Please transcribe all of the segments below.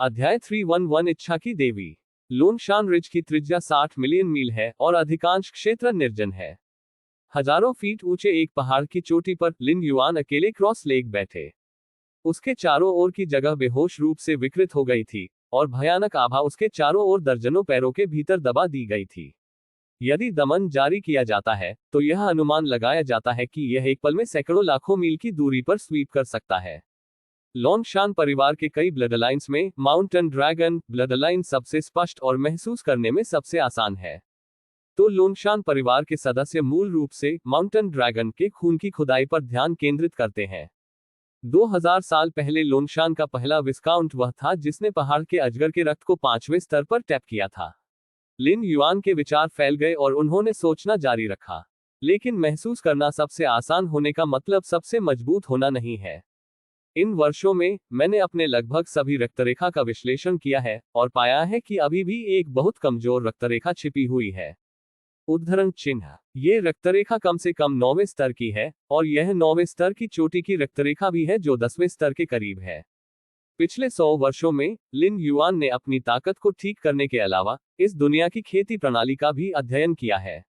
अध्याय 311 इच्छा की देवी। लोनशान रिज की त्रिज्या 60 मिलियन मील है और अधिकांश क्षेत्र निर्जन है। हजारों फीट ऊंचे एक पहाड़ की चोटी पर लिन युआन अकेले क्रॉस लेक बैठे। उसके चारों ओर की जगह बेहोश रूप से विकृत हो गई थी और भयानक आभा उसके चारों ओर दर्जनों पैरों के भीतर दबा दी गई थी। यदि दमन जारी किया जाता है तो यह अनुमान लगाया जाता है कि यह एक पल में सैकड़ों लाखों मील की दूरी पर स्वीप कर सकता है। लोनशान परिवार के कई ब्लडलाइंस में माउंटेन ड्रैगन ब्लडलाइन सबसे स्पष्ट और महसूस करने में सबसे आसान है। तो लोनशान परिवार के सदस्य मूल रूप से माउंटेन ड्रैगन के खून की खुदाई पर ध्यान केंद्रित करते हैं। 2000 साल पहले लोनशान का पहला विस्काउंट वह था जिसने पहाड़ के अजगर के रक्त को 5वें स्तर पर टैप किया था। लिन युआन के विचार फैल गए और उन्होंने सोचना जारी रखा। लेकिन महसूस करना सबसे आसान होने का मतलब सबसे मजबूत होना नहीं है। इन वर्षों में मैंने अपने लगभग सभी रक्तरेखा का विश्लेषण किया है और पाया है कि अभी भी एक बहुत कमजोर रक्तरेखा छिपी हुई है। उद्धरण चिन्ह। ये रक्तरेखा कम से कम 9वें स्तर की है और यह 9वें स्तर की चोटी की रक्तरेखा भी है जो 10वें स्तर के करीब है। पिछले 100 वर्षों में लिन युआन ने अपनी ताकत को ठीक करने के अलावा इस दुनिया की खेती प्रणाली का भी अध्ययन किया है।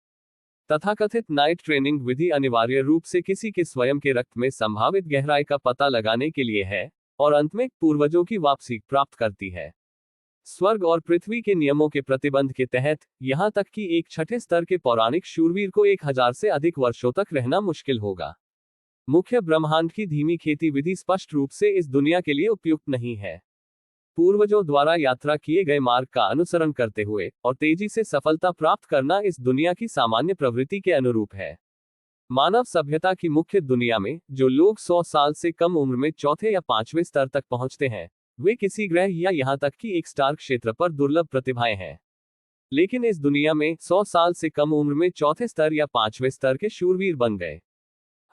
तथाकथित नाइट ट्रेनिंग विधि अनिवार्य रूप से किसी के स्वयं के रक्त में संभावित गहराई का पता लगाने के लिए है और अंत में पूर्वजों की वापसी प्राप्त करती है। स्वर्ग और पृथ्वी के नियमों के प्रतिबंध के तहत यहां तक कि एक छठे स्तर के पौराणिक शूरवीर को 1000 से अधिक वर्षों तक रहना मुश्किल होगा। मुख्य ब्रह्मांड की धीमी खेती विधि स्पष्ट रूप से इस दुनिया के लिए उपयुक्त नहीं है। पूर्वजों द्वारा यात्रा किए गए मार्ग का अनुसरण करते हुए और तेजी से सफलता प्राप्त करना इस दुनिया की सामान्य प्रवृत्ति के अनुरूप है। मानव सभ्यता की मुख्य दुनिया में जो लोग 100 साल से कम उम्र में चौथे या 5वें स्तर तक पहुंचते हैं वे किसी ग्रह या यहां तक कि एक स्टार क्षेत्र पर दुर्लभ प्रतिभाएं हैं। लेकिन इस दुनिया में 100 साल से कम उम्र में चौथे स्तर या 5वें स्तर के शूरवीर बन गए।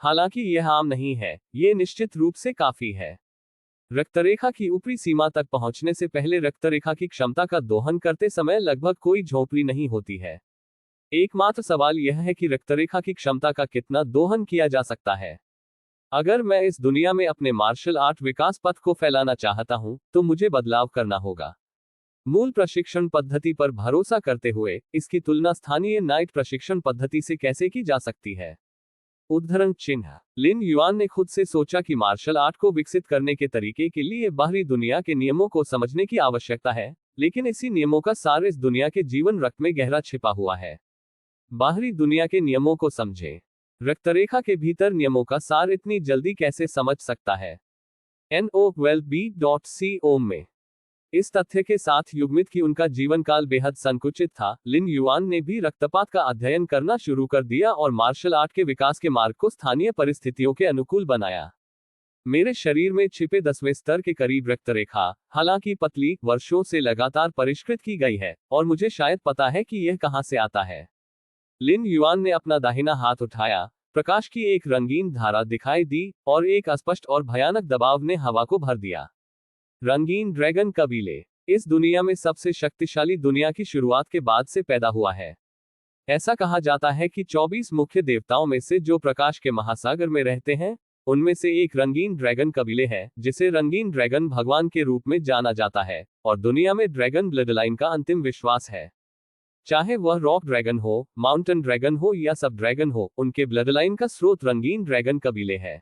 हालांकि यह आम नहीं है, ये निश्चित रूप से काफी है। रक्तरेखा की ऊपरी सीमा तक पहुंचने से पहले रक्तरेखा की क्षमता का दोहन करते समय लगभग कोई झोंपड़ी नहीं होती है। एकमात्र सवाल यह है कि रक्तरेखा की क्षमता का कितना दोहन किया जा सकता है। अगर मैं इस दुनिया में अपने मार्शल आर्ट विकास पथ को फैलाना चाहता हूं तो मुझे बदलाव करना होगा। मूल प्रशिक्षण पद्धति पर भरोसा करते हुए इसकी तुलना स्थानीय नाइट प्रशिक्षण पद्धति से कैसे की जा सकती है। उद्धरण चिन्ह। लिन युआन ने खुद से सोचा कि मार्शल आर्ट को विकसित करने के तरीके के लिए बाहरी दुनिया के नियमों को समझने की आवश्यकता है, लेकिन इसी नियमों का सार इस दुनिया के जीवन रक्त में गहरा छिपा हुआ है। बाहरी दुनिया के नियमों को समझें। रक्तरेखा के भीतर नियमों का सार इतनी जल्दी कैसे समझ सकता है। NO12B.C ओम में इस तथ्य के साथ युग्मित कि उनका जीवन काल बेहद संकुचित था, लिन युआन ने भी रक्तपात का अध्ययन करना शुरू कर दिया और मार्शल आर्ट के विकास के मार्ग को स्थानीय परिस्थितियों के अनुकूल बनाया। मेरे शरीर में छिपे 10वें स्तर के करीब रक्तरेखा, हालांकि पतली, वर्षों से लगातार परिष्कृत की गई है और मुझे शायद पता है कि यह कहां से आता है। लिन युआन ने अपना दाहिना हाथ उठाया, प्रकाश की एक रंगीन धारा दिखाई दी और एक अस्पष्ट और भयानक दबाव ने हवा को भर दिया। रंगीन ड्रैगन कबीले इस दुनिया में सबसे शक्तिशाली दुनिया की शुरुआत के बाद से पैदा हुआ है। ऐसा कहा जाता है कि 24 मुख्य देवताओं में से जो प्रकाश के महासागर में रहते हैं उनमें से एक रंगीन ड्रैगन कबीले है, जिसे रंगीन ड्रैगन भगवान के रूप में जाना जाता है और दुनिया में ड्रैगन ब्लडलाइन का अंतिम विश्वास है। चाहे वह रॉक ड्रैगन हो, माउंटेन ड्रैगन हो या सब ड्रैगन हो, उनके ब्लडलाइन का स्रोत रंगीन ड्रैगन कबीले है।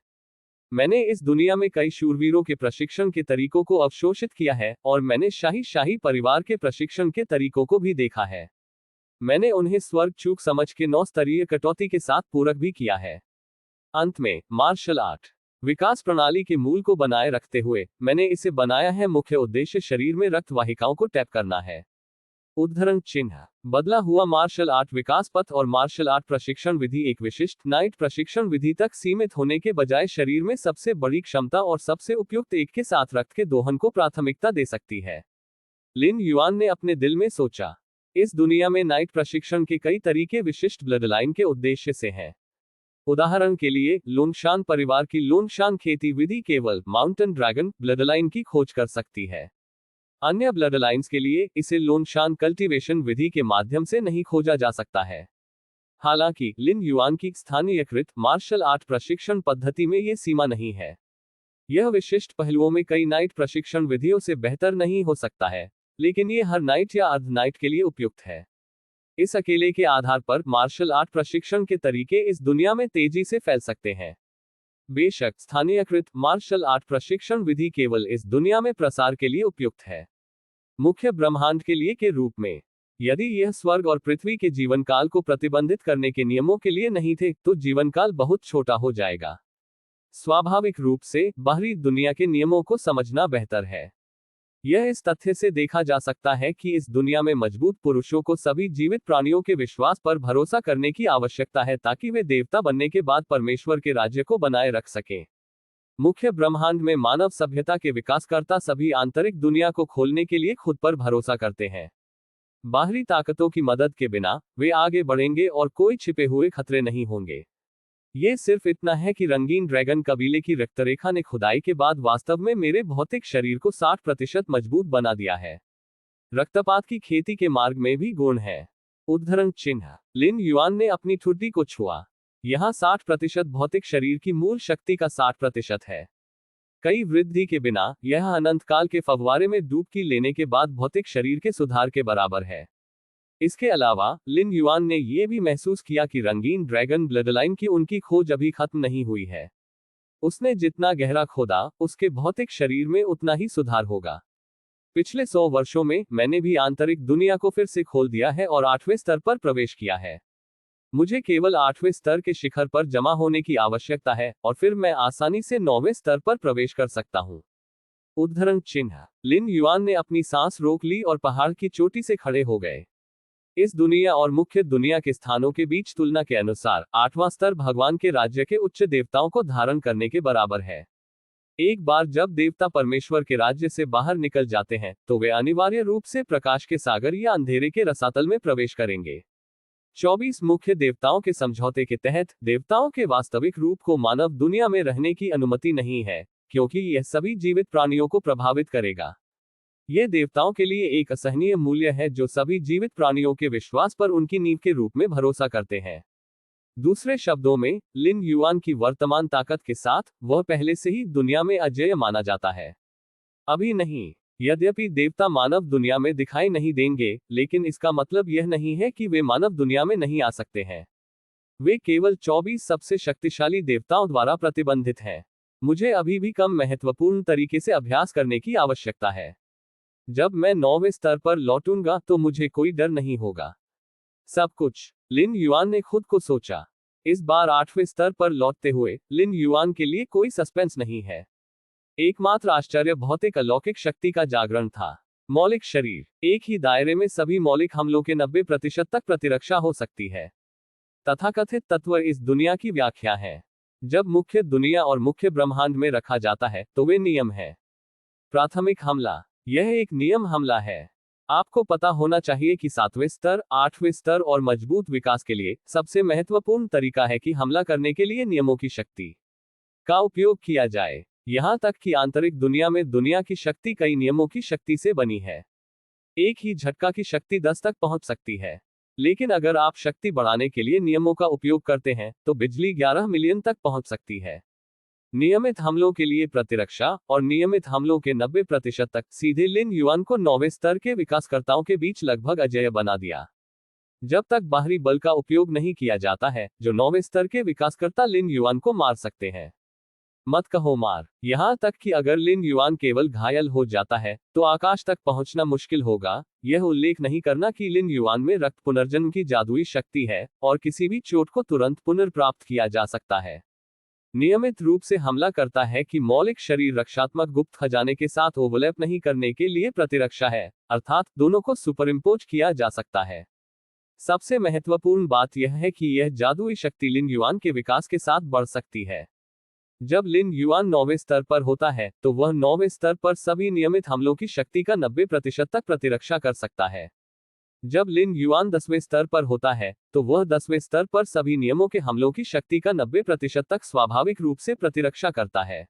मैंने इस दुनिया में कई शूरवीरों के प्रशिक्षण के तरीकों को अवशोषित किया है और मैंने शाही परिवार के प्रशिक्षण के तरीकों को भी देखा है। मैंने उन्हें स्वर्ग चूक समझ के 9 स्तरीय कटौती के साथ पूरक भी किया है। अंत में मार्शल आर्ट विकास प्रणाली के मूल को बनाए रखते हुए मैंने इसे बनाया है। मुख्य उद्देश्य शरीर में रक्त वाहिकाओं को टैप करना है। उद्धरण चिन्ह। बदला हुआ मार्शल आर्ट विकास पथ और मार्शल आर्ट प्रशिक्षण विधि एक विशिष्ट नाइट प्रशिक्षण विधि तक सीमित होने के बजाय शरीर में सबसे बड़ी क्षमता और सबसे उपयुक्त एक के साथ रक्त के दोहन को प्राथमिकता दे सकती है। लिन युआन ने अपने दिल में सोचा, इस दुनिया में नाइट प्रशिक्षण के कई तरीके विशिष्ट ब्लडलाइन के उद्देश्य से हैं। उदाहरण के लिए लोनशान परिवार की लोनशान खेती विधि केवल माउंटेन ड्रैगन ब्लडलाइन की खोज कर सकती है। अन्य ब्लडलाइंस के लिए इसे लोनशान कल्टीवेशन विधि के माध्यम से नहीं खोजा जा सकता है। हालांकि लिन युआन की स्थानीयकृत मार्शल आर्ट प्रशिक्षण पद्धति में ये सीमा नहीं है। यह विशिष्ट पहलुओं में कई नाइट प्रशिक्षण विधियों से बेहतर नहीं हो सकता है, लेकिन ये हर नाइट या अर्ध नाइट के लिए उपयुक्त है। इस अकेले के आधार पर मार्शल आर्ट प्रशिक्षण के तरीके इस दुनिया में तेजी से फैल सकते हैं। बेशक स्थानीयकृत मार्शल आर्ट प्रशिक्षण विधि केवल इस दुनिया में प्रसार के लिए उपयुक्त है, मुख्य ब्रह्मांड के लिए के रूप में। यदि यह स्वर्ग और पृथ्वी के जीवनकाल को प्रतिबंधित करने के नियमों के लिए नहीं थे, तो जीवनकाल बहुत छोटा हो जाएगा। स्वाभाविक रूप से बाहरी दुनिया के नियमों को समझना बेहतर है। यह इस तथ्य से देखा जा सकता है कि इस दुनिया में मजबूत पुरुषों को सभी जीवित प्राणियों के विश्वास पर भरोसा करने की आवश्यकता है, ताकि वे देवता बनने के बाद परमेश्वर के राज्य को बनाए रख सकें। मुख्य ब्रह्मांड में मानव सभ्यता के विकासकर्ता सभी आंतरिक दुनिया को खोलने के लिए खुद पर भरोसा करते हैं। बाहरी ताकतों की मदद के बिना वे आगे बढ़ेंगे और कोई छिपे हुए खतरे नहीं होंगे। ये सिर्फ इतना है कि रंगीन ड्रैगन कबीले की रक्तरेखा ने खुदाई के बाद वास्तव में मेरे भौतिक शरीर को 60% मजबूत बना दिया है। रक्तपात की खेती के मार्ग में भी गुण है। उद्धरण चिन्ह। लिन युआन ने अपनी ठुड्डी को छुआ। यहाँ 60% भौतिक शरीर की मूल शक्ति का 60% है। कई वृद्धि के बिना यह अनंत काल के फव्वारे में डुबकी लेने के बाद भौतिक शरीर के सुधार के बराबर है। इसके अलावा लिन युआन ने यह भी महसूस किया कि रंगीन ड्रैगन ब्लडलाइन की उनकी खोज अभी खत्म नहीं हुई है। उसने जितना गहरा खोदा, उसके भौतिक शरीर में उतना ही सुधार होगा। पिछले 100 वर्षों में मैंने भी आंतरिक दुनिया को फिर से खोल दिया है और 8वें स्तर पर प्रवेश किया है। मुझे केवल 8वें स्तर के शिखर पर जमा होने की आवश्यकता है और फिर मैं आसानी से 9वें स्तर पर प्रवेश कर सकता हूँ। उद्धरण चिन्ह। लिन युआन ने अपनी सांस रोक ली और पहाड़ की चोटी से खड़े हो गए। इस दुनिया और मुख्य दुनिया के स्थानों के बीच तुलना के अनुसार 8वां स्तर भगवान के राज्य के उच्च देवताओं को धारण करने के बराबर है। एक बार जब देवता परमेश्वर के राज्य से बाहर निकल जाते हैं, तो वे अनिवार्य रूप से प्रकाश के सागर या अंधेरे के रसातल में प्रवेश करेंगे। 24 मुख्य देवताओं के समझौते के तहत देवताओं के वास्तविक रूप को मानव दुनिया में रहने की अनुमति नहीं है, क्योंकि यह सभी जीवित प्राणियों को प्रभावित करेगा। यह देवताओं के लिए एक असहनीय मूल्य है जो सभी जीवित प्राणियों के विश्वास पर उनकी नींव के रूप में भरोसा करते हैं। दूसरे शब्दों में, लिन युआन की वर्तमान ताकत के साथ वह पहले से ही दुनिया में अजेय माना जाता है। अभी नहीं। यद्यपि देवता मानव दुनिया में दिखाई नहीं देंगे, लेकिन इसका मतलब यह नहीं है कि वे मानव दुनिया में नहीं आ सकते हैं। वे केवल 24 सबसे शक्तिशाली देवताओं द्वारा प्रतिबंधित हैं। मुझे अभी भी कम महत्वपूर्ण तरीके से अभ्यास करने की आवश्यकता है। जब मैं 9वें स्तर पर लौटूंगा तो मुझे कोई डर नहीं होगा। सब कुछ। लिन युआन ने खुद को सोचा। इस बार 8वें स्तर पर लौटते हुए लिन युआन के लिए कोई सस्पेंस नहीं है। एकमात्र आश्चर्य भौतिक अलौकिक शक्ति का जागरण था। मौलिक शरीर। एक ही दायरे में सभी मौलिक हमलों के 90% तक प्रतिरक्षा हो सकती है। तथाकथित तत्व इस दुनिया की व्याख्या है। जब मुख्य दुनिया और मुख्य ब्रह्मांड में रखा जाता है, तो वे नियम है। प्राथमिक हमला। यह एक नियम हमला है। आपको पता होना चाहिए कि 7वें स्तर, 8वें स्तर और मजबूत विकास के लिए सबसे महत्वपूर्ण तरीका है कि हमला करने के लिए नियमों की शक्ति का उपयोग किया जाए। यहां तक कि आंतरिक दुनिया में दुनिया की शक्ति कई नियमों की शक्ति से बनी है। एक ही झटका की शक्ति 10 तक पहुंच सकती है, लेकिन अगर आप शक्ति बढ़ाने के लिए नियमों का उपयोग करते हैं, तो बिजली 11 मिलियन तक पहुंच सकती है। नियमित हमलों के लिए प्रतिरक्षा और नियमित हमलों के 90% तक सीधे लिन युआन को 9वें स्तर के विकासकर्ताओं के बीच लगभग अजेय बना दिया। जब तक बाहरी बल का उपयोग नहीं किया जाता है, जो 9वें स्तर के विकासकर्ता लिन युआन को मार सकते हैं। मत कहो मार। यहां तक कि अगर लिन युआन केवल घायल हो जाता है, तो आकाश तक पहुंचना मुश्किल होगा। यह उल्लेख नहीं करना कि लिन युआन में रक्त पुनर्जन्म की जादुई शक्ति है और किसी भी चोट को तुरंत पुनर्प्राप्त किया जा सकता है। नियमित रूप से हमला करता है कि मौलिक शरीर रक्षात्मक गुप्त खजाने के साथ ओवरलैप नहीं करने के लिए प्रतिरक्षा है, अर्थात दोनों को सुपरइम्पोज किया जा सकता है। सबसे महत्वपूर्ण बात यह है कि यह जादुई शक्ति लिन युआन के विकास के साथ बढ़ सकती है। जब लिन युआन 9वें स्तर पर होता है, तो वह 9वें स्तर पर सभी नियमित हमलों की शक्ति का 90% तक प्रतिरक्षा कर सकता है। जब लिन युआन 10वें स्तर पर होता है, तो वह 10वें स्तर पर सभी नियमों के हमलों की शक्ति का 90% तक स्वाभाविक रूप से प्रतिरक्षा करता है।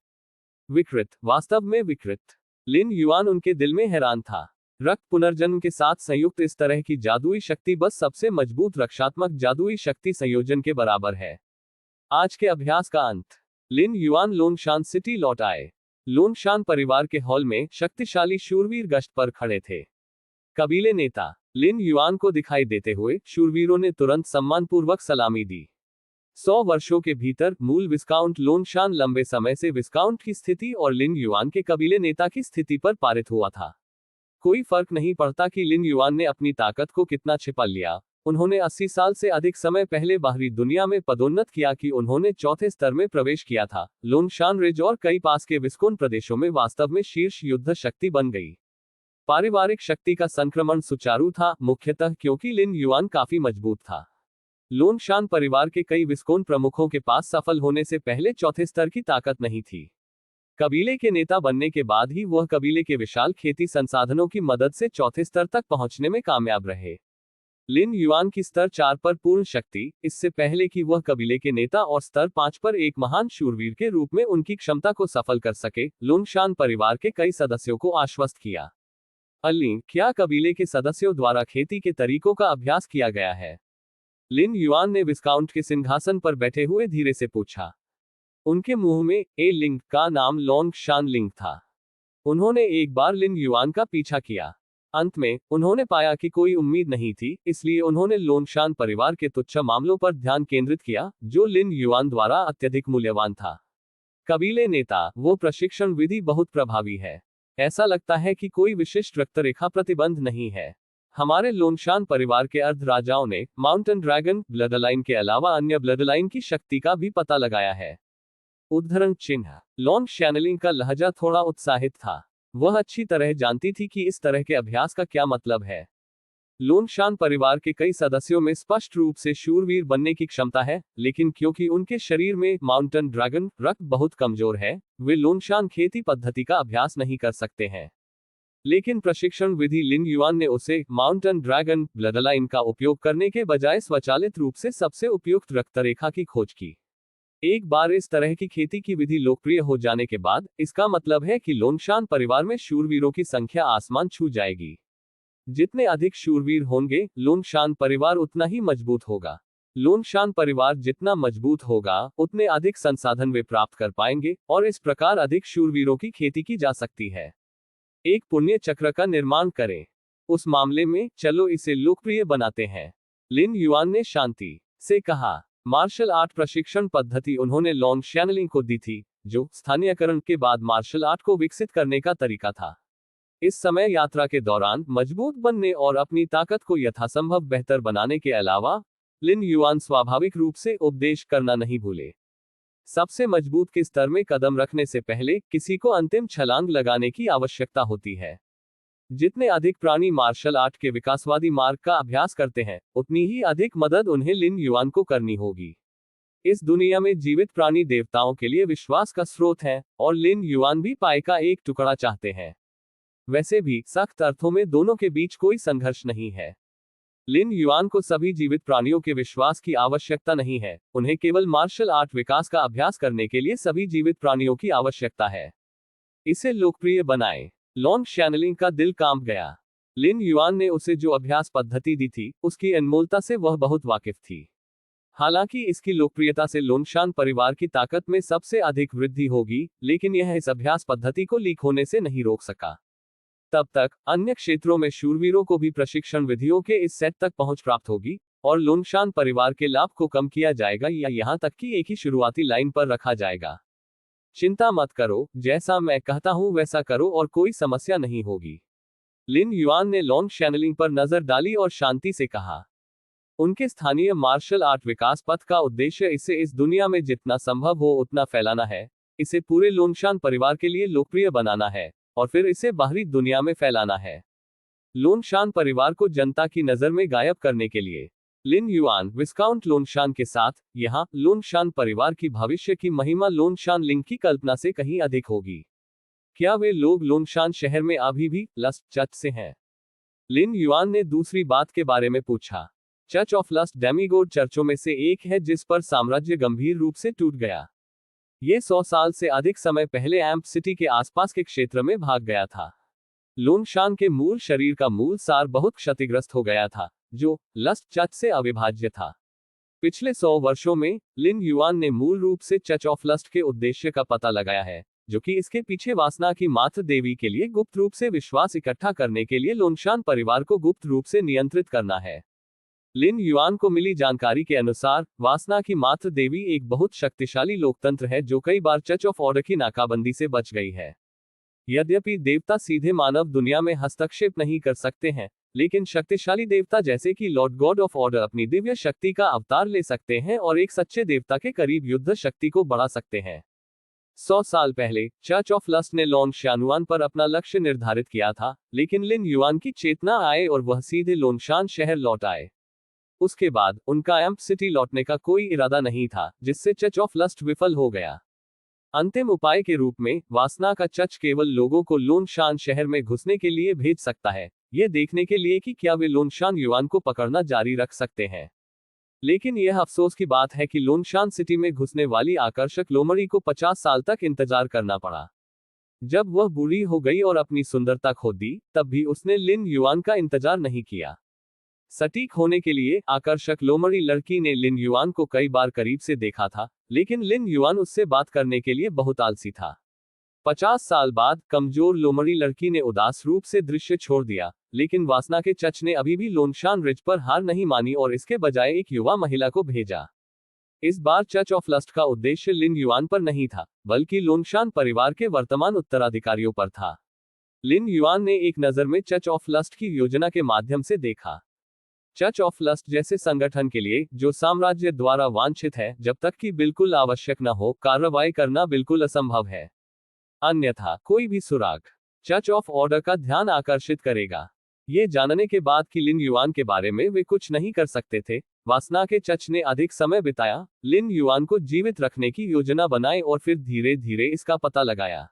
विकृत। वास्तव में विकृत। लिन युआन उनके दिल में हैरान था। रक्त पुनर्जन्म के साथ संयुक्त इस तरह की जादुई शक्ति बस सबसे मजबूत रक्षात्मक जादुई शक्ति संयोजन के बराबर है। आज के अभ्यास का अंत। लिन युआन लोंगशान सिटी लौट आए। लोनशान परिवार के हॉल में शक्तिशाली शूरवीर गश्त पर खड़े थे। कबीले नेता लिन युआन को दिखाई देते हुए शूरवीरों ने तुरंत सम्मानपूर्वक सलामी दी। 100 वर्षों के भीतर मूल विस्काउंट लोनशान लंबे समय से विस्काउंट की स्थिति और लिन युआन के कबीले नेता की स्थिति पर पारित हुआ था। कोई फर्क नहीं पड़ता कि लिन युआन ने अपनी ताकत को कितना छिपा लिया, उन्होंने 80 साल से अधिक समय पहले बाहरी दुनिया में पदोन्नत किया कि उन्होंने चौथे स्तर में प्रवेश किया था। लोनशान रिज और कई पास के विस्कोन प्रदेशों में वास्तव में शीर्ष युद्ध शक्ति बन गई। पारिवारिक शक्ति का संक्रमण सुचारू था, मुख्यतः क्योंकि लिन युआन काफी मजबूत था। लोनशान परिवार के कई विस्कोन प्रमुखों के पास सफल होने से पहले चौथे स्तर की ताकत नहीं थी। कबीले के नेता बनने के बाद ही वह कबीले के विशाल खेती संसाधनों की मदद से चौथे स्तर तक पहुंचने में कामयाब रहे। लिन युआन की स्तर 4 पर पूर्ण शक्ति, इससे पहले कि वह कबीले के नेता और स्तर 5 पर एक महान शूरवीर के रूप में उनकी क्षमता को सफल कर सके, लोनशान परिवार के कई सदस्यों को आश्वस्त किया। अली, क्या कबीले के सदस्यों द्वारा खेती के तरीकों का अभ्यास किया गया है? लिन युआन ने विस्काउंट के सिंहासन पर बैठे हुए धीरे से पूछा। उनके मुंह में ए लिंग का नाम लोनशान लिंग था। उन्होंने एक बार लिन युआन का पीछा किया। अंत में उन्होंने पाया कि कोई उम्मीद नहीं थी, इसलिए उन्होंने लोनशान परिवार के तुच्छ मामलों पर ध्यान केंद्रित किया, जो लिन युआन द्वारा अत्यधिक मूल्यवान था। कबीले नेता, वो प्रशिक्षण विधि बहुत प्रभावी है। ऐसा लगता है कि कोई विशिष्ट रक्तरेखा प्रतिबंध नहीं है। हमारे लोनशान परिवार के अर्ध राजाओं ने माउंटेन ड्रैगन ब्लडलाइन के अलावा अन्य ब्लडलाइन की शक्ति का भी पता लगाया है। उद्धरण चिन्ह। लॉन शैनलिंग का लहजा थोड़ा उत्साहित था। वह अच्छी तरह जानती थी कि इस तरह के अभ्यास का क्या मतलब है। लोनशान परिवार के कई सदस्यों में स्पष्ट रूप से शूरवीर बनने की क्षमता है, लेकिन क्योंकि उनके शरीर में माउंटेन ड्रैगन रक्त बहुत कमजोर है, वे लोनशान खेती पद्धति का अभ्यास नहीं कर सकते हैं। लेकिन प्रशिक्षण विधि लिन युआन ने उसे माउंटेन ड्रैगन ब्लडलाइन का उपयोग करने के बजाय स्वचालित रूप से सबसे उपयुक्त रक्तरेखा की खोज की। एक बार इस तरह की खेती की विधि लोकप्रिय हो जाने के बाद, इसका मतलब है कि लोनशान परिवार में शूरवीरों की संख्या आसमान छू जाएगी। जितने अधिक शूरवीर होंगे, लोनशान परिवार उतना ही मजबूत होगा। लोनशान परिवार जितना मजबूत होगा, उतने अधिक संसाधन वे प्राप्त कर पाएंगे, और इस प्रकार अधिक शूरवीरों की खेती की जा सकती है। एक पुण्य चक्र का निर्माण करें। उस मामले में, चलो इसे लोकप्रिय बनाते हैं, लिन युआन ने शांति से कहा। मार्शल आर्ट प्रशिक्षण पद्धति उन्होंने लॉन्ग शैनलिंग को दी थी, जो स्थानीयकरण के बाद मार्शल आर्ट को विकसित करने का तरीका था। इस समय यात्रा के दौरान मजबूत बनने और अपनी ताकत को यथासंभव बेहतर बनाने के अलावा, लिन युआन स्वाभाविक रूप से उपदेश करना नहीं भूले। सबसे मजबूत के स्तर में कदम रखने से पहले किसी को अंतिम छलांग लगाने की आवश्यकता होती है। जितने अधिक प्राणी मार्शल आर्ट के विकासवादी मार्ग का अभ्यास करते हैं, उतनी ही अधिक मदद उन्हें लिन युआन को करनी होगी। इस दुनिया में जीवित प्राणी देवताओं के लिए विश्वास का स्रोत है, और लिन युआन भी पाए का एक टुकड़ा चाहते हैं। वैसे भी सख्त अर्थों में दोनों के बीच कोई संघर्ष नहीं है। लिन युआन को सभी जीवित प्राणियों के विश्वास की आवश्यकता नहीं है, उन्हें केवल मार्शल आर्ट विकास का अभ्यास करने के लिए सभी जीवित प्राणियों की आवश्यकता है। इसे लोकप्रिय बनाएं। लॉन्ग शैनलिंग का दिल कांप गया। लिन युआन ने उसे जो अभ्यास पद्धति दी थी, उसकी अनमोलता से वह बहुत वाकिफ थी। हालांकि इसकी लोकप्रियता से लोनशान परिवार की ताकत में सबसे अधिक वृद्धि होगी, लेकिन यह इस अभ्यास पद्धति को लीक होने से नहीं रोक सका। तब तक अन्य क्षेत्रों में शूरवीरों को भी प्रशिक्षण विधियों के इस सेट तक पहुंच प्राप्त होगी, और लोनशान परिवार के लाभ को कम किया जाएगा या यहां तक कि एक ही शुरुआती लाइन पर रखा जाएगा। चिंता मत करो, जैसा मैं कहता हूं वैसा करो और कोई समस्या नहीं होगी। लिन युआन ने लॉन्ग शैनलिंग पर नजर डाली और शांति से कहा। उनके स्थानीय मार्शल आर्ट विकास पथ का उद्देश्य इसे इस दुनिया में जितना संभव हो उतना फैलाना है, इसे पूरे लोनशान परिवार के लिए लोकप्रिय बनाना है, और फिर इसे बाहरी दुनिया में फैलाना है। लोनशान परिवार को जनता की नजर में गायब करने के लिए लिन युआन विस्काउंट लोनशान के साथ, यहाँ लोनशान परिवार की भविष्य की महिमा लोनशान लिंग की कल्पना से कहीं अधिक होगी। क्या वे लोग लोनशान शहर में अभी भी लस्ट चर्च से हैं? लिन युआन ने दूसरी बात के बारे में पूछा। चर्च ऑफ लस्ट डेमीगोड चर्चों में से एक है जिस पर साम्राज्य गंभीर रूप से टूट गया। ये 100 साल से अधिक समय पहले एम्प सिटी के आसपास के क्षेत्र में भाग गया था। लोनशान के मूल शरीर का मूल सार बहुत क्षतिग्रस्त हो गया था, जो लस्ट चर्च से अविभाज्य था। पिछले 100 वर्षों में लिन युआन ने मूल रूप से चर्च ऑफ लस्ट के उद्देश्य का पता लगाया है, जो कि इसके पीछे वासना की मातृ देवी के लिए गुप्त रूप से विश्वास इकट्ठा करने के लिए लोनशान परिवार को गुप्त रूप से नियंत्रित करना है। लिन युआन को मिली जानकारी के अनुसार वासना की मातृ देवी एक बहुत शक्तिशाली लोकतंत्र है जो कई बार चर्च ऑफ ऑर्डर की नाकाबंदी से बच गई है। यद्यपि देवता सीधे मानव दुनिया में हस्तक्षेप नहीं कर सकते हैं, लेकिन शक्तिशाली देवता जैसे कि लॉर्ड गॉड ऑफ ऑर्डर अपनी दिव्य शक्ति का अवतार ले सकते हैं और एक सच्चे देवता के करीब युद्ध शक्ति को बढ़ा सकते हैं। 100 साल पहले चर्च ऑफ लस्ट ने लोन शानुआन पर अपना लक्ष्य निर्धारित किया था, लेकिन लिन युआन की चेतना आए और वह सीधे लोनशान शहर लौट आए। उसके बाद उनका एम्प सिटी लौटने का कोई इरादा नहीं था, जिससे चर्च ऑफ लस्ट विफल हो गया। अंतिम उपाय के रूप में वासना का चर्च केवल लोगों को लोनशान शहर में घुसने के लिए भेज सकता है, ये देखने के लिए कि क्या वे लोनशान युआन को पकड़ना जारी रख सकते हैं। लेकिन यह अफसोस की बात है कि लोनशान सिटी में घुसने वाली आकर्षक लोमड़ी को 50 साल तक इंतजार करना पड़ा। जब वह बूढ़ी हो गई और अपनी सुंदरता खो दी, तब भी उसने लिन युआन का इंतजार नहीं किया। सटीक होने के लिए आकर्षक लोमड़ी लड़की ने लिन युआन को कई बार करीब से देखा था, लेकिन लिन युआन उससे बात करने के लिए बहुत आलसी था। 50 साल बाद कमजोर लोमड़ी लड़की ने उदास रूप से दृश्य छोड़ दिया, लेकिन वासना के चर्च ने अभी भी लोनशान रिज पर हार नहीं मानी और इसके बजाय एक युवा महिला को भेजा। इस बार चर्च ऑफ लस्ट का उद्देश्य लिन युआन पर नहीं था, बल्कि लोनशान परिवार के वर्तमान उत्तराधिकारियों पर था। लिन युआन ने एक नजर में चर्च ऑफ लस्ट की योजना के माध्यम से देखा। चर्च ऑफ लस्ट जैसे संगठन के लिए, जो साम्राज्य द्वारा वांछित है, जब तक कि बिल्कुल आवश्यक न हो, कार्रवाई करना बिल्कुल असंभव है। अन्यथा कोई भी सुराग चर्च ऑफ ऑर्डर का ध्यान आकर्षित करेगा। ये जानने के बाद कि लिन युआन के बारे में वे कुछ नहीं कर सकते थे, वासना के चर्च ने अधिक समय बिताया, लिन युआन को जीवित रखने की योजना बनाई और फिर धीरे धीरे इसका पता लगाया।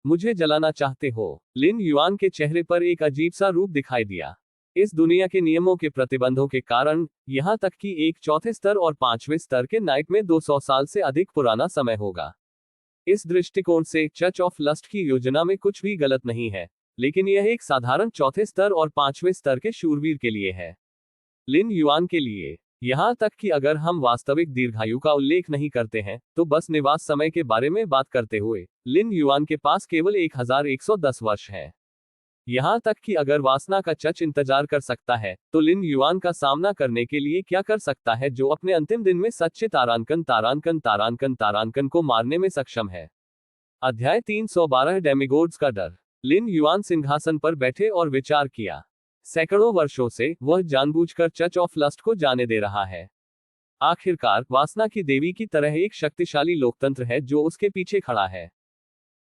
मुझे जलाना चाहते हो? लिन युआन के चेहरे पर एक अजीब सा रूप दिखाई दिया। इस दुनिया के नियमों के प्रतिबंधों के कारण, यहाँ तक कि एक चौथे स्तर और 5वें स्तर के नाइट में 200 साल से अधिक पुराना समय होगा। इस दृष्टिकोण से चर्च ऑफ लस्ट की योजना में कुछ भी गलत नहीं है, लेकिन यह एक साधारण चौथे स्तर और 5वें स्तर के शूरवीर के लिए है। लिन युआन के लिए, यहाँ तक कि अगर हम वास्तविक दीर्घायु का उल्लेख नहीं करते हैं, तो बस निवास समय के बारे में बात करते हुए, लिन युआन के पास केवल 1110 वर्ष है। यहाँ तक कि अगर वासना का चर्च इंतजार कर सकता है, तो लिन युआन का सामना करने के लिए क्या कर सकता है, जो अपने अंतिम दिन में सच्चे तारांकन को मारने में सक्षम है। अध्याय 312 डेमिगोड्स का डर। लिन युआन सिंहासन पर बैठे और विचार किया। सैकड़ों वर्षों से वह जानबूझकर चर्च ऑफ लस्ट को जाने दे रहा है। आखिरकार वासना की देवी की तरह एक शक्तिशाली लोकतंत्र है जो उसके पीछे खड़ा है।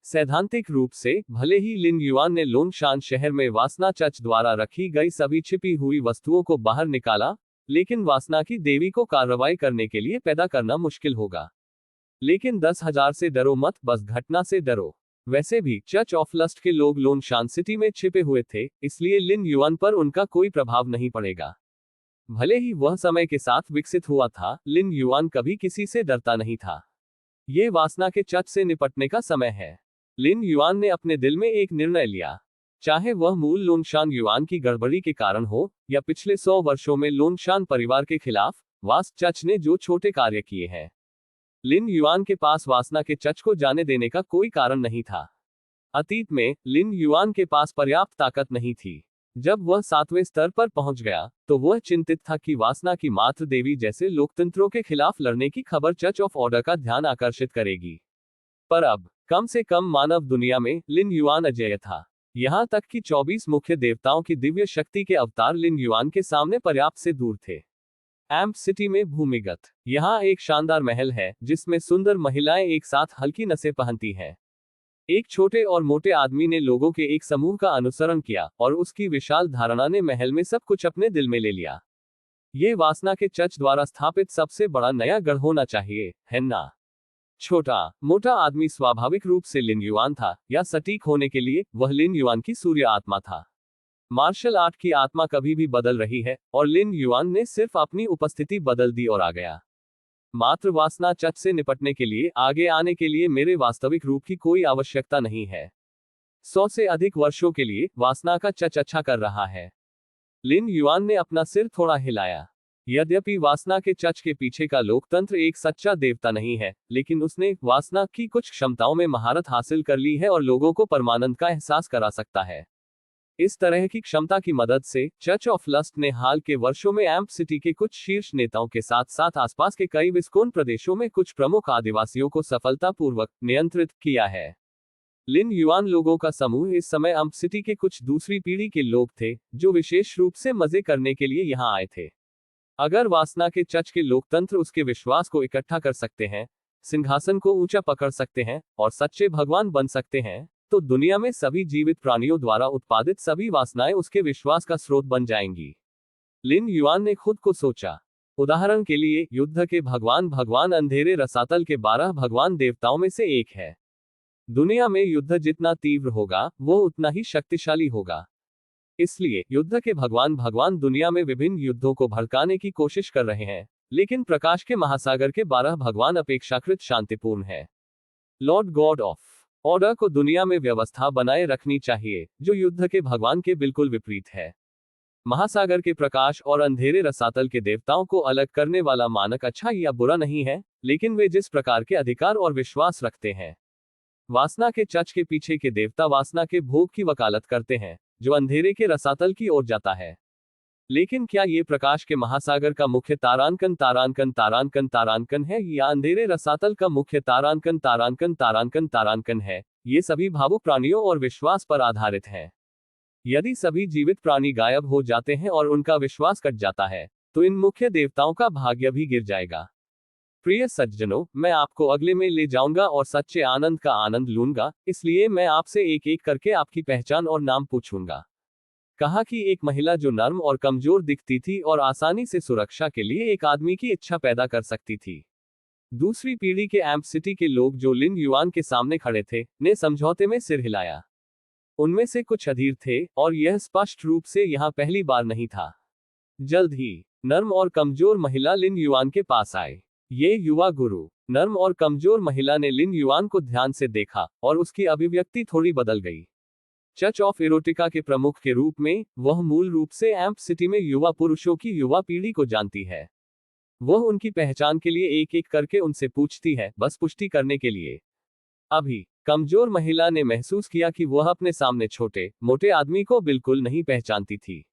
सैद्धांतिक रूप से भले ही लिन युआन ने लोनशान शहर में वासना चर्च द्वारा रखी गई सभी छिपी हुई वस्तुओं को बाहर निकाला, लेकिन वासना की देवी को कार्रवाई करने के लिए पैदा करना मुश्किल होगा। लेकिन 10,000 से डरो मत, बस घटना से डरो। वैसे भी चर्च ऑफ लस्ट के लोग लोनशान सिटी में छिपे हुए थे, इसलिए लिन युआन पर उनका कोई प्रभाव नहीं पड़ेगा। भले ही वह समय के साथ विकसित हुआ था, लिन युआन कभी किसी से डरता नहीं था। ये वासना के चर्च से निपटने का समय है। लिन युआन ने अपने दिल में एक निर्णय लिया। चाहे वह मूल लोनशान युआन की गड़बड़ी के कारण हो, या पिछले 100 वर्षों में लोनशान परिवार के खिलाफ वास चर्च ने जो छोटे कार्य किए हैं, लिन युआन के पास वासना के चर्च को जाने देने का कोई कारण नहीं था। अतीत में लिन युआन के पास पर्याप्त ताकत नहीं थी। जब वह 7वें स्तर पर पहुंच गया, तो वह चिंतित था कि वासना की मातृ देवी जैसे लोकतंत्रों के खिलाफ लड़ने की खबर चर्च ऑफ ऑर्डर का ध्यान आकर्षित करेगी। पर अब कम से कम मानव दुनिया में लिन युआन अजेय था। यहाँ तक कि 24 मुख्य देवताओं की दिव्य शक्ति के अवतार लिन युआन के सामने पर्याप्त से दूर थे। एम्प सिटी में भूमिगत, यहाँ एक शानदार महल है जिसमें सुंदर महिलाएं एक साथ हल्की नसें पहनती हैं। एक छोटे और मोटे आदमी ने लोगों के एक समूह का अनुसरण किया और उसकी विशाल धारणा ने महल में सब कुछ अपने दिल में ले लिया। ये वासना के चर्च द्वारा स्थापित सबसे बड़ा नया गढ़ होना चाहिए, है ना? छोटा मोटा आदमी स्वाभाविक रूप से लिन युआन था, या सटीक होने के लिए वह लिन युआन की सूर्य आत्मा था। मार्शल आर्ट की आत्मा कभी भी बदल रही है, और लिन युआन ने सिर्फ अपनी उपस्थिति बदल दी और आ गया। मात्र वासना चर्च से निपटने के लिए आगे आने के लिए मेरे वास्तविक रूप की कोई आवश्यकता नहीं है। 100 से अधिक वर्षों के लिए वासना का चर्च अच्छा कर रहा है। लिन युआन ने अपना सिर थोड़ा हिलाया। यद्यपि वासना के चच के पीछे का लोकतंत्र एक सच्चा देवता नहीं है, लेकिन उसने वासना की कुछ क्षमताओं में महारत हासिल कर ली है और लोगों को परमानंद का एहसास करा सकता है। इस तरह की क्षमता की मदद से चर्च ऑफ लस्ट ने हाल के वर्षों में एम्प सिटी के कुछ शीर्ष नेताओं के साथ साथ आसपास के कई विस्कोन प्रदेशों में कुछ प्रमुख आदिवासियों को सफलतापूर्वक नियंत्रित किया है। लिन युआन लोगों का समूह इस समय एम्प सिटी के कुछ दूसरी पीढ़ी के लोग थे, जो विशेष रूप से मजे करने के लिए यहाँ आए थे। अगर वासना के चच के लोकतंत्र उसके विश्वास को इकट्ठा कर सकते हैं, सिंहासन को ऊंचा पकड़ सकते हैं और सच्चे भगवान बन सकते हैं, तो दुनिया में सभी जीवित प्राणियों द्वारा उत्पादित सभी वासनाएं उसके विश्वास का स्रोत बन जाएंगी। लिन युआन ने खुद को सोचा। उदाहरण के लिए, युद्ध के भगवान भगवान अंधेरे रसातल के 12 भगवान देवताओं में से एक है। दुनिया में युद्ध जितना तीव्र होगा, वो उतना ही शक्तिशाली होगा। इसलिए युद्ध के भगवान भगवान दुनिया में विभिन्न युद्धों को भड़काने की कोशिश कर रहे हैं, लेकिन प्रकाश के महासागर के 12 भगवान अपेक्षाकृत शांतिपूर्ण है। लॉर्ड गॉड ऑफ ऑर्डर को दुनिया में व्यवस्था बनाए रखनी चाहिए, जो युद्ध के भगवान के बिल्कुल विपरीत है। महासागर के प्रकाश और अंधेरे रसातल के देवताओं को अलग करने वाला मानक अच्छा या बुरा नहीं है, लेकिन वे जिस प्रकार के अधिकार और विश्वास रखते हैं। वासना के चच के पीछे के देवता वासना के भोग की वकालत करते हैं, जो अंधेरे के रसातल की ओर जाता है। लेकिन क्या ये प्रकाश के महासागर का मुख्य तारांकन तारांकन तारांकन तारांकन है, या अंधेरे रसातल का मुख्य तारांकन तारांकन तारांकन तारांकन है? ये सभी भावुक प्राणियों और विश्वास पर आधारित है। यदि सभी जीवित प्राणी गायब हो जाते हैं और उनका विश्वास कट जाता है, तो इन मुख्य देवताओं का भाग्य भी गिर जाएगा। प्रिय सज्जनों, मैं आपको अगले में ले जाऊंगा और सच्चे आनंद का आनंद लूंगा, इसलिए मैं आपसे एक एक करके आपकी पहचान और नाम पूछूंगा। कहा कि एक महिला जो नर्म और कमजोर दिखती थी और आसानी से सुरक्षा के लिए एक आदमी की इच्छा पैदा कर सकती थी। दूसरी पीढ़ी के एम्प सिटी के लोग जो लिन युआन के सामने खड़े थे, ने समझौते में सिर हिलाया। उनमें से कुछ अधीर थे, और यह स्पष्ट रूप से यहाँ पहली बार नहीं था। जल्द ही नर्म और कमजोर महिला लिन युआन के पास आए। ये युवा गुरु, नर्म और कमजोर महिला ने लिन युआन को ध्यान से देखा, और उसकी अभिव्यक्ति थोड़ी बदल गई। चर्च ऑफ इरोटिका के प्रमुख के रूप में, वह मूल रूप से एम्प सिटी में युवा पुरुषों की युवा पीढ़ी को जानती है। वह उनकी पहचान के लिए एक एक करके उनसे पूछती है, बस पुष्टि करने के लिए। अभी कमजोर महिला ने महसूस किया कि वह अपने सामने छोटे मोटे आदमी को बिल्कुल नहीं पहचानती थी।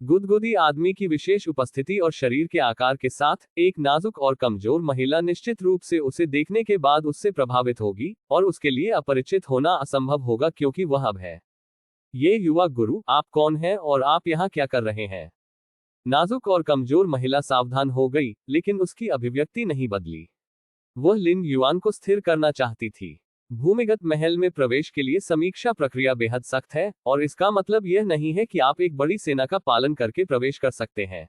गुदगुदी आदमी की विशेष उपस्थिति और शरीर के आकार के साथ एक नाजुक और कमजोर महिला निश्चित रूप से उसे देखने के बाद उससे प्रभावित होगी, और उसके लिए अपरिचित होना असंभव होगा, क्योंकि वह अब है। ये युवा गुरु, आप कौन हैं और आप यहाँ क्या कर रहे हैं? नाजुक और कमजोर महिला सावधान हो गई, लेकिन उसकी अभिव्यक्ति नहीं बदली। वह लिन युआन को स्थिर करना चाहती थी। भूमिगत महल में प्रवेश के लिए समीक्षा प्रक्रिया बेहद सख्त है, और इसका मतलब यह नहीं है कि आप एक बड़ी सेना का पालन करके प्रवेश कर सकते हैं।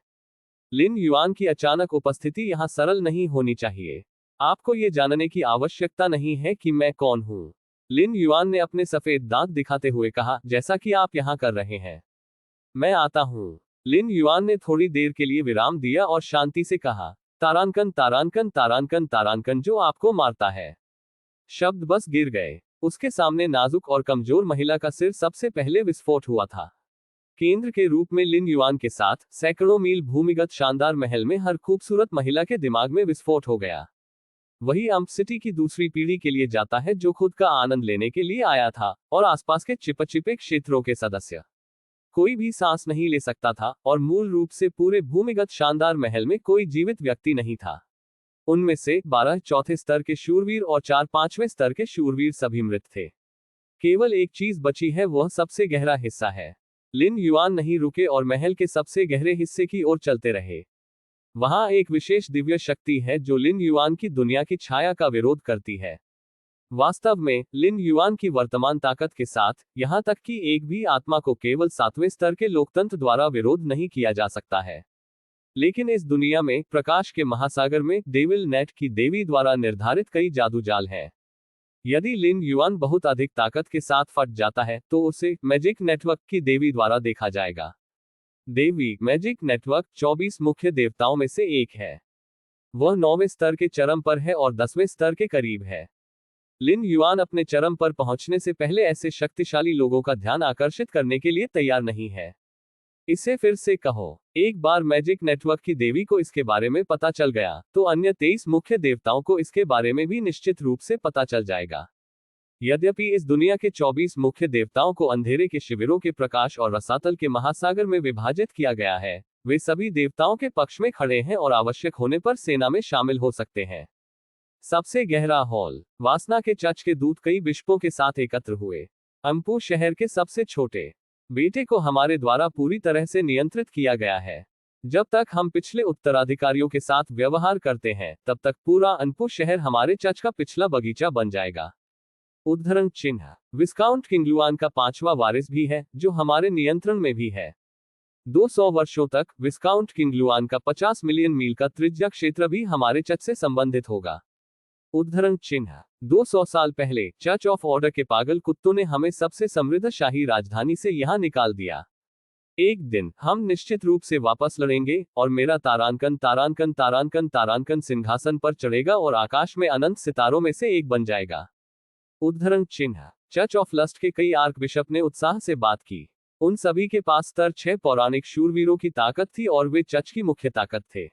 लिन युआन की अचानक उपस्थिति यहाँ सरल नहीं होनी चाहिए। आपको ये जानने की आवश्यकता नहीं है कि मैं कौन हूँ। लिन युआन ने अपने सफेद दांत दिखाते हुए कहा, जैसा कि आप यहाँ कर रहे हैं। मैं आता हूँ। लिन युआन ने थोड़ी देर के लिए विराम दिया और शांति से कहा, तारांकन तारांकन तारांकन तारांकन जो आपको मारता है। शब्द बस गिर गए। उसके सामने नाजुक और कमजोर महिला का सिर सबसे पहले विस्फोट हुआ था। केंद्र के रूप में लिन युआन के साथ सैकड़ों मील भूमिगत शानदार महल में हर खूबसूरत महिला के दिमाग में विस्फोट हो गया। वही एम्प सिटी की दूसरी पीढ़ी के लिए जाता है, जो खुद का आनंद लेने के लिए आया था, और आसपास के चिपचिपे क्षेत्रों के सदस्य। कोई भी सांस नहीं ले सकता था, और मूल रूप से पूरे भूमिगत शानदार महल में कोई जीवित व्यक्ति नहीं था। उनमें से 12 चौथे स्तर के शूरवीर और 4 पांचवें स्तर के शूरवीर सभी मृत थे। केवल एक चीज बची है, वह सबसे गहरा हिस्सा है। लिन युआन नहीं रुके और महल के सबसे गहरे हिस्से की ओर चलते रहे। वहां एक विशेष दिव्य शक्ति है जो लिन युआन की दुनिया की छाया का विरोध करती है। वास्तव में लिन युआन की वर्तमान ताकत के साथ, यहां तक कि एक भी आत्मा को केवल 7वें स्तर के लोकतंत्र द्वारा विरोध नहीं किया जा सकता है। लेकिन इस दुनिया में, प्रकाश के महासागर में, डेविल नेट की देवी द्वारा निर्धारित कई जादूजाल हैं। यदि लिन युआन बहुत अधिक ताकत के साथ फट जाता है, तो उसे मैजिक नेटवर्क की देवी द्वारा देखा जाएगा। देवी मैजिक नेटवर्क 24 मुख्य देवताओं में से एक है। वह 9वें स्तर के चरम पर है और 10वें स्तर के करीब है। लिन युआन अपने चरम पर पहुंचने से पहले ऐसे शक्तिशाली लोगों का ध्यान आकर्षित करने के लिए तैयार नहीं है। इसे फिर से कहो, एक बार मैजिक नेटवर्क की देवी को इसके बारे में पता चल गया तो अन्य 23 मुख्य देवताओं को इसके बारे में भी निश्चित रूप से पता चल जाएगा। यद्यपि इस दुनिया के 24 मुख्य देवताओं को अंधेरे के शिविरों के प्रकाश और रसातल के महासागर में विभाजित किया गया है, वे सभी देवताओं के पक्ष में खड़े हैं और आवश्यक होने पर सेना में शामिल हो सकते हैं। सबसे गहरा हॉल। वासना के चर्च के दूत कई बिशपों के साथ एकत्र हुए। अम्पू शहर के सबसे छोटे बेटे को हमारे द्वारा पूरी तरह से नियंत्रित किया गया है। जब तक हम पिछले उत्तराधिकारियों के साथ व्यवहार करते हैं तब तक पूरा अनपु शहर हमारे चर्च का पिछला बगीचा बन जाएगा। उद्धरण चिन्ह। विस्काउंट किंगलुआन का 5वां वारिस भी है जो हमारे नियंत्रण में भी है। 200 वर्षों तक विस्काउंट किंगलुआन का 50 मिलियन मील का त्रिज्या क्षेत्र भी हमारे चर्च से संबंधित होगा। उद्धरण चिन्ह। 200 साल पहले चर्च ऑफ ऑर्डर के पागल कुत्तों ने हमें सबसे समृद्ध शाही राजधानी से यहां निकाल दिया। एक दिन हम निश्चित रूप से वापस लड़ेंगे और मेरा तारांकन तारांकन तारांकन तारांकन सिंहासन पर चढ़ेगा और आकाश में अनंत सितारों में से एक बन जाएगा। उद्धरण चिन्ह। चर्च ऑफ लस्ट के कई आर्क बिशप ने उत्साह से बात की। उन सभी के पास स्तर 6 पौराणिक शूरवीरों की ताकत थी और वे चर्च की मुख्य ताकत थे।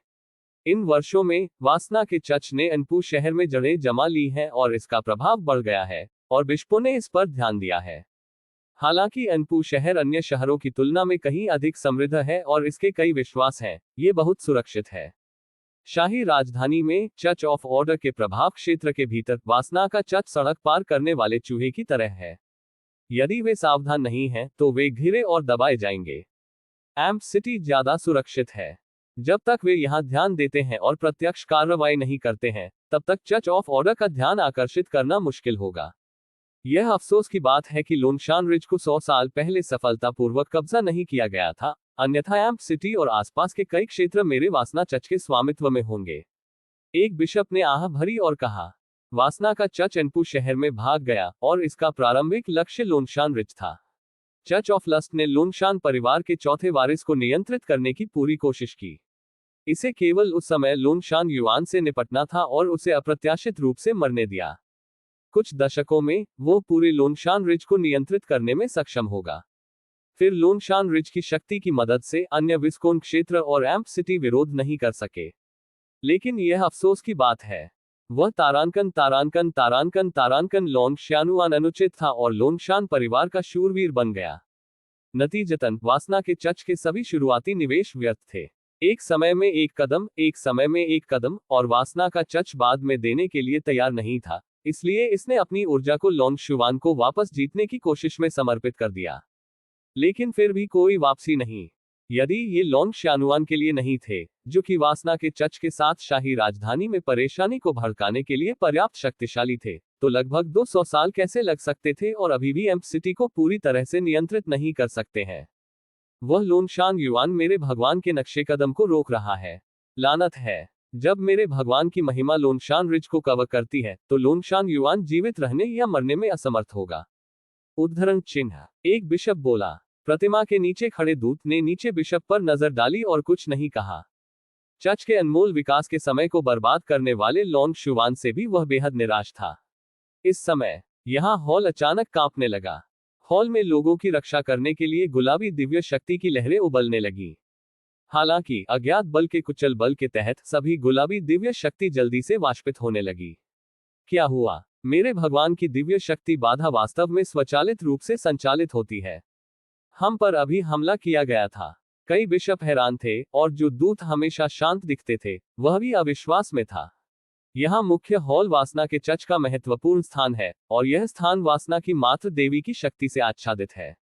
इन वर्षों में वासना के चर्च ने अनपु शहर में जड़ें जमा ली हैं और इसका प्रभाव बढ़ गया है और बिशपों ने इस पर ध्यान दिया है। हालांकि अनपु शहर अन्य शहरों की तुलना में कहीं अधिक समृद्ध है और इसके कई विश्वास हैं, ये बहुत सुरक्षित है। शाही राजधानी में चर्च ऑफ ऑर्डर के प्रभाव क्षेत्र के भीतर वासना का चर्च सड़क पार करने वाले चूहे की तरह है। यदि वे सावधान नहीं हैं तो वे घिरे और दबाए जाएंगे। एम्प सिटी ज्यादा सुरक्षित है। जब तक वे यहां ध्यान देते हैं और प्रत्यक्ष कार्रवाई नहीं करते हैं तब तक चर्च ऑफ ऑर्डर का ध्यान आकर्षित करना मुश्किल होगा। यह अफसोस की बात है कि लोनशान रिज को 100 साल पहले सफलतापूर्वक कब्जा नहीं किया गया था, अन्यथा एम्प सिटी और आसपास के कई क्षेत्र मेरे वासना चर्च के स्वामित्व में होंगे। एक बिशप ने आह भरी और कहा, वासना का चर्च अनपु शहर में भाग गया और इसका प्रारंभिक लक्ष्य लोनशान रिज था। चर्च ऑफ लस्ट ने लोनशान परिवार के चौथे वारिस को नियंत्रित करने की पूरी कोशिश की। इसे केवल उस समय लोनशान युआन से निपटना था और उसे अप्रत्याशित रूप से मरने दिया। कुछ दशकों में वो पूरे लोनशान रिज को नियंत्रित करने में सक्षम होगा। फिर लोनशान रिज की शक्ति की मदद से अन्य विस्कोन क्षेत्र और एम्प सिटी विरोध नहीं कर सके। लेकिन यह अफसोस की बात है, वह तारांकन तारांकन तारांकन तारांकन लोनशानुआन अनुचित था और लोनशान परिवार का शूरवीर बन गया। नतीजतन वासना के चर्च के सभी शुरुआती निवेश व्यर्थ थे। एक समय में एक कदम और वासना का चर्च बाद में देने के लिए तैयार नहीं था, इसलिए इसने अपनी ऊर्जा को लोनशुवान को वापस जीतने की कोशिश में समर्पित कर दिया। लेकिन फिर भी कोई वापसी नहीं। यदि ये लोनशानुआन के लिए नहीं थे, जो कि वासना के चर्च के साथ शाही राजधानी में परेशानी को भड़काने के लिए पर्याप्त शक्तिशाली थे, तो लगभग 200 साल कैसे लग सकते थे और अभी भी एम्प सिटी को पूरी तरह से नियंत्रित नहीं कर सकते हैं। वह लोनशान युआन मेरे भगवान के नक्शे कदम को रोक रहा है। लानत है। जब मेरे भगवान की महिमा लोनशान रिज को कवर करती है तो लोनशान युआन जीवित रहने या मरने में असमर्थ होगा। उद्धरण चिन्ह। एक बिशप बोला। प्रतिमा के नीचे खड़े दूत ने नीचे बिशप पर नजर डाली और कुछ नहीं कहा। चर्च के अनमोल विकास के समय को बर्बाद करने वाले लोनशुवान से भी वह बेहद निराश था। इस समय यहां हॉल अचानक कांपने लगा। हॉल में लोगों की रक्षा करने के लिए गुलाबी दिव्य शक्ति की लहरें उबलने लगी। हालांकि अज्ञात बल के कुचल बल के तहत सभी गुलाबी दिव्य शक्ति जल्दी से वाष्पित होने लगी। क्या हुआ? मेरे भगवान की दिव्य शक्ति बाधा वास्तव में स्वचालित रूप से संचालित होती है। हम पर अभी हमला किया गया था। कई बिशप हैरान थे और जो दूत हमेशा शांत दिखते थे वह भी अविश्वास में था। यहाँ मुख्य हॉल वासना के चर्च का महत्वपूर्ण स्थान है और यह स्थान वासना की मातृ देवी की शक्ति से आच्छादित है।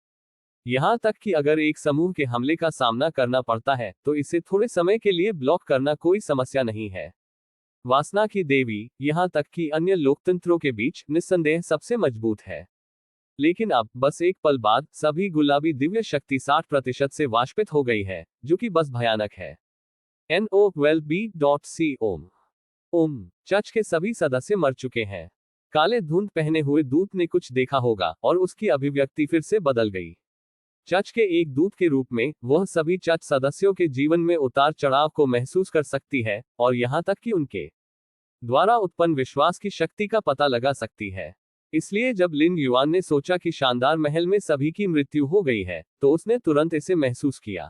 यहाँ तक कि अगर एक समूह के हमले का सामना करना पड़ता है तो इसे थोड़े समय के लिए ब्लॉक करना कोई समस्या नहीं है। वासना की देवी यहाँ तक कि अन्य लोकतंत्रों के बीच निस्संदेह सबसे मजबूत है। लेकिन अब बस एक पल बाद सभी गुलाबी दिव्य शक्ति 60% से वाष्पित हो गई है, जो कि बस भयानक है। NO12B.C ओम। चर्च के सभी सदस्य मर चुके हैं। काले धुंध पहने हुए दूत ने कुछ देखा होगा और उसकी अभिव्यक्ति फिर से बदल गई। चर्च के एक दूत के रूप में वह सभी चर्च सदस्यों के जीवन में उतार चढ़ाव को महसूस कर सकती है और यहां तक कि उनके द्वारा उत्पन्न विश्वास की शक्ति का पता लगा सकती है। इसलिए जब लिन युआन ने सोचा कि शानदार महल में सभी की मृत्यु हो गई है तो उसने तुरंत इसे महसूस किया।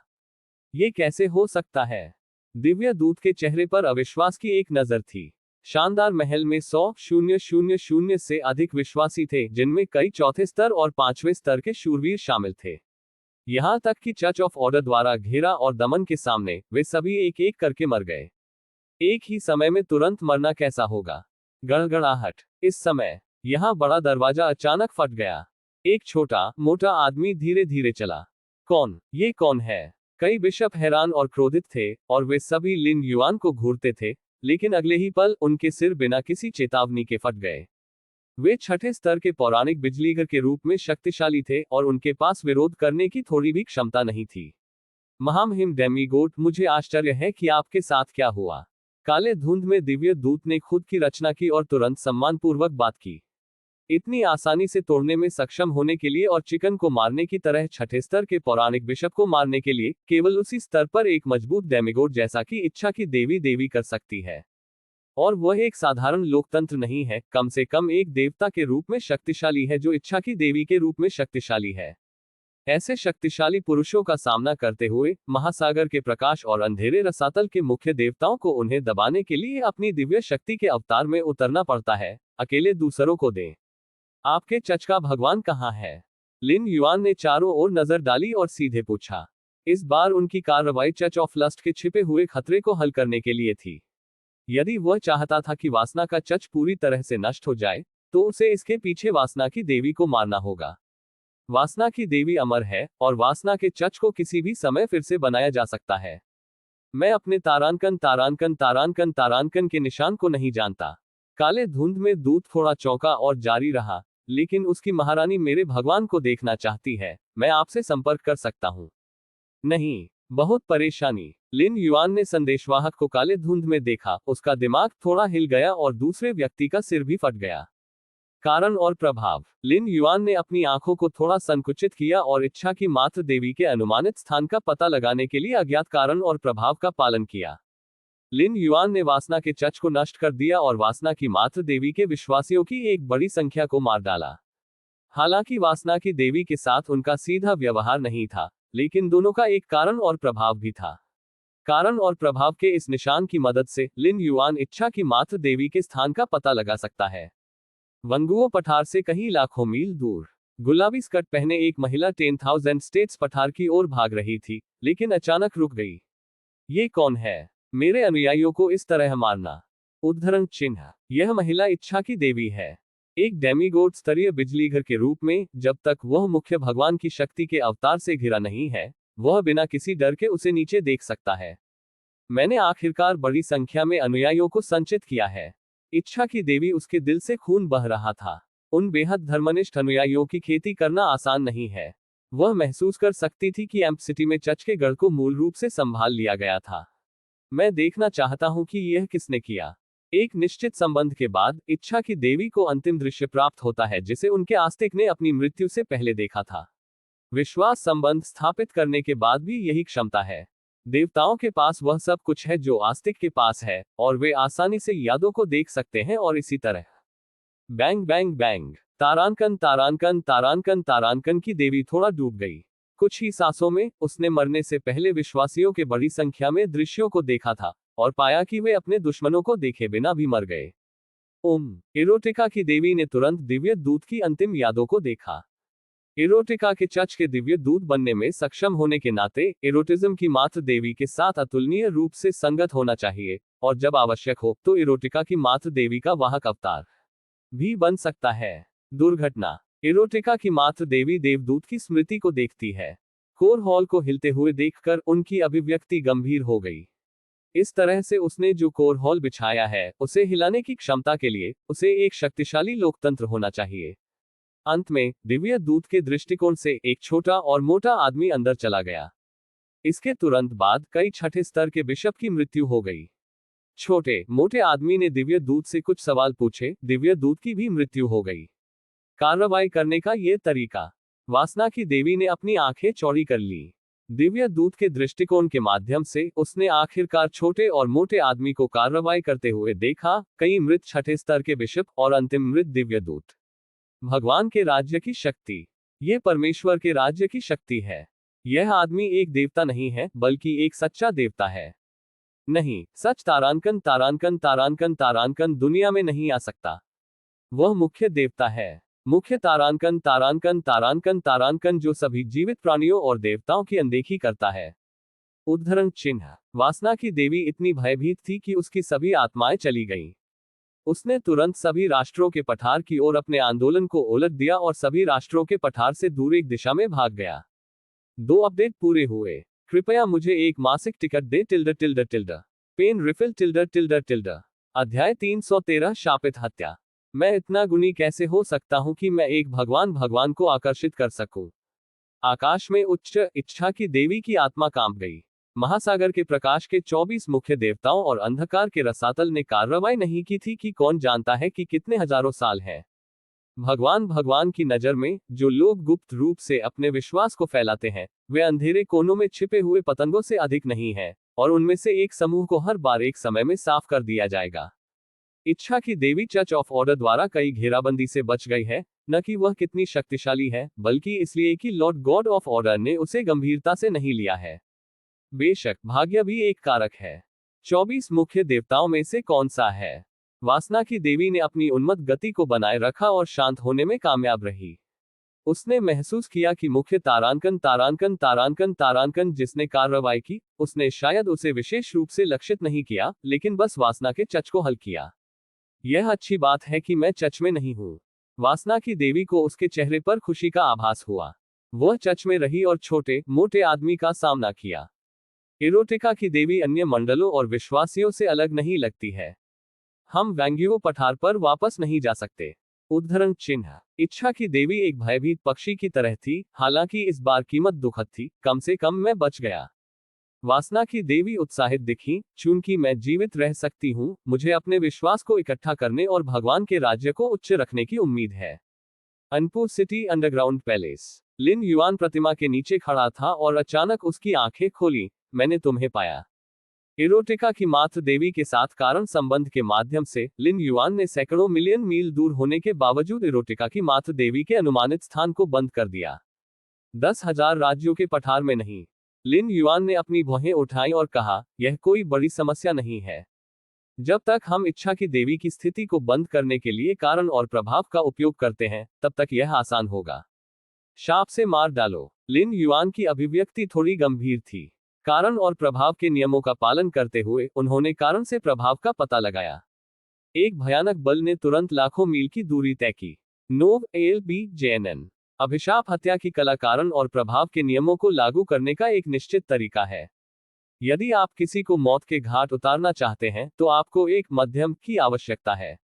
ये कैसे हो सकता है? दिव्य दूत के चेहरे पर अविश्वास की एक नजर थी। शानदार महल में 100,000 से अधिक विश्वासी थे, जिनमें कई चौथे स्तर और पांचवें स्तर के शूरवीर शामिल थे। यहां तक कि चर्च ऑफ ऑर्डर द्वारा घेरा और दमन के सामने वे सभी एक एक करके मर गए। एक ही समय में तुरंत मरना कैसा होगा? गड़गड़ाहट। इस समय यहां बड़ा दरवाजा अचानक फट गया। एक छोटा मोटा आदमी धीरे धीरे चला। कौन? ये कौन है? कई बिशप हैरान और क्रोधित थे, और वे सभी लिन युआन को घूरते थे, लेकिन अगले ही पल उनके सिर बिना किसी चेतावनी के फट गए। वे छठे स्तर के पौराणिक बिजलीघर के रूप में शक्तिशाली थे, और उनके पास विरोध करने की थोड़ी भी क्षमता नहीं थी। महामहिम डेमीगोड, मुझे आश्चर्य है कि आपके साथ क्या हुआ। काले धुंध में दिव्य दूत ने खुद की रचना की और तुरंत सम्मानपूर्वक बात की। इतनी आसानी से तोड़ने में सक्षम होने के लिए और चिकन को मारने की तरह छठे स्तर के पौराणिक बिशप को मारने के लिए केवल उसी स्तर पर एक मजबूत डेमिगोड जैसा कि इच्छा की देवी कर सकती है। और वह एक साधारण लोकतंत्र नहीं है, कम से कम एक देवता के रूप में शक्तिशाली है जो इच्छा की देवी के रूप में शक्तिशाली है। ऐसे शक्तिशाली पुरुषों का सामना करते हुए महासागर के प्रकाश और अंधेरे रसातल के मुख्य देवताओं को उन्हें दबाने के लिए अपनी दिव्य शक्ति के अवतार में उतरना पड़ता है, अकेले दूसरों को दें। आपके चच का भगवान कहाँ है? लिन युआन ने चारों ओर नजर डाली और सीधे पूछा। इस बार उनकी कार्रवाई चर्च ऑफ लस्ट के छिपे हुए खतरे को हल करने के लिए थी। यदि वह चाहता था कि वासना का चच पूरी तरह से नष्ट हो जाए, तो उसे इसके पीछे वासना की देवी को मारना होगा। वासना की देवी अमर है, और वासना के चच को किसी भी समय फिर से बनाया जा सकता है। मैं अपने तारांकन तारांकन तारांकन तारांकन के निशान को नहीं जानता। काले धुंध में दूत थोड़ा चौंका और जारी रहा, लेकिन उसकी महारानी मेरे भगवान को देखना चाहती है, मैं आपसे संपर्क कर सकता हूं? नहीं। बहुत परेशानी। लिन युआन ने संदेशवाहक को काले धुंध में देखा, उसका दिमाग थोड़ा हिल गया और दूसरे व्यक्ति का सिर भी फट गया। कारण और प्रभाव। लिन युआन ने अपनी आंखों को थोड़ा संकुचित किया और इच्छा की मात्र देवी के अनुमानित स्थान का पता लगाने के लिए अज्ञात कारण और प्रभाव का पालन किया। लिन युआन ने वासना के चच को नष्ट कर दिया और वासना की मात्र देवी के विश्वासियों की एक बड़ी संख्या को मार डाला। हालांकि वासना की देवी के साथ उनका सीधा व्यवहार नहीं था, लेकिन दोनों का एक कारण और प्रभाव भी था। कारण और प्रभाव के इस निशान की मदद से लिन युआन इच्छा की मात्र देवी के स्थान का पता लगा सकता है। वंगुओ पठार से कहीं लाखों मील दूर गुलाबी स्कर्ट पहने एक महिला 10,000 स्टेट्स पठार की ओर भाग रही थी, लेकिन अचानक रुक गई। ये कौन है? मेरे अनुयायियों को इस तरह मारना। उद्धरण चिन्ह। यह महिला इच्छा की देवी है, एक डेमीगोड स्तरीय बिजलीघर के रूप में। जब तक वह मुख्य भगवान की शक्ति के अवतार से घिरा नहीं है, वह बिना किसी डर के उसे नीचे देख सकता है। मैंने आखिरकार बड़ी संख्या में अनुयायियों को संचित किया है। इच्छा की देवी उसके दिल से खून बह रहा था। उन बेहद धर्मनिष्ठ अनुयायियों की खेती करना आसान नहीं है। वह महसूस कर सकती थी कि एम्प सिटी में चर्च के गढ़ को मूल रूप से संभाल लिया गया था। मैं देखना चाहता हूं कि यह किसने किया। एक निश्चित संबंध के बाद इच्छा की देवी को अंतिम दृश्य प्राप्त होता है जिसे उनके आस्तिक ने अपनी मृत्यु से पहले देखा था। विश्वास संबंध स्थापित करने के बाद भी यही क्षमता है। देवताओं के पास वह सब कुछ है जो आस्तिक के पास है, और वे आसानी से यादों को देख सकते हैं और इसी तरह। Bang bang bang. तारांकन तारांकन तारांकन तारांकन की देवी थोड़ा डूब गई। कुछ ही सांसों में उसने मरने से पहले विश्वासियों के बड़ी संख्या में दृश्यों को देखा था, और पाया कि वे अपने दुश्मनों को देखे बिना भी मर गए। इरोटिका की देवी ने तुरंत दिव्य दूत की अंतिम यादों को देखा। इरोटिका के चर्च के दिव्य दूत बनने में सक्षम होने के नाते इरोटिज्म की मात्र देवी के साथ अतुलनीय रूप से संगत होना चाहिए, और जब आवश्यक हो तो इरोटिका की मात्र देवी का वाहक अवतार भी बन सकता है। दुर्घटना। इरोटिका की मात्र देवी देवदूत की स्मृति को देखती है। कोर हॉल को हिलते हुए देखकर उनकी अभिव्यक्ति गंभीर हो गई। इस तरह से उसने जो कोर हॉल बिछाया है, उसे हिलाने की क्षमता के लिए उसे एक शक्तिशाली लोकतंत्र होना चाहिए। अंत में दिव्य दूत के दृष्टिकोण से एक छोटा और मोटा आदमी अंदर चला गया। इसके तुरंत बाद कई छठे स्तर के बिशप की मृत्यु हो गई। छोटे मोटे आदमी ने दिव्य दूत से कुछ सवाल पूछे, दिव्य दूत की भी मृत्यु हो गई। कार्रवाई करने का ये तरीका। वासना की देवी ने अपनी आंखें चौड़ी कर ली। दिव्य दूत के दृष्टिकोण के माध्यम से उसने आखिरकार छोटे और मोटे आदमी को कार्रवाई करते हुए देखा, कई मृत छठे स्तर के बिशप और अंतिम मृत दिव्य दूत। भगवान के राज्य की शक्ति। ये परमेश्वर के राज्य की शक्ति है। यह आदमी एक देवता नहीं है, बल्कि एक सच्चा देवता है। नहीं, सच तारांकन तारांकन तारांकन तारांकन दुनिया में नहीं आ सकता। वह मुख्य देवता है। मुख्य तारांकन तारांकन तारांकन तारांकन जो सभी जीवित प्राणियों और देवताओं की अनदेखी करता है। उद्धरण चिन्ह। वासना की देवी इतनी भयभीत थी कि उसकी सभी आत्माएं चली गईं। उसने तुरंत सभी राष्ट्रों के पठार की ओर अपने आंदोलन को उलट दिया और सभी राष्ट्रों के पठार से दूर एक दिशा में भाग गया। 2 अपडेट पूरे हुए। कृपया मुझे एक मासिक टिकट दे tilde tilde tilde. Pen refill tilde tilde tilde. अध्याय 313 शापित हत्या। मैं इतना गुणी कैसे हो सकता हूं कि मैं एक भगवान को आकर्षित कर सकूं। आकाश में उच्च इच्छा की देवी की आत्मा कांप गई। महासागर के प्रकाश के 24 मुख्य देवताओं और अंधकार के रसातल ने कार्रवाई नहीं की थी कि कौन जानता है कि कितने हजारों साल हैं। भगवान की नजर में जो लोग गुप्त रूप से अपने विश्वास को फैलाते हैं, वे अंधेरे कोनों में छिपे हुए पतंगों से अधिक नहीं है, और उनमें से एक समूह को हर बार एक समय में साफ कर दिया जाएगा। इच्छा की देवी चर्च ऑफ ऑर्डर द्वारा कई घेराबंदी से बच गई है, न कि वह कितनी शक्तिशाली है, बल्कि इसलिए कि लॉर्ड गॉड ऑफ ऑर्डर ने उसे गंभीरता से नहीं लिया है। बेशक भाग्य भी एक कारक है। 24 मुख्य देवताओं में से कौन सा है? वासना की देवी ने अपनी उन्मत्त गति को बनाए रखा और शांत होने में कामयाब रही। उसने महसूस किया कि मुख्य तारांकन तारांकन तारांकन तारांकन जिसने कार्रवाई की, उसने शायद उसे विशेष रूप से लक्षित नहीं किया, लेकिन बस वासना के चच को हल किया। यह अच्छी बात है कि मैं चच में नहीं हूं। वासना की देवी को उसके चेहरे पर खुशी का आभास हुआ। वह चच में रही और छोटे मोटे आदमी का सामना किया। इरोटिका की देवी अन्य मंडलों और विश्वासियों से अलग नहीं लगती है। हम वैंग्यो पठार पर वापस नहीं जा सकते। उद्धरण चिन्ह। इच्छा की देवी एक भयभीत पक्षी की तरह थी, हालांकि इस बार कीमत दुखद थी, कम से कम मैं बच गया। वासना की देवी उत्साहित दिखी, चूंकि मैं जीवित रह सकती हूँ, मुझे अपने विश्वास को इकट्ठा करने और भगवान के राज्य को उच्च रखने की उम्मीद है। अनपुर सिटी अंडरग्राउंड पैलेस। लिन युआन प्रतिमा के नीचे खड़ा था और अचानक उसकी आंखें खोली। मैंने तुम्हें पाया। इरोटिका की मातृ देवी के साथ कारण संबंध के माध्यम से लिन युआन ने सैकड़ों मिलियन मील दूर होने के बावजूद इरोटिका की मातृ देवी के अनुमानित स्थान को बंद कर दिया। 10,000 राज्यों के पठार में नहीं। लिन युआन ने अपनी भौहें उठाई और कहा, यह कोई बड़ी समस्या नहीं है। जब तक हम इच्छा की देवी की स्थिति को बंद करने के लिए कारण और प्रभाव का उपयोग करते हैं, तब तक यह आसान होगा। शाप से मार डालो। लिन युआन की अभिव्यक्ति थोड़ी गंभीर थी। कारण और प्रभाव के नियमों का पालन करते हुए उन्होंने कारण से प्रभाव का पता लगाया। एक भयानक बल ने तुरंत लाखों मील की दूरी तय की। नोव एल बी जेएनएन। अभिशाप हत्या की कला कारण और प्रभाव के नियमों को लागू करने का एक निश्चित तरीका है। यदि आप किसी को मौत के घाट उतारना चाहते हैं, तो आपको एक मध्यम की आवश्यकता है।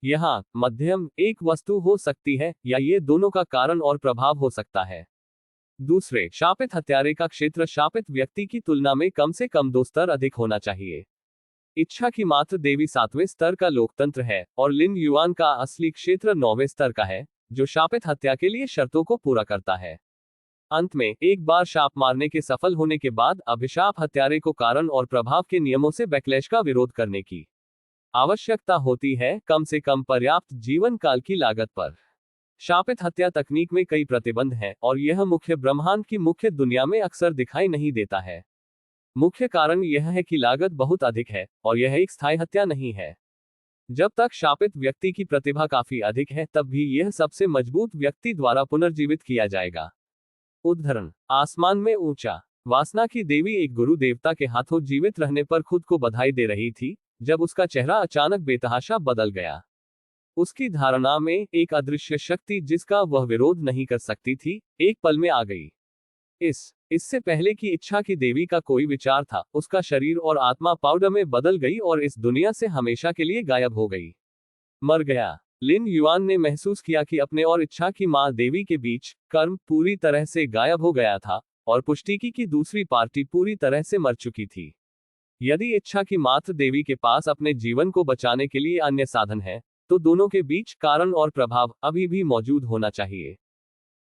यहाँ मध्यम एक वस्तु हो सकती है, या ये दोनों का कारण और प्रभाव हो सकता है। दूसरे, शापित हत्यारे का क्षेत्र शापित व्यक्ति की तुलना में कम से कम 2 स्तर अधिक होना चाहिए। इच्छा की मातृ देवी 7वें स्तर का लोकतंत्र है, और लिन युआन का असली क्षेत्र 9वें स्तर का है, जो शापित हत्या के लिए शर्तों को पूरा करता है। अंत में, एक बार शाप मारने के सफल होने के बाद अभिशाप हत्यारे को कारण और प्रभाव के नियमों से बैकलैश का विरोध करने की आवश्यकता होती है, कम से कम पर्याप्त जीवन काल की लागत पर। शापित हत्या तकनीक में कई प्रतिबंध हैं, और यह मुख्य ब्रह्मांड की मुख्य दुनिया में अक्सर दिखाई नहीं देता है। मुख्य कारण यह है कि लागत बहुत अधिक है, और यह एक स्थायी हत्या नहीं है। जब तक शापित व्यक्ति की प्रतिभा काफी अधिक है, तब भी यह सबसे मजबूत व्यक्ति द्वारा पुनर्जीवित किया जाएगा। उद्धरण। आसमान में ऊंचा। वासना की देवी एक गुरु देवता के हाथों जीवित रहने पर खुद को बधाई दे रही थी, जब उसका चेहरा अचानक बेतहाशा बदल गया। उसकी धारणा में एक अदृश्य शक्ति जिसका वह विरोध नहीं कर सकती थी, एक पल में आ गई। इससे पहले कि इच्छा की देवी का कोई विचार था, उसका शरीर और आत्मा पाउडर में बदल गई और इस दुनिया से हमेशा के लिए गायब हो गई। मर गया। लिन युआन ने महसूस किया कि अपने और इच्छा की मां देवी के बीच कर्म पूरी तरह से गायब हो गया था, और पुष्टि की कि दूसरी पार्टी पूरी तरह से मर चुकी थी। यदि इच्छा की मातृ देवी के पास अपने जीवन को बचाने के लिए अन्य साधन है, तो दोनों के बीच कारण और प्रभाव अभी भी मौजूद होना चाहिए।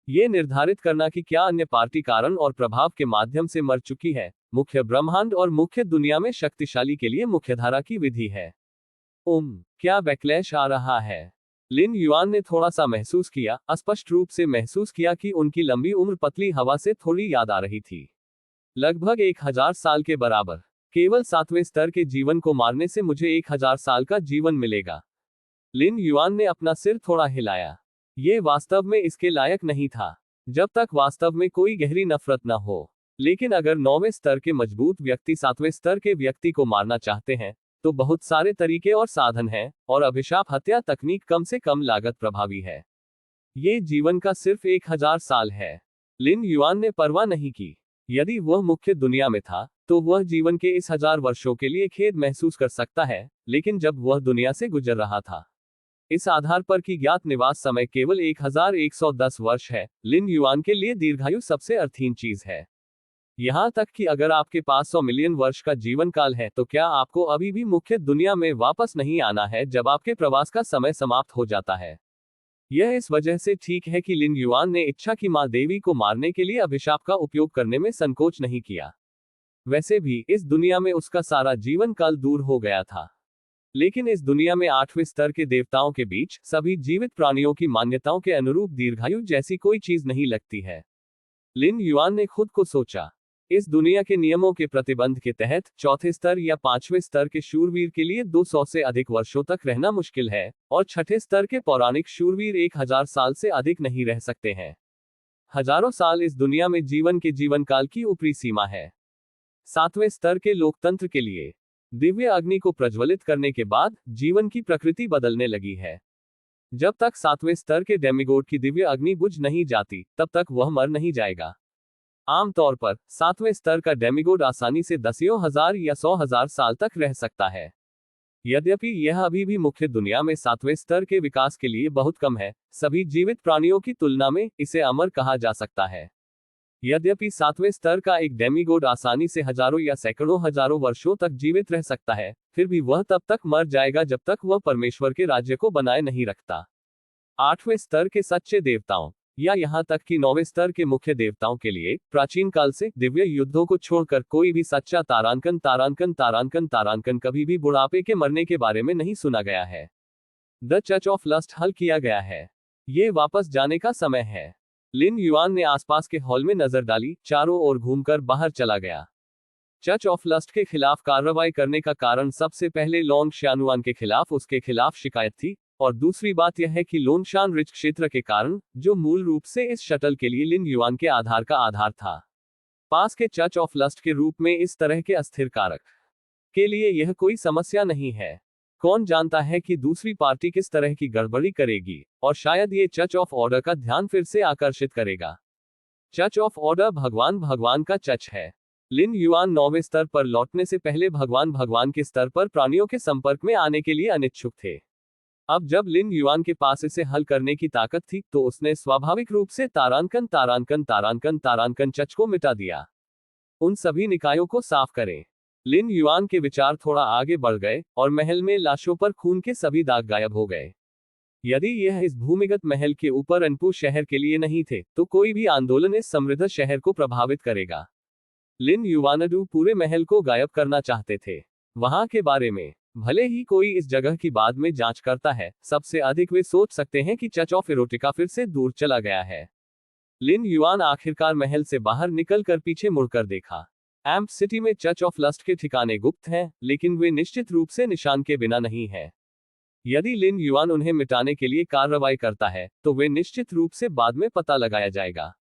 ये निर्धारित करना कि क्या अन्य पार्टी कारण और प्रभाव के माध्यम से मर चुकी है, मुख्य ब्रह्मांड और मुख्य दुनिया में शक्तिशाली के लिए मुख्यधारा की विधि है। क्या बैकलैश आ रहा है? लिन युआन ने थोड़ा सा महसूस किया, अस्पष्ट रूप से महसूस किया कि उनकी लंबी उम्र पतली हवा से थोड़ी याद आ रही थी। लगभग 1000 साल के बराबर। केवल 7वें स्तर के जीवन को मारने से मुझे 1000 साल का जीवन मिलेगा। लिन युआन ने अपना सिर थोड़ा हिलाया। ये वास्तव में इसके लायक नहीं था, जब तक वास्तव में कोई गहरी नफरत न हो। लेकिन अगर 9वें स्तर के मजबूत व्यक्ति 7वें स्तर के व्यक्ति को मारना चाहते हैं, तो बहुत सारे तरीके और साधन हैं, और अभिशाप हत्या तकनीक कम से कम लागत प्रभावी है। ये जीवन का सिर्फ 1000 साल है। लिन युआन ने परवाह नहीं की। यदि वह मुख्य दुनिया में था, तो वह जीवन के इस 1000 वर्षों के लिए खेद महसूस कर सकता है, लेकिन जब वह दुनिया से गुजर रहा था, इस आधार पर कि ज्ञात निवास समय केवल 1110 वर्ष है, लिन युआन के लिए दीर्घायु सबसे अर्थहीन चीज है। यहां तक कि अगर आपके पास 100 मिलियन वर्ष का जीवन काल है, तो क्या आपको अभी भी मुख्य दुनिया में वापस नहीं आना है जब आपके प्रवास का समय समाप्त हो जाता है? यह इस वजह से ठीक है कि लिन युआन ने इच्छा की मां देवी को मारने के लिए अभिशाप का उपयोग करने में संकोच नहीं किया। वैसे भी इस दुनिया में उसका सारा जीवन काल दूर हो गया था। लेकिन इस दुनिया में 8वें स्तर के देवताओं के बीच सभी जीवित प्राणियों की मान्यताओं के अनुरूप दीर्घायु जैसी कोई चीज नहीं लगती है। लिन युआन ने खुद को सोचा, इस दुनिया के नियमों के प्रतिबंध के तहत 4थे स्तर या 5वें स्तर के शूरवीर के लिए 200 से अधिक वर्षों तक रहना मुश्किल है, और 6ठे स्तर के पौराणिक शूरवीर 1000 साल से अधिक नहीं रह सकते हैं। हजारों साल इस दुनिया में जीवन के जीवन काल की ऊपरी सीमा है। 7वें स्तर के लोकतंत्र के लिए दिव्य अग्नि को प्रज्वलित करने के बाद जीवन की प्रकृति बदलने लगी है। जब तक 7वें स्तर के डेमिगोड की दिव्य अग्नि बुझ नहीं जाती, तब तक वह मर नहीं जाएगा। आमतौर पर 7वें स्तर का डेमिगोड आसानी से दसियों हजार या 100,000 साल तक रह सकता है। यद्यपि यह अभी भी मुख्य दुनिया में 7वें स्तर के विकास के लिए बहुत कम है, सभी जीवित प्राणियों की तुलना में इसे अमर कहा जा सकता है। यद्यपि 7वें स्तर का एक डेमिगोड आसानी से हजारों या सैकड़ों हजारों वर्षों तक जीवित रह सकता है, फिर भी वह तब तक मर जाएगा जब तक वह परमेश्वर के राज्य को बनाए नहीं रखता। 8वें स्तर के सच्चे देवताओं, या यहां तक कि 9वें स्तर के मुख्य देवताओं के लिए प्राचीन काल से दिव्य युद्धों को छोड़कर कोई भी सच्चा तारांकन कभी भी बुढ़ापे के मरने के बारे में नहीं सुना गया है। द चर्च ऑफ लस्ट हल किया गया है। ये वापस जाने का समय है। लिन युआन ने आसपास के हॉल में नजर डाली, चारों ओर घूमकर बाहर चला गया। चर्च ऑफ लस्ट के खिलाफ कार्रवाई करने का कारण सबसे पहले लोंग शानुआन के खिलाफ उसके खिलाफ शिकायत थी, और दूसरी बात यह है कि लोनशान रिच क्षेत्र के कारण, जो मूल रूप से इस शटल के लिए लिन युआन के आधार का आधार था। पास के चर्च ऑफ लस्ट के रूप में इस तरह के अस्थिर कारक के लिए यह कोई समस्या नहीं है। कौन जानता है कि दूसरी पार्टी किस तरह की गड़बड़ी करेगी, और शायद ये चर्च ऑफ ऑर्डर का ध्यान फिर से आकर्षित करेगा। चर्च ऑफ ऑर्डर भगवान का चर्च है। लिन युआन 9वें स्तर पर लौटने से पहले भगवान के स्तर पर प्राणियों के संपर्क में आने के लिए अनिच्छुक थे। अब जब लिन युआन के पास इसे हल करने की ताकत थी, तो उसने स्वाभाविक रूप से तारांकन चर्च को मिटा दिया। उन सभी निकायों को साफ करें। लिन युआन के विचार थोड़ा आगे बढ़ गए, और महल में लाशों पर खून के सभी दाग गायब हो गए। यदि यह इस भूमिगत महल के ऊपर अनपू शहर के लिए नहीं थे, तो कोई भी आंदोलन इस समृद्ध शहर को प्रभावित करेगा। लिन युआनडू पूरे महल को गायब करना चाहते थे। वहां के बारे में भले ही कोई इस जगह की बाद में जांच करता है, सबसे अधिक वे सोच सकते हैं कि चर्च ऑफ इरोटिका फिर से दूर चला गया है। लिन युआन आखिरकार महल से बाहर निकलकर पीछे मुड़कर देखा। एम्प सिटी में चर्च ऑफ लस्ट के ठिकाने गुप्त हैं, लेकिन वे निश्चित रूप से निशान के बिना नहीं है। यदि लिन युआन उन्हें मिटाने के लिए कार्रवाई करता है, तो वे निश्चित रूप से बाद में पता लगाया जाएगा।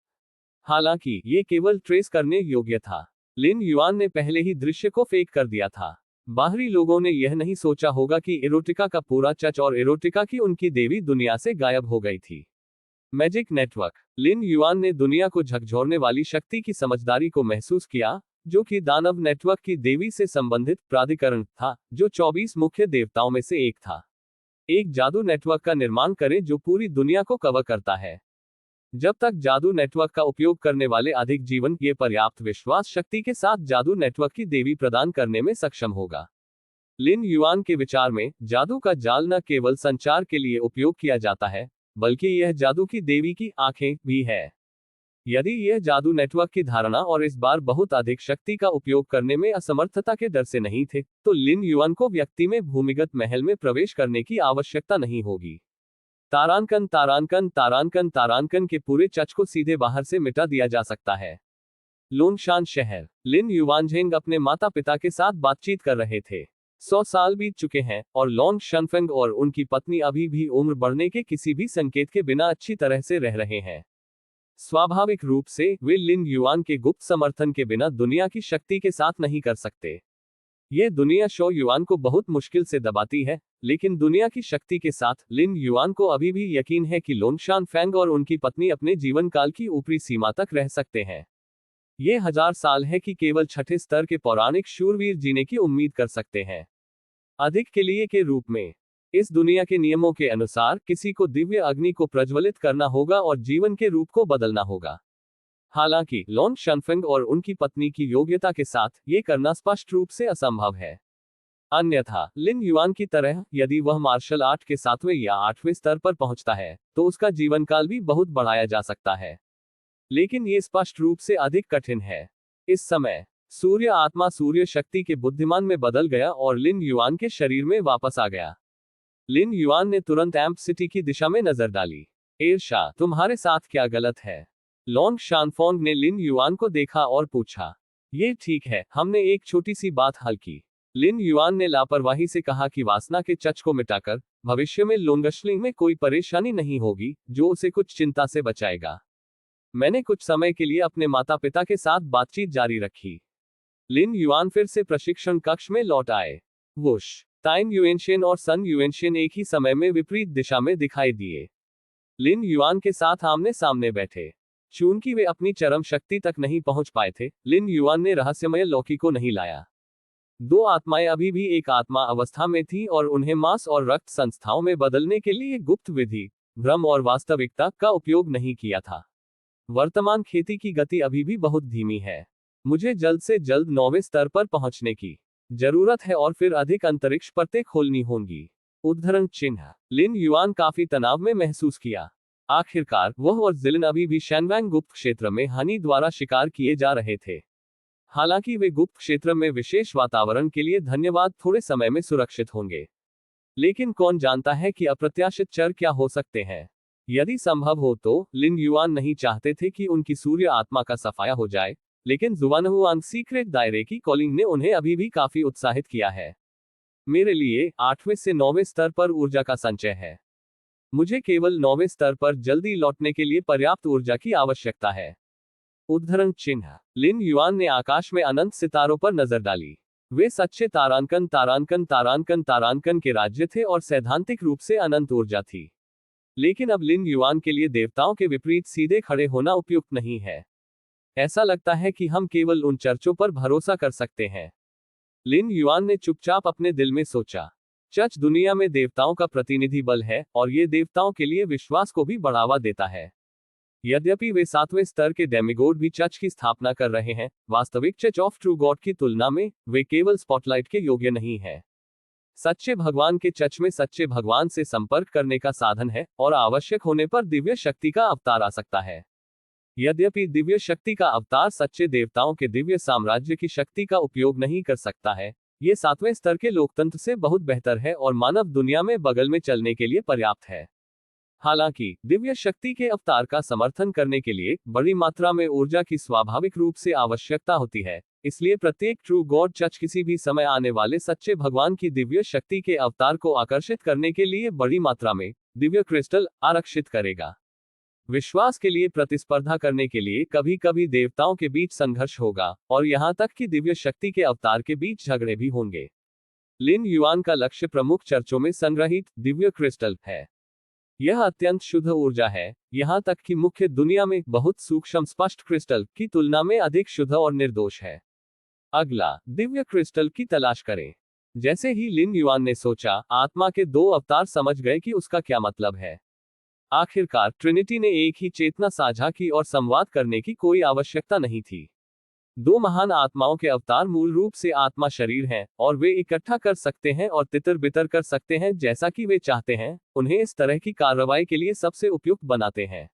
हालांकि ये केवल ट्रेस करने योग्य था। लिन युआन ने पहले ही दृश्य को फेक कर दिया था। बाहरी लोगों ने यह नहीं सोचा होगा कि इरोटिका का पूरा चर्च और इरोटिका की उनकी देवी दुनिया से गायब हो गई थी। Magic network. लिन युआन ने दुनिया को झकझोरने वाली शक्ति की समझदारी को महसूस किया, जो कि दानव नेटवर्क की देवी से संबंधित प्राधिकरण था, जो 24 मुख्य देवताओं में से एक था। एक जादू नेटवर्क का निर्माण करें जो पूरी दुनिया को कवर करता है। जब तक जादू नेटवर्क का उपयोग करने वाले अधिक जीवन ये पर्याप्त विश्वास शक्ति के साथ जादू नेटवर्क की देवी प्रदान करने में सक्षम होगा। लिन युआन के विचार में जादू का जाल न केवल संचार के लिए उपयोग किया जाता है, बल्कि यह जादू की देवी की आंखें भी है। यदि यह जादू नेटवर्क की धारणा और इस बार बहुत अधिक शक्ति का उपयोग करने में असमर्थता के डर से नहीं थे, तो लिन युआन को व्यक्ति में भूमिगत महल में प्रवेश करने की आवश्यकता नहीं होगी। तारांकन तारांकन तारांकन तारांकन के पूरे चच को सीधे बाहर से मिटा दिया जा सकता है। लोनशान शहर। लिन युवानझेंग अपने माता पिता के साथ बातचीत कर रहे थे। 100 साल बीत चुके हैं और लॉन्ग शनफेंग और उनकी पत्नी अभी भी उम्र बढ़ने के किसी भी संकेत के बिना अच्छी तरह से रह रहे हैं। स्वाभाविक रूप से वे लिन युआन के गुप्त समर्थन के बिना दुनिया की शक्ति के साथ नहीं कर सकते। ये दुनिया शो युआन को बहुत मुश्किल से दबाती है, लेकिन दुनिया की शक्ति के साथ लिन युआन को अभी भी यकीन है कि लोनशान फेंग और उनकी पत्नी अपने जीवन काल की ऊपरी सीमा तक रह सकते हैं। ये 1000 साल है कि केवल छठे स्तर के पौराणिक शूरवीर जीने की उम्मीद कर सकते हैं। अधिक के लिए के रूप में इस दुनिया के नियमों के अनुसार किसी को दिव्य अग्नि को प्रज्वलित करना होगा और जीवन के रूप को बदलना होगा। हालांकि लॉन शनफेंग और उनकी पत्नी की योग्यता के साथ ये करना स्पष्ट रूप से असंभव है। अन्यथा लिन युआन की तरह यदि वह मार्शल आर्ट के 7वें या 8वें स्तर पर पहुंचता है तो उसका जीवन काल भी बहुत बढ़ाया जा सकता है, लेकिन ये स्पष्ट रूप से अधिक कठिन है। इस समय सूर्य आत्मा सूर्य शक्ति के बुद्धिमान में बदल गया और लिन युआन के शरीर में वापस आ गया। लिन युआन ने तुरंत एम्प सिटी की दिशा में नजर डाली। ईर्ष्या, तुम्हारे साथ क्या गलत है? लॉन्ग शानफोंग ने लिन युआन को देखा और पूछा। ये ठीक है, हमने एक छोटी सी बात हल की। लिन युआन ने लापरवाही से कहा कि वासना के चच को मिटाकर भविष्य में लोंगशलिंग में कोई परेशानी नहीं होगी जो उसे कुछ चिंता से बचाएगा। मैंने कुछ समय के लिए अपने माता पिता के साथ बातचीत जारी रखी। लिन युआन फिर से प्रशिक्षण कक्ष में लौट आए। वुश, ताइन युएनशेन और सन युएनशेन एक ही समय में विपरीत दिशा में दिखाई दिए। लिन युआन के साथ आमने सामने बैठे। चूंकि वे अपनी चरम शक्ति तक नहीं पहुंच पाए थे, लिन युआन ने रहस्यमय लौकी को नहीं लाया। दो आत्माएं अभी भी एक आत्मा अवस्था में थी और उन्हें मांस और रक्त संस्थाओं में बदलने के लिए गुप्त विधि, भ्रम और वास्तविकता का उपयोग नहीं किया था। वर्तमान खेती की गति अभी भी बहुत धीमी है। मुझे जल्द से जल्द 9वें स्तर पर पहुंचने की जरूरत है और फिर अधिक अंतरिक्ष परतें खोलनी होंगी। उद्धरण चिन्ह। लिन युआन काफी तनाव में महसूस किया। आखिरकार वह और जिलिन अभी भी शैनवैंग गुप्त क्षेत्र में हानि द्वारा शिकार किए जा रहे थे। हालांकि वे गुप्त क्षेत्र में विशेष वातावरण के लिए धन्यवाद थोड़े समय में सुरक्षित होंगे, लेकिन कौन जानता है कि अप्रत्याशित चर क्या हो सकते हैं। यदि संभव हो तो लिन युआन नहीं चाहते थे कि उनकी सूर्य आत्मा का सफाया हो जाए, लेकिन जुआनहुआंग सीक्रेट दायरे की कॉलिंग ने उन्हें अभी भी काफी उत्साहित किया है। मेरे लिए 8वें से 9वें स्तर पर ऊर्जा का संचय है। मुझे केवल 9वें स्तर पर जल्दी लौटने के लिए पर्याप्त ऊर्जा की आवश्यकता है। उद्धरण चिन्ह। लिन युआन ने आकाश में अनंत सितारों पर नजर डाली। वे सच्चे तारांकन तारांकन तारांकन तारांकन के राज्य थे और सैद्धांतिक रूप से अनंत ऊर्जा थी। लेकिन अब लिन युआन के लिए देवताओं के विपरीत सीधे खड़े होना उपयुक्त नहीं है। ऐसा लगता है कि हम केवल उन चर्चों पर भरोसा कर सकते हैं। लिन युआन ने चुपचाप अपने दिल में सोचा। चर्च दुनिया में देवताओं का प्रतिनिधि बल है और ये देवताओं के लिए विश्वास को भी बढ़ावा देता है। यद्यपि वे 7वें स्तर के डेमिगोड भी चर्च की स्थापना कर रहे हैं, वास्तविक चर्च ऑफ ट्रू गॉड की तुलना में वे केवल स्पॉटलाइट के योग्य नहीं है। सच्चे भगवान के चर्च में सच्चे भगवान से संपर्क करने का साधन है और आवश्यक होने पर दिव्य शक्ति का अवतार आ सकता है। यद्यपि दिव्य शक्ति का अवतार सच्चे देवताओं के दिव्य साम्राज्य की शक्ति का उपयोग नहीं कर सकता है, ये 7वें स्तर के लोकतंत्र से बहुत बेहतर है और मानव दुनिया में बगल में चलने के लिए पर्याप्त है। हालांकि दिव्य शक्ति के अवतार का समर्थन करने के लिए बड़ी मात्रा में ऊर्जा की स्वाभाविक रूप से आवश्यकता होती है, इसलिए प्रत्येक ट्रू गॉड चर्च किसी भी समय आने वाले सच्चे भगवान की दिव्य शक्ति के अवतार को आकर्षित करने के लिए बड़ी मात्रा में दिव्य क्रिस्टल आरक्षित करेगा। विश्वास के लिए प्रतिस्पर्धा करने के लिए कभी कभी देवताओं के बीच संघर्ष होगा और यहां तक कि दिव्य शक्ति के अवतार के बीच झगड़े भी होंगे। लिन युआन का लक्ष्य प्रमुख चर्चों में संग्रहित दिव्य क्रिस्टल है। यह अत्यंत शुद्ध ऊर्जा है, यहां तक कि मुख्य दुनिया में बहुत सूक्ष्म स्पष्ट क्रिस्टल की तुलना में अधिक शुद्ध और निर्दोष है। अगला, दिव्य क्रिस्टल की तलाश करें। जैसे ही लिन युआन ने सोचा, आत्मा के दो अवतार समझ गए कि उसका क्या मतलब है। आखिरकार ट्रिनिटी ने एक ही चेतना साझा की और संवाद करने की कोई आवश्यकता नहीं थी। दो महान आत्माओं के अवतार मूल रूप से आत्मा शरीर हैं और वे इकट्ठा कर सकते हैं और तितर बितर कर सकते हैं जैसा कि वे चाहते हैं, उन्हें इस तरह की कार्रवाई के लिए सबसे उपयुक्त बनाते हैं।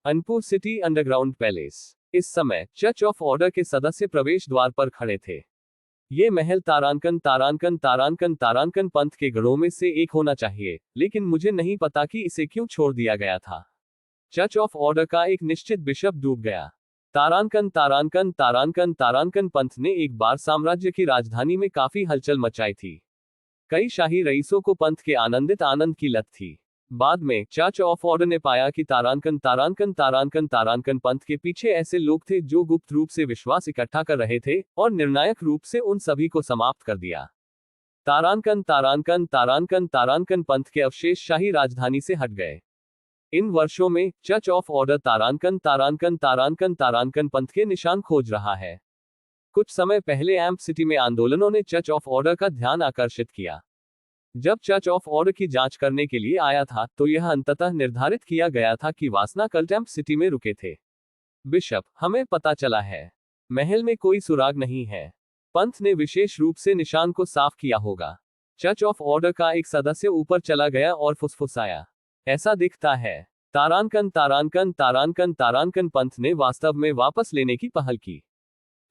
अनपुर सिटी अंडरग्राउंड पैलेस। इस समय चर्च ऑफ ऑर्डर के सदस्य प्रवेश द्वार पर खड़े थे। ये महल तारांकन तारांकन तारांकन तारांकन पंथ के गढ़ों में से एक होना चाहिए, लेकिन मुझे नहीं पता कि इसे क्यों छोड़ दिया गया था। चर्च ऑफ ऑर्डर का एक निश्चित बिशप डूब गया। तारांकन तारांकन तारांकन तारांकन पंथ ने एक बार साम्राज्य की राजधानी में काफी हलचल मचाई थी। कई शाही रईसों को पंथ के आनंद की लत थी। बाद में चर्च ऑफ ऑर्डर ने पाया कि तारांकन तारांकन तारांकन तारांकन पंथ के पीछे ऐसे लोग थे जो गुप्त रूप से विश्वास इकट्ठा कर रहे थे और निर्णायक रूप से उन सभी को समाप्त कर दिया। तारांकन तारांकन तारांकन तारांकन पंथ के अवशेष शाही राजधानी से हट गए। इन वर्षों में चर्च ऑफ ऑर्डर तारांकन तारांकन तारांकन तारांकन पंथ के निशान खोज रहा है। कुछ समय पहले एम्प सिटी में आंदोलनों ने चर्च ऑफ ऑर्डर का ध्यान आकर्षित किया। जब चर्च ऑफ ऑर्डर की जांच करने के लिए आया था तो यह अंततः निर्धारित किया गया था कि वासना कल्ट एम्प सिटी में रुके थे। बिशप, हमें पता चला है। महल में कोई सुराग नहीं है। पंथ ने विशेष रूप से निशान को साफ किया होगा। चर्च ऑफ ऑर्डर का एक सदस्य ऊपर चला गया और फुसफुसाया, ऐसा दिखता है। तारांकन तारांकन तारांकन तारांकन पंथ ने वास्तव में वापस लेने की पहल की।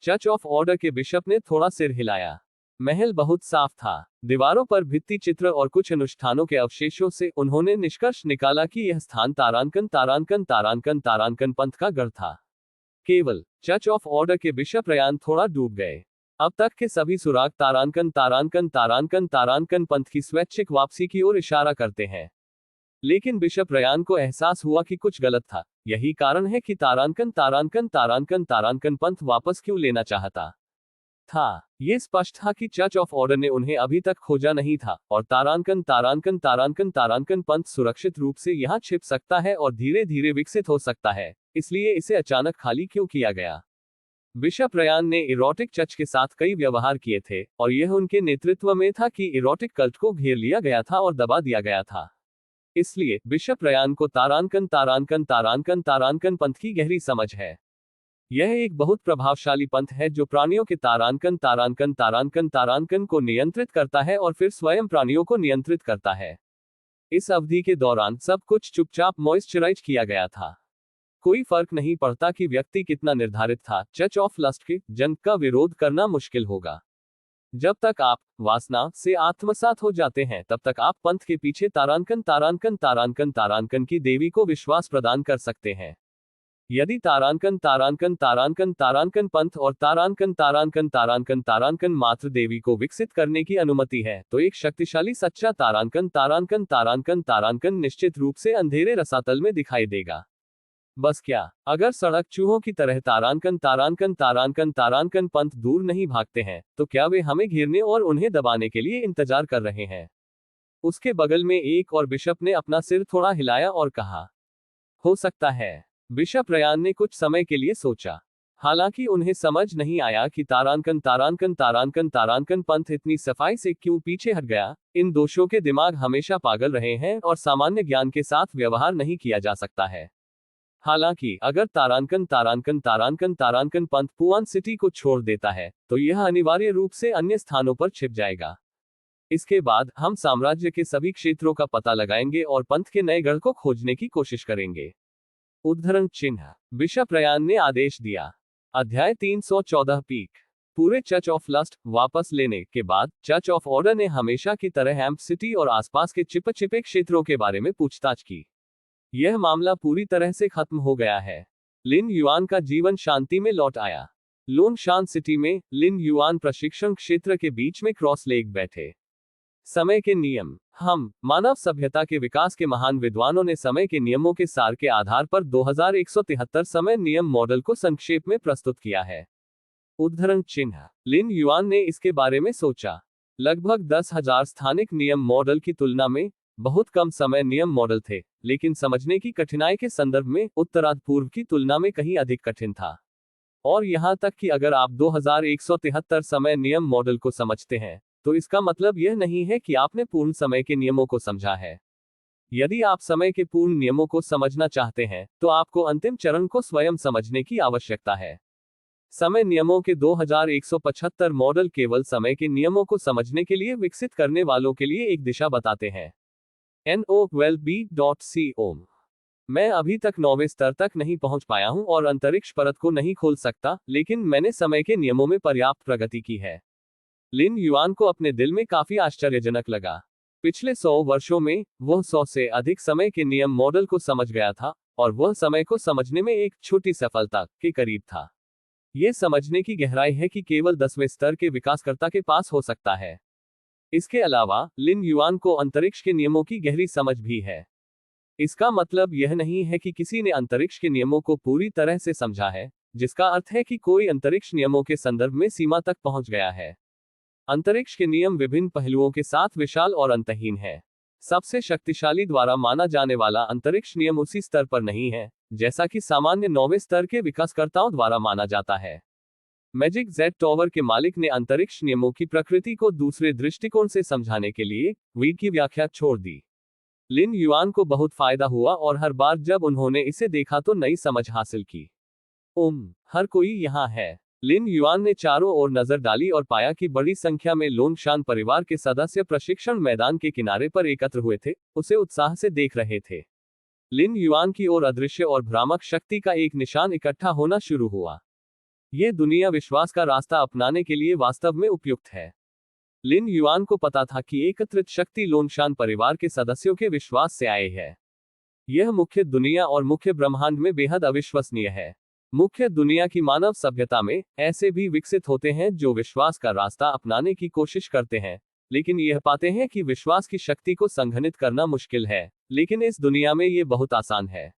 चर्च ऑफ ऑर्डर के बिशप ने थोड़ा सिर हिलाया। महल बहुत साफ था। दीवारों पर भित्ति चित्र और कुछ अनुष्ठानों के अवशेषों से उन्होंने निष्कर्ष निकाला कि यह स्थान तारांकन तारांकन तारांकन तारांकन पंथ का गढ़ था। केवल चर्च ऑफ ऑर्डर के बिशप रयान थोड़ा डूब गए। अब तक के सभी सुराग तारांकन तारांकन तारांकन तारांकन पंथ की स्वैच्छिक वापसी की ओर इशारा करते हैं। लेकिन बिशप रयान को एहसास हुआ कि कुछ गलत था। यही कारण है कि तारांकन तारांकन तारांकन तारांकन पंथ वापस क्यों लेना चाहता था। यह स्पष्ट था कि चर्च ऑफ ऑर्डर ने उन्हें अभी तक खोजा नहीं था और तारांकन तारांकन तारांकन तारांकन पंथ सुरक्षित रूप से यहां छिप सकता है और धीरे धीरे विकसित हो सकता है, इसलिए इसे अचानक खाली क्यों किया गया। बिशप रयान ने इरोटिक चर्च के साथ कई व्यवहार किए थे और यह उनके नेतृत्व में था कि इरोटिक कल्ट को घेर लिया गया था और दबा दिया गया था। इसलिए बिशप रयान को तारांकन तारांकन तारांकन तारांकन पंथ की गहरी समझ है। यह एक बहुत प्रभावशाली पंथ है जो प्राणियों के तारांकन तारांकन तारांकन तारांकन को नियंत्रित करता है और फिर स्वयं प्राणियों को नियंत्रित करता है। इस अवधि के दौरान सब कुछ चुपचाप मॉइस्चराइज किया गया था। कोई फर्क नहीं पड़ता कि व्यक्ति कितना निर्धारित था। चर्च ऑफ लस्ट की जंग का विरोध करना मुश्किल होगा। जब तक आप वासना से आत्मसात हो जाते हैं तब तक आप पंथ के पीछे तारांकन तारांकन तारांकन तारांकन की देवी को विश्वास प्रदान कर सकते हैं। यदि तारांकन तारांकन तारांकन तारांकन पंथ और तारांकन तारांकन तारांकन तारांकन मात्र देवी को विकसित करने की अनुमति है तो एक शक्तिशाली सच्चा तारांकन तारांकन तारांकन तारांकन निश्चित रूप से अंधेरे रसातल में दिखाई देगा। बस क्या, अगर सड़क चूहों की तरह तारांकन तारांकन तारांकन तारांकन पंथ दूर नहीं भागते हैं तो क्या वे हमें घेरने और उन्हें दबाने के लिए इंतजार कर रहे हैं। उसके बगल में एक और बिशप ने अपना सिर थोड़ा हिलाया और कहा, हो सकता है। बिशप रयान ने कुछ समय के लिए सोचा। हालांकि उन्हें समझ नहीं आया कि तारांकन तारांकन तारांकन तारांकन पंथ इतनी सफाई से क्यों पीछे हट गया। इन दोषों के दिमाग हमेशा पागल रहे हैं और सामान्य ज्ञान के साथ व्यवहार नहीं किया जा सकता है। हालांकि अगर तारांकन तारांकन तारांकन तारांकन पंथ पुआन सिटी को छोड़ देता है तो यह अनिवार्य रूप से अन्य स्थानों पर छिप जाएगा। इसके बाद हम साम्राज्य के सभी क्षेत्रों का पता लगाएंगे और पंथ के नए गढ़ को खोजने की कोशिश करेंगे। उद्धरण चिन्ह। बिशप रयान ने आदेश दिया। अध्याय 314 पीक। पूरे चर्च ऑफ लस्ट वापस लेने के बाद चर्च ऑफ ऑर्डर ने हमेशा की तरह एम्प सिटी और आसपास के चिपचिपे क्षेत्रों के बारे में पूछताछ की। यह मामला पूरी तरह से खत्म हो गया है। लिन युआन का जीवन शांति में लौट आया। लोन शान सिटी में लिन युआन प्रशिक्षण क्षेत्र के बीच में क्रॉस लेक बैठे। समय के नियम। हम मानव सभ्यता के विकास के महान विद्वानों ने समय के नियमों के सार के आधार पर 2173 समय नियम मॉडल को संक्षेप में प्रस्तुत किया है। उद्धरण चिन्ह। लिन युआन ने इसके बारे में सोचा। लगभग 10,000 स्थानिक नियम मॉडल की तुलना में बहुत कम समय नियम मॉडल थे, लेकिन समझने की कठिनाई के संदर्भ में उत्तरार्ध पूर्व की तुलना में कहीं अधिक कठिन था। और यहां तक कि अगर आप 2173 समय नियम मॉडल को समझते हैं तो इसका मतलब यह नहीं है कि आपने पूर्ण समय के नियमों को समझा है। यदि आप समय के पूर्ण नियमों को समझना चाहते हैं तो आपको अंतिम चरण को स्वयं समझने की आवश्यकता है। समय नियमों के 2175 मॉडल केवल समय के नियमों को समझने के लिए विकसित करने वालों के लिए एक दिशा बताते हैं। NOVELB.com। मैं अभी तक 9वें स्तर तक नहीं पहुंच पाया हूं और अंतरिक्ष परत को नहीं खोल सकता, लेकिन मैंने समय के नियमों में पर्याप्त प्रगति की है। लिन युआन को अपने दिल में काफी आश्चर्यजनक लगा। पिछले 100 वर्षों में वह 100 से अधिक समय के नियम मॉडल को समझ गया था, और वह समय को समझने में एक छोटी सफलता के करीब था। यह समझने की गहराई है कि केवल 10वें स्तर के विकासकर्ता के पास हो सकता है। इसके अलावा लिन युआन को अंतरिक्ष के नियमों की गहरी समझ भी है। इसका मतलब यह नहीं है कि किसी ने अंतरिक्ष के नियमों को पूरी तरह से समझा है, जिसका अर्थ है कि कोई अंतरिक्ष नियमों के संदर्भ में सीमा तक पहुंच गया है। अंतरिक्ष के नियम विभिन्न पहलुओं के साथ विशाल और अंतहीन है। सबसे शक्तिशाली द्वारा माना जाने वाला अंतरिक्ष नियम उसी स्तर पर नहीं है जैसा कि सामान्य 9वें स्तर के विकासकर्ताओं द्वारा माना जाता है। मैजिक जेड टॉवर के मालिक ने अंतरिक्ष नियमों की प्रकृति को दूसरे दृष्टिकोण से समझाने के लिए वी की व्याख्या छोड़ दी। लिन युआन को बहुत फायदा हुआ और हर बार जब उन्होंने इसे देखा तो नई समझ हासिल की। हर कोई यहाँ है। लिन युआन ने चारों ओर नजर डाली और पाया कि बड़ी संख्या में लोंगशान परिवार के सदस्य प्रशिक्षण मैदान के किनारे पर एकत्र हुए थे, उसे उत्साह से देख रहे थे। लिन युआन की ओर अदृश्य और भ्रामक शक्ति का एक निशान इकट्ठा होना शुरू हुआ। यह दुनिया विश्वास का रास्ता अपनाने के लिए वास्तव में उपयुक्त है। लिन युआन को पता था कि एकत्रित शक्ति लोंगशान परिवार के सदस्यों के विश्वास से आए है। यह मुख्य दुनिया और मुख्य ब्रह्मांड में बेहद अविश्वसनीय है। मुख्य दुनिया की मानव सभ्यता में ऐसे भी विकसित होते हैं जो विश्वास का रास्ता अपनाने की कोशिश करते हैं, लेकिन यह पाते हैं कि विश्वास की शक्ति को संघनित करना मुश्किल है, लेकिन इस दुनिया में यह बहुत आसान है।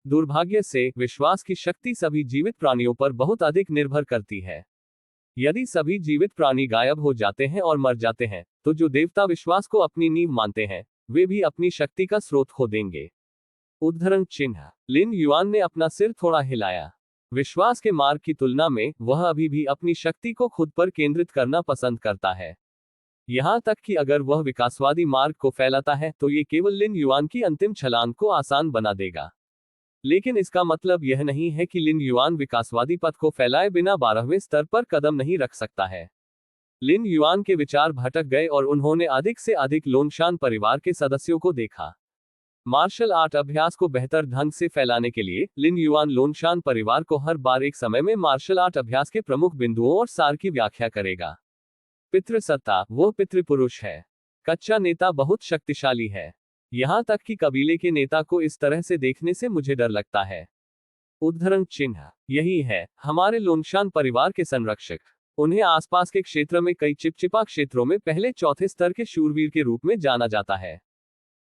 दुर्भाग्य से विश्वास की शक्ति सभी जीवित प्राणियों पर बहुत अधिक निर्भर करती है। यदि सभी जीवित प्राणी गायब हो जाते हैं और मर जाते हैं, तो जो देवता विश्वास को अपनी नींव मानते हैं, वे भी अपनी शक्ति का स्रोत खो देंगे। उद्धरण चिन्ह। लिन युआन ने अपना सिर थोड़ा हिलाया। विश्वास के मार्ग की तुलना में वह अभी भी अपनी शक्ति को खुद पर केंद्रित करना पसंद करता है। यहां तक कि अगर वह विकासवादी मार्ग को फैलाता है तो ये केवल लिन युआन की अंतिम छलांग को आसान बना देगा। लेकिन इसका मतलब यह नहीं है कि लिन युआन विकासवादी पथ को फैलाए बिना 12वें स्तर पर कदम नहीं रख सकता है। लिन युआन के विचार भटक गए और उन्होंने अधिक से अधिक लोंगशान परिवार के सदस्यों को देखा। मार्शल आर्ट अभ्यास को बेहतर ढंग से फैलाने के लिए लिन युआन लोंगशान परिवार को हर बार एक समय में मार्शल आर्ट अभ्यास के प्रमुख बिंदुओं और सार की व्याख्या करेगा। पितृसत्ता, वो पितृपुरुष है। कच्चा नेता बहुत शक्तिशाली है। यहां तक कि कबीले के नेता को इस तरह से देखने से मुझे डर लगता है। उद्धरण चिन्ह। यही है हमारे लोंगशान परिवार के संरक्षक। उन्हें आसपास के क्षेत्र में कई चिपचिपा क्षेत्रों में पहले चौथे स्तर के शूरवीर के रूप में जाना जाता है।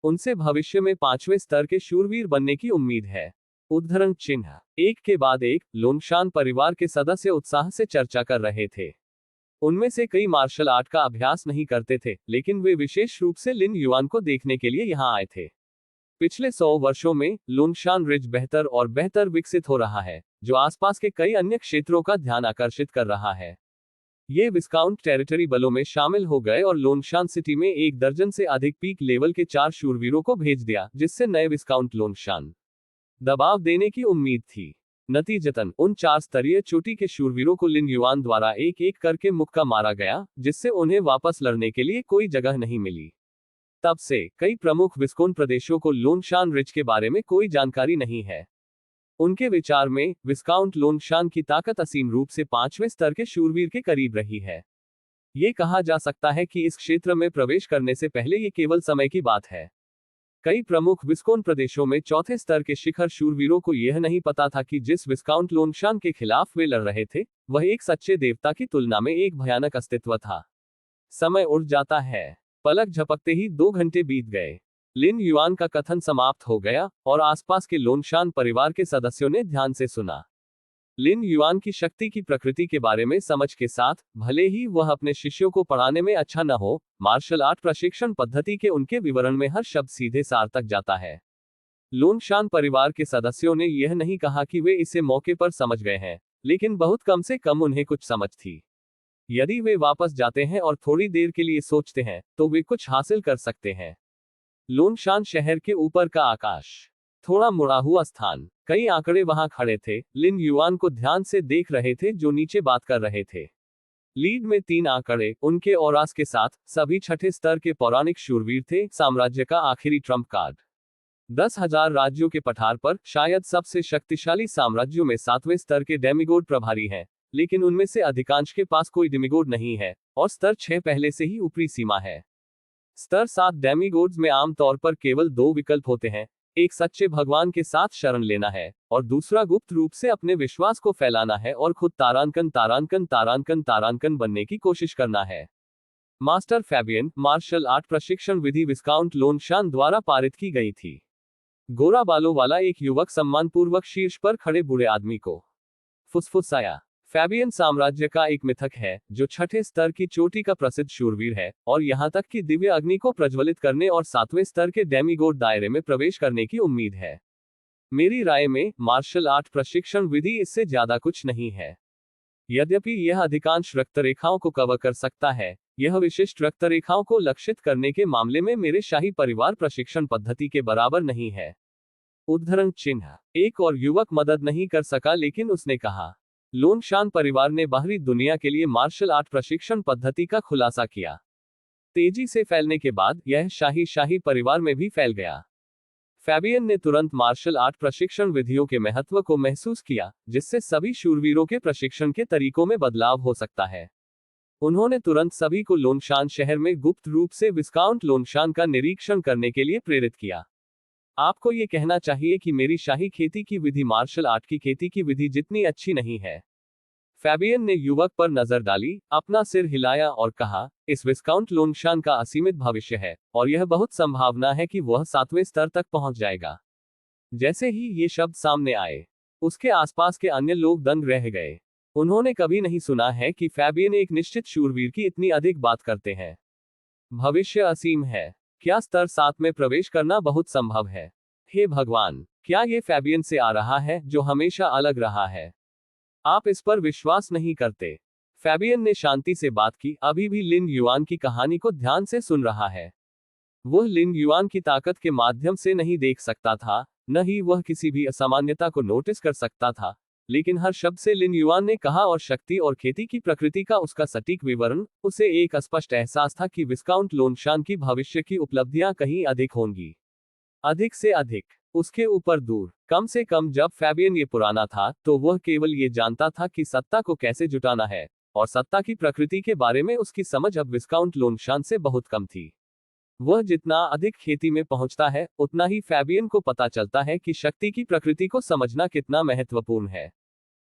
उनसे भविष्य में 5वें स्तर के शूरवीर बनने की उम्मीद है। उद्धरण चिन्ह। एक के बाद एक लोंगशान परिवार के सदस्य उत्साह से चर्चा कर रहे थे। उनमें से कई मार्शल आर्ट का अभ्यास नहीं करते थे, लेकिन वे विशेष रूप से लिन युआन को देखने के लिए यहां आए थे। पिछले 100 वर्षों में लोंगशान रिज बेहतर और बेहतर विकसित हो रहा है, जो आसपास के कई अन्य क्षेत्रों का ध्यान आकर्षित कर रहा है। ये विस्काउंट टेरिटरी बलों में शामिल हो गए और लोंगशान सिटी में 1 दर्जन से अधिक पीक लेवल के 4 शूरवीरों को भेज दिया, जिससे नए विस्काउंट लोंगशान दबाव देने की उम्मीद थी। नतीजतन उन 4 स्तरीय चोटी के शूरवीरों को लिन युआन द्वारा एक एक करके मुक्का मारा गया, जिससे उन्हें वापस लड़ने के लिए कोई जगह नहीं मिली। तब से कई प्रमुख विस्कोन प्रदेशों को लोंगशान रिज के बारे में कोई जानकारी नहीं है। उनके विचार में विस्काउंट लोंगशान की ताकत असीम रूप से 5वें स्तर के शूरवीर के करीब रही है। ये कहा जा सकता है कि इस क्षेत्र में प्रवेश करने से पहले ये केवल समय की बात है। कई प्रमुख विस्कोन प्रदेशों में चौथे स्तर के शिखर शूरवीरों को यह नहीं पता था कि जिस विस्काउंट लोंगशान के खिलाफ वे लड़ रहे थे, वह एक सच्चे देवता की तुलना में एक भयानक अस्तित्व था। समय उड़ जाता है। पलक झपकते ही 2 घंटे बीत गए। लिन युआन का कथन समाप्त हो गया और आसपास के लोंगशान परिवार के सदस्यों ने ध्यान से सुना। लिन युआन की शक्ति की प्रकृति के बारे में समझ के साथ, भले ही वह अपने शिष्यों को पढ़ाने में अच्छा न हो, मार्शल आर्ट प्रशिक्षण पद्धति के उनके विवरण में हर शब्द सीधे सार तक जाता है। लोंगशान परिवार के सदस्यों ने यह नहीं कहा कि वे इसे मौके पर समझ गए हैं, लेकिन बहुत कम से कम उन्हें कुछ समझ थी। यदि वे वापस जाते हैं और थोड़ी देर के लिए सोचते हैं, तो वे कुछ हासिल कर सकते हैं। लोंगशान शहर के ऊपर का आकाश, थोड़ा मुड़ा हुआ स्थान, कई आंकड़े वहां खड़े थे। लिन युआन को ध्यान से देख रहे थे जो नीचे बात कर रहे थे। लीड में 3 आंकड़े, उनके औरास के साथ, सभी छठे स्तर के पौराणिक शूरवीर थे। साम्राज्य का आखिरी ट्रम्प कार्ड। 10,000 राज्यों के पठार पर शायद सबसे शक्तिशाली साम्राज्यों में 7वें स्तर के डेमिगोड प्रभारी हैं, लेकिन उनमें से अधिकांश के पास कोई डेमिगोड नहीं है, और स्तर 6 पहले से ही ऊपरी सीमा है। स्तर 7 डेमिगोड्स में आमतौर पर केवल 2 विकल्प होते हैं, एक सच्चे भगवान के साथ शरण लेना है, और दूसरा गुप्त रूप से अपने विश्वास को फैलाना है और खुद तारांकन तारांकन तारांकन तारांकन बनने की कोशिश करना है। मास्टर फैबियन मार्शल आर्ट प्रशिक्षण विधि विस्काउंट लोनशान द्वारा पारित की गई थी। गोरा बालों वाला एक युवक सम्मानपूर्वक शीर्ष पर खड़े बूढ़े आदमी को फुसफुसाया। फैबियन साम्राज्य का एक मिथक है, जो 6ठे स्तर की चोटी का प्रसिद्ध शूरवीर है, और यहां तक कि दिव्य अग्नि को प्रज्वलित करने और 7वें स्तर के डेमिगोड दायरे में प्रवेश करने की उम्मीद है। मेरी राय में मार्शल आर्ट प्रशिक्षण विधि इससे ज्यादा कुछ नहीं है। यद्यपि यह अधिकांश रक्तरेखाओं को कवर कर सकता है, यह विशिष्ट रक्तरेखाओं को लक्षित करने के मामले में मेरे शाही परिवार प्रशिक्षण पद्धति के बराबर नहीं है। उद्धरण चिन्ह। एक और युवक मदद नहीं कर सका, लेकिन उसने कहा। लोनशान परिवार ने बाहरी दुनिया के लिए मार्शल आर्ट प्रशिक्षण पद्धति का खुलासा किया। तेजी से फैलने के बाद यह शाही परिवार में भी फैल गया। फैबियन ने तुरंत मार्शल आर्ट प्रशिक्षण विधियों के महत्व को महसूस किया, जिससे सभी शूरवीरों के प्रशिक्षण के तरीकों में बदलाव हो सकता है। उन्होंने तुरंत सभी को लोनशान शहर में गुप्त रूप से विस्काउंट लोनशान का निरीक्षण करने के लिए प्रेरित किया। आपको ये कहना चाहिए कि मेरी शाही खेती की विधि मार्शल आर्ट की खेती की विधि जितनी अच्छी नहीं है। फैबियन ने युवक पर नजर डाली, अपना सिर हिलाया और कहा, इस विस्काउंट लोनशान का असीमित भविष्य है, और यह बहुत संभावना है कि वह 7वें स्तर तक पहुंच जाएगा। जैसे ही ये शब्द सामने आए, उसके आसपास के अन्य लोग दंग रह गए। उन्होंने कभी नहीं सुना है कि फैबियन एक निश्चित शूरवीर की इतनी अधिक बात करते हैं। भविष्य असीम है। क्या स्तर 7 में प्रवेश करना बहुत संभव है? हे भगवान, क्या ये फैबियन से आ रहा है, जो हमेशा अलग रहा है? आप इस पर विश्वास नहीं करते। फैबियन ने शांति से बात की, अभी भी लिन युआन की कहानी को ध्यान से सुन रहा है। वह लिन युआन की ताकत के माध्यम से नहीं देख सकता था, न ही वह किसी भी असामान्यता को नोटिस कर सकता था, लेकिन हर शब्द से लिन युआन ने कहा और शक्ति और खेती की प्रकृति का उसका सटीक विवरण, उसे एक स्पष्ट एहसास था कि विस्काउंट लोनशान की भविष्य की उपलब्धियां कहीं अधिक होंगी। अधिक से अधिक, उसके ऊपर दूर। कम से कम जब फैबियन ये पुराना था, तो वह केवल ये जानता था कि सत्ता को कैसे जुटाना है, और सत्ता की प्रकृति के बारे में उसकी समझ अब विस्काउंट लोनशान से बहुत कम थी। वह जितना अधिक खेती में पहुंचता है, उतना ही फैबियन को पता चलता है कि शक्ति की प्रकृति को समझना कितना महत्वपूर्ण है।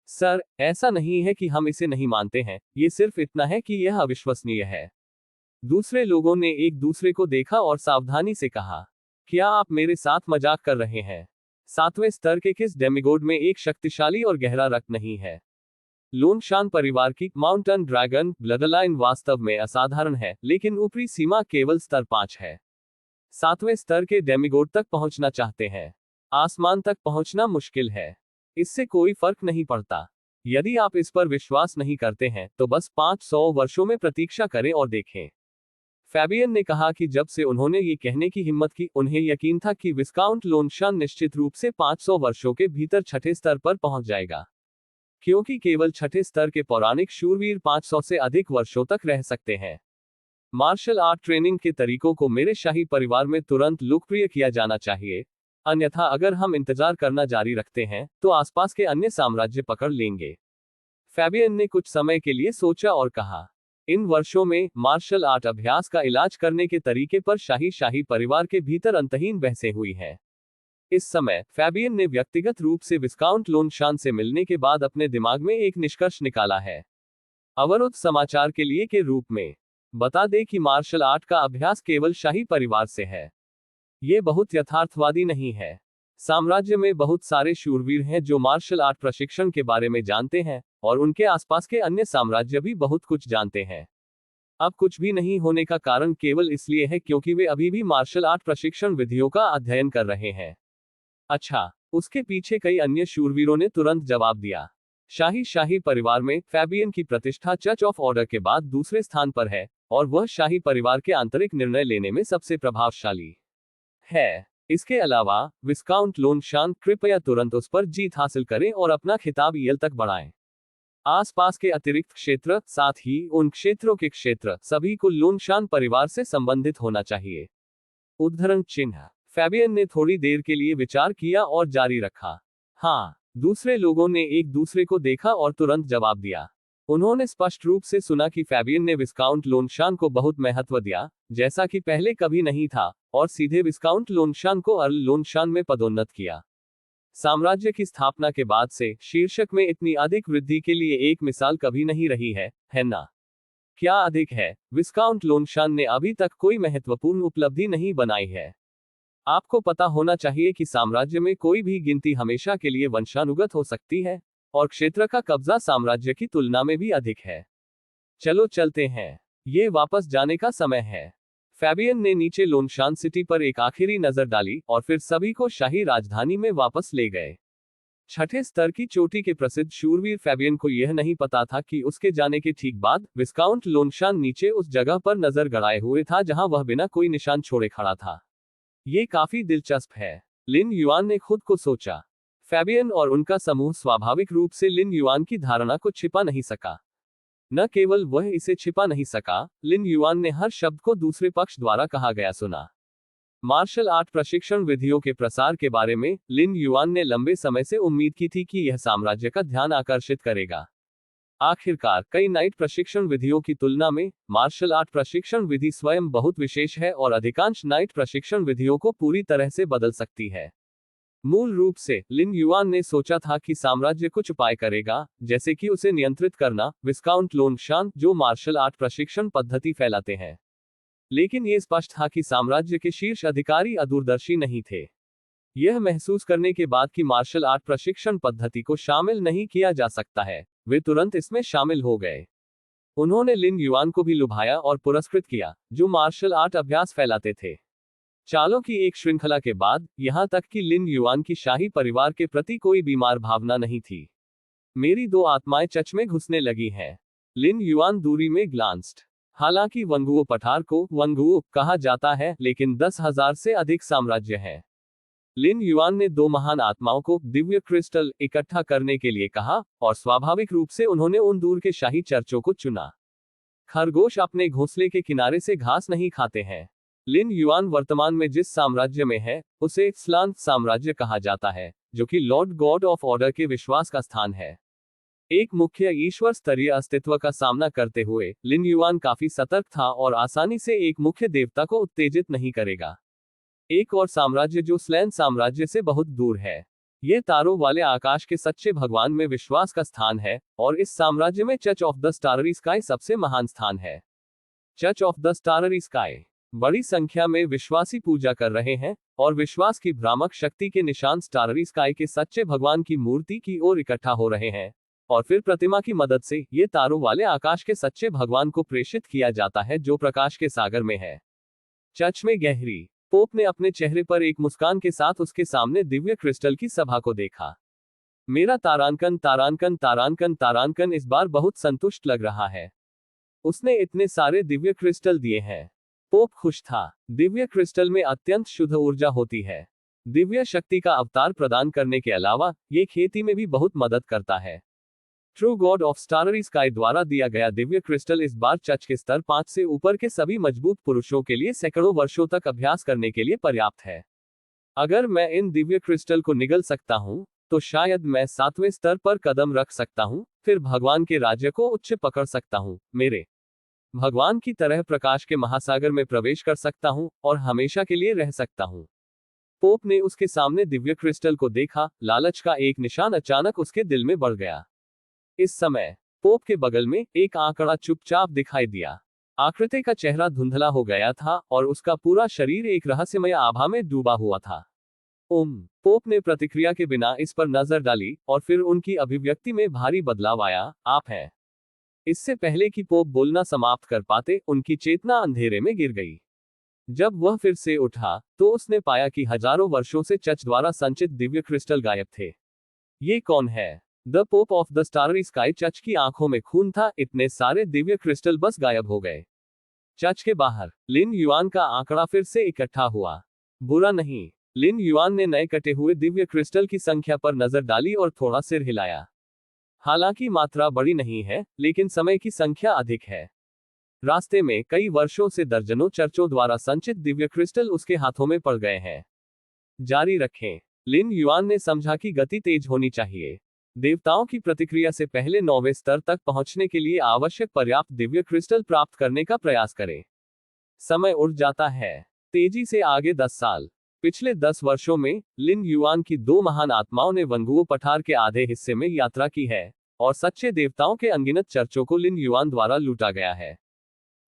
सर, ऐसा नहीं है कि हम इसे नहीं मानते हैं, ये सिर्फ इतना है कि यह अविश्वसनीय है। दूसरे लोगों ने एक दूसरे को देखा और सावधानी से कहा, क्या आप मेरे साथ मजाक कर रहे हैं? 7वें स्तर के किस डेमिगोड में एक शक्तिशाली और गहरा रक्त नहीं है? लोनशान परिवार की माउंटेन ड्रैगन ब्लडलाइन वास्तव में असाधारण है, लेकिन ऊपरी सीमा केवल स्तर 5 है। 7वें स्तर के डेमिगोड तक पहुंचना चाहते हैं। आसमान तक पहुंचना मुश्किल है। इससे कोई फर्क नहीं पड़ता। यदि आप इस पर विश्वास नहीं करते हैं, तो बस 500 वर्षों में प्रतीक्षा करें और देखें। फैबियन ने कहा कि जब से उन्होंने ये कहने की हिम्मत की, उन्हें यकीन था कि विस्काउंट लोनशान निश्चित रूप से 500 वर्षों के भीतर 6ठे स्तर पर पहुंच जाएगा, क्योंकि केवल 6ठे स्तर के पौराणिक शूरवीर 500 से अधिक वर्षों तक रह सकते हैं। मार्शल आर्ट ट्रेनिंग के तरीकों को मेरे शाही परिवार में तुरंत लोकप्रिय किया जाना चाहिए, अन्यथा अगर हम इंतजार करना जारी रखते हैं, तो आसपास के अन्य साम्राज्य पकड़ लेंगे। फैबियन ने कुछ समय के लिए सोचा और कहा, इन वर्षों में मार्शल आर्ट अभ्यास का इलाज करने के तरीके पर शाही परिवार के भीतर अंतहीन बहसें हुई हैं। इस समय फैबियन ने व्यक्तिगत रूप से विस्काउंट लोनशान से मिलने के बाद अपने दिमाग में एक निष्कर्ष निकाला है। अवरुद्ध समाचार के लिए के रूप में बता दें कि मार्शल आर्ट का अभ्यास केवल शाही परिवार से है। ये बहुत यथार्थवादी नहीं है। साम्राज्य में बहुत सारे शूरवीर हैं जो मार्शल आर्ट प्रशिक्षण के बारे में जानते हैं, और उनके आसपास के अन्य साम्राज्य भी बहुत कुछ जानते हैं। अब कुछ भी नहीं होने का कारण केवल इसलिए है क्योंकि वे अभी भी मार्शल आर्ट प्रशिक्षण विधियों का अध्ययन कर रहे हैं। अच्छा, उसके पीछे कई अन्य शूरवीरों ने तुरंत जवाब दिया। शाही परिवार में फैबियन की प्रतिष्ठा चर्च ऑफ ऑर्डर के बाद दूसरे स्थान पर है, और वह शाही परिवार के आंतरिक निर्णय लेने में सबसे प्रभावशाली है। इसके अलावा विस्काउंट लोनशान, कृपया तुरंत उस पर जीत हासिल करें और अपना खिताब ईएल तक बढ़ाएं। आसपास के अतिरिक्त क्षेत्र, साथ ही उन क्षेत्रों के क्षेत्र, सभी को लोनशान परिवार से संबंधित होना चाहिए। उद्धरण चिन्ह। फैबियन ने थोड़ी देर के लिए विचार किया और जारी रखा, हाँ, दूसरे लोगों ने एक दूसरे को देखा और तुरंत जवाब दिया। उन्होंने स्पष्ट रूप से सुना कि फैबियन ने विस्काउंट लोनशान को बहुत महत्व दिया, जैसा कि पहले कभी नहीं था, और सीधे विस्काउंट लोनशान को अर्ल लोनशान में पदोन्नत किया। साम्राज्य की स्थापना के बाद से शीर्षक में इतनी अधिक वृद्धि के लिए एक मिसाल कभी नहीं रही है ना? क्या अधिक है, विस्काउंट लोनशान ने अभी तक कोई महत्वपूर्ण उपलब्धि नहीं बनाई है। आपको पता होना चाहिए कि साम्राज्य में कोई भी गिनती हमेशा के लिए वंशानुगत हो सकती है, और क्षेत्र का कब्जा साम्राज्य की तुलना में भी अधिक है। चलो चलते हैं, ये वापस जाने का समय है। फैबियन ने नीचे लोनशान सिटी पर एक आखिरी नजर डाली और फिर सभी को शाही राजधानी में वापस ले गए। छठे स्तर की चोटी के प्रसिद्ध शूरवीर फैबियन को यह नहीं पता था कि उसके जाने के ठीक बाद विस्काउंट लोनशान नीचे उस जगह पर नजर गड़ाए हुए था जहां वह बिना कोई निशान छोड़े खड़ा था। ये काफी दिलचस्प है, लिन युआन ने खुद को सोचा। फैबियन और उनका समूह स्वाभाविक रूप से लिन युआन की धारणा को छिपा नहीं सका। न केवल वह इसे छिपा नहीं सका, लिन युआन ने हर शब्द को दूसरे पक्ष द्वारा कहा गया सुना। मार्शल आर्ट प्रशिक्षण विधियों के प्रसार के बारे में लिन युआन ने लंबे समय से उम्मीद की थी कि यह साम्राज्य का ध्यान आकर्षित करेगा। आखिरकार कई नाइट प्रशिक्षण विधियों की तुलना में मार्शल आर्ट प्रशिक्षण विधि स्वयं बहुत विशेष है और अधिकांश नाइट प्रशिक्षण विधियों को पूरी तरह से बदल सकती है। मूल रूप से लिन युआन ने सोचा था कि साम्राज्य कुछ उपाय करेगा, जैसे कि उसे नियंत्रित करना, विस्काउंट लोनशान जो मार्शल आर्ट प्रशिक्षण पद्धति फैलाते हैं। लेकिन यह स्पष्ट था कि साम्राज्य के शीर्ष अधिकारी अदूरदर्शी नहीं थे। यह महसूस करने के बाद कि मार्शल आर्ट प्रशिक्षण पद्धति को शामिल नहीं किया जा सकता है, वे तुरंत इसमें शामिल हो गए। उन्होंने लिन युआन को भी लुभाया और पुरस्कृत किया, जो मार्शल आर्ट अभ्यास फैलाते थे। चालों की एक श्रृंखला के बाद, यहां तक कि लिन युआन की शाही परिवार के प्रति कोई बीमार भावना नहीं थी। मेरी दो आत्माएं चच में घुसने लगी हैं। लिन युआन दूरी में ग्लांस्ड। हालांकि वंगुओ पठार को वंगुओ कहा जाता है, लेकिन 10,000 से अधिक साम्राज्य हैं। लिन युआन ने दो महान आत्माओं को दिव्य क्रिस्टल इकट्ठा करने के लिए कहा, और स्वाभाविक रूप से उन्होंने उन दूर के शाही चर्चों को चुना। खरगोश अपने घोंसले के किनारे से घास नहीं खाते हैं। लिन युआन वर्तमान में जिस साम्राज्य में है, उसे स्लांत साम्राज्य कहा जाता है, जो कि लॉर्ड गॉड ऑफ ऑर्डर के विश्वास का स्थान है। एक मुख्य ईश्वर स्तरीय अस्तित्व का सामना करते हुए लिन युआन काफी सतर्क था और आसानी से एक मुख्य देवता को उत्तेजित नहीं करेगा। एक और साम्राज्य जो स्लैन साम्राज्य से बहुत दूर है। यह तारों वाले आकाश के सच्चे भगवान में विश्वास का स्थान है, और इस साम्राज्य में church of the starry sky सबसे महान स्थान है। Church of the starry sky बड़ी संख्या में विश्वासी पूजा कर रहे हैं, और विश्वास की भ्रामक शक्ति के निशान स्टाररी स्काई के सच्चे भगवान की मूर्ति की ओर इकट्ठा हो रहे हैं, और फिर प्रतिमा की मदद से ये तारों वाले आकाश के सच्चे भगवान को प्रेषित किया जाता है जो प्रकाश के सागर में है। चर्च में गहरी। पोप ने अपने चेहरे पर एक मुस्कान के साथ उसके सामने दिव्य क्रिस्टल की सभा को देखा। मेरा तारांकन तारांकन तारांकन तारांकन इस बार बहुत संतुष्ट लग रहा है। उसने इतने सारे दिव्य क्रिस्टल दिए हैं। पोप खुश था। दिव्य क्रिस्टल में अत्यंत शुद्ध ऊर्जा होती है। दिव्य शक्ति का अवतार प्रदान करने के अलावा ये खेती में भी बहुत मदद करता है। True God of starry sky द्वारा दिया गया दिव्य क्रिस्टल इस बार चर्च के स्तर 5 से ऊपर के सभी मजबूत पुरुषों के लिए सैकड़ों वर्षों तक अभ्यास करने के लिए पर्याप्त है। अगर मैं इन दिव्य क्रिस्टल को निगल सकता हूं, तो शायद मैं 7वें स्तर पर कदम रख सकता हूं, फिर भगवान के राज्य को उच्च पकड़ सकता हूं, मेरे भगवान की तरह प्रकाश के महासागर में प्रवेश कर सकता हूं, और हमेशा के लिए रह सकता हूं। पोप ने उसके सामने दिव्य क्रिस्टल को देखा। लालच का एक निशान अचानक उसके दिल में बढ़ गया। इस समय पोप के बगल में एक आंकड़ा चुपचाप दिखाई दिया। आकृति का चेहरा धुंधला हो गया था और उसका पूरा शरीर एक रहस्यमय आभा में डूबा हुआ था। पोप ने प्रतिक्रिया के बिना इस पर नजर डाली, और फिर उनकी अभिव्यक्ति में भारी बदलाव आया। आप हैं। इससे पहले कि पोप बोलना समाप्त कर पाते, उनकी चेतना अंधेरे में गिर गई। जब वह फिर से उठा, तो उसने पाया कि हजारों वर्षों से चर्च द्वारा संचित दिव्य क्रिस्टल गायब थे। ये कौन है? The pope of the starry sky. Church की आंखों में खून था, इतने सारे दिव्य क्रिस्टल बस गायब हो गए। चर्च के बाहर लिन युआन का आंकड़ा फिर से इकट्ठा हुआ। बुरा नहीं। लिन युआन ने नए कटे हुए दिव्य क्रिस्टल की संख्या पर नजर डाली और थोड़ा सिर हिलाया। हालांकि मात्रा बड़ी नहीं है, लेकिन समय की संख्या अधिक है। रास्ते में कई वर्षों से दर्जनों चर्चों द्वारा संचित दिव्य क्रिस्टल उसके हाथों में पड़ गए हैं। जारी रखें। लिन युआन ने समझा कि गति तेज होनी चाहिए। देवताओं की प्रतिक्रिया से पहले 9वें स्तर तक पहुंचने के लिए आवश्यक पर्याप्त दिव्य क्रिस्टल प्राप्त करने का प्रयास करें। समय उड़ जाता है तेजी से आगे 10 साल। पिछले 10 वर्षों में लिन युआन की दो महान आत्माओं ने वंगुओ पठार के आधे हिस्से में यात्रा की है, और सच्चे देवताओं के अनगिनत चर्चों को लिन युआन द्वारा लूटा गया है।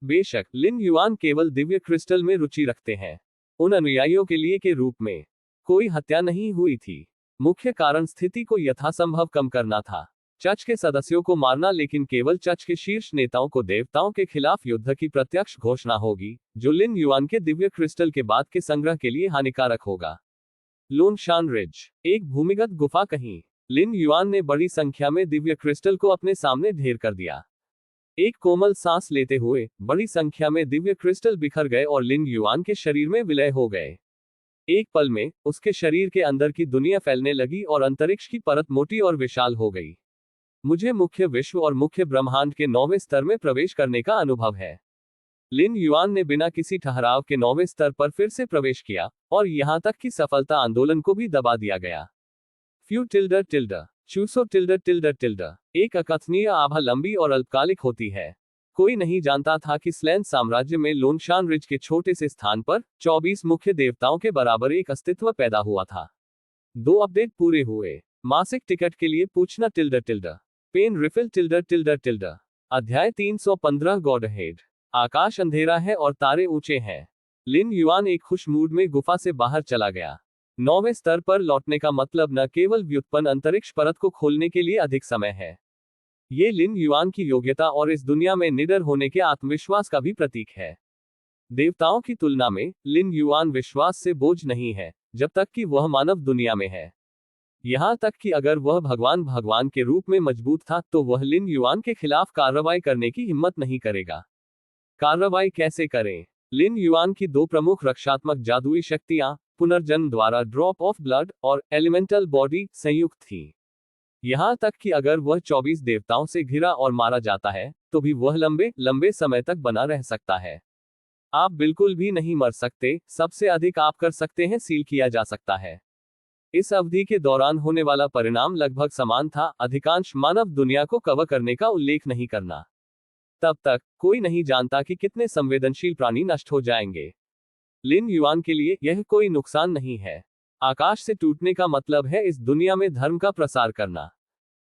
बेशक लिन युआन केवल दिव्य क्रिस्टल में रुचि रखते हैं, उन अनुयायियों के लिए के रूप में कोई हत्या नहीं हुई थी। मुख्य कारण स्थिति को यथासंभव कम करना था, चर्च के सदस्यों को मारना, लेकिन केवल चर्च के शीर्ष नेताओं को देवताओं के खिलाफ युद्ध की प्रत्यक्ष घोषणा होगी, जो लिन युआन के दिव्य क्रिस्टल के बाद के संग्रह के लिए हानिकारक होगा। लोनशान रिज, एक भूमिगत गुफा कहीं। लिन युआन ने बड़ी संख्या में दिव्य क्रिस्टल को अपने सामने ढेर कर दिया। एक कोमल सांस लेते हुए बड़ी संख्या में दिव्य क्रिस्टल बिखर गए और लिन युआन के शरीर में विलय हो गए। एक पल में उसके शरीर के अंदर की दुनिया फैलने लगी और अंतरिक्ष की परत मोटी और विशाल हो गई। मुझे मुख्य विश्व और मुख्य ब्रह्मांड के 9वें स्तर में प्रवेश करने का अनुभव है। लिन युआन ने बिना किसी ठहराव के 9वें स्तर पर फिर से प्रवेश किया, और यहां तक कि सफलता आंदोलन को भी दबा दिया गया। फ्यू टिल्डर टिल्डर चूसो टिल्डर टिल्डर टिल्डर, एक अकथनीय आभा लंबी और अल्पकालिक होती है। कोई नहीं जानता था कि स्लैन साम्राज्य में लोनशान रिज के छोटे से स्थान पर 24 मुख्य देवताओं के बराबर एक अस्तित्व पैदा हुआ था। 2 अपडेट पूरे हुए। मासिक टिकट के लिए पूछना टिल्डर टिल्डर, पेन रिफिल टिल्डर टिल्डर टिल्डर। अध्याय 315 गॉड हेड। आकाश अंधेरा है और तारे ऊंचे हैं। लिन युआन एक खुश मूड में गुफा से बाहर चला गया। 9वें स्तर पर लौटने का मतलब न केवल व्युत्पन्न अंतरिक्ष परत को खोलने के लिए अधिक समय है, ये लिन युआन की योग्यता और इस दुनिया में निडर होने के आत्मविश्वास का भी प्रतीक है। देवताओं की तुलना में लिन युआन विश्वास से बोझ नहीं है, जब तक कि वह मानव दुनिया में है। यहां तक कि अगर वह भगवान के रूप में मजबूत था, तो वह लिन युआन के खिलाफ कार्रवाई करने की हिम्मत नहीं करेगा। कार्रवाई कैसे करें? लिन युआन की 2 प्रमुख रक्षात्मक जादुई शक्तियां पुनर्जन्म द्वारा ड्रॉप ऑफ ब्लड और एलिमेंटल बॉडी संयुक्त थी। यहां तक कि अगर वह 24 देवताओं से घिरा और मारा जाता है, तो भी वह लंबे समय तक बना रह सकता है। आप बिल्कुल भी नहीं मर सकते, सबसे अधिक आप कर सकते हैं सील किया जा सकता है। इस अवधि के दौरान होने वाला परिणाम लगभग समान था, अधिकांश मानव दुनिया को कवर करने का उल्लेख नहीं करना। तब तक कोई नहीं जानता कि कितने संवेदनशील प्राणी नष्ट हो जाएंगे। लिन युआन के लिए यह कोई नुकसान नहीं है। आकाश से टूटने का मतलब है इस दुनिया में धर्म का प्रसार करना,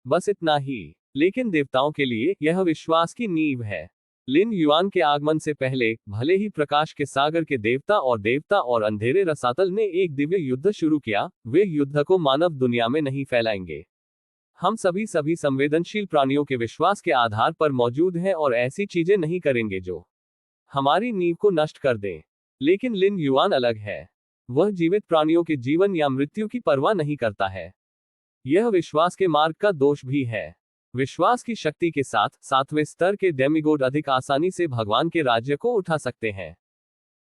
बस इतना ही। लेकिन देवताओं के लिए यह विश्वास की नींव है। लिन युआन के आगमन से पहले भले ही प्रकाश के सागर के देवता और अंधेरे रसातल ने एक दिव्य युद्ध शुरू किया, वे युद्ध को मानव दुनिया में नहीं फैलाएंगे। हम सभी संवेदनशील प्राणियों के विश्वास के आधार पर मौजूद हैं और ऐसी चीजें नहीं करेंगे जो हमारी नींव को नष्ट कर दें। लेकिन लिन युआन अलग है। वह जीवित प्राणियों के जीवन या मृत्यु की परवाह नहीं करता है। यह विश्वास के मार्ग का दोष भी है। विश्वास की शक्ति के साथ 7वें स्तर के डेमिगोड अधिक आसानी से भगवान के राज्य को उठा सकते हैं।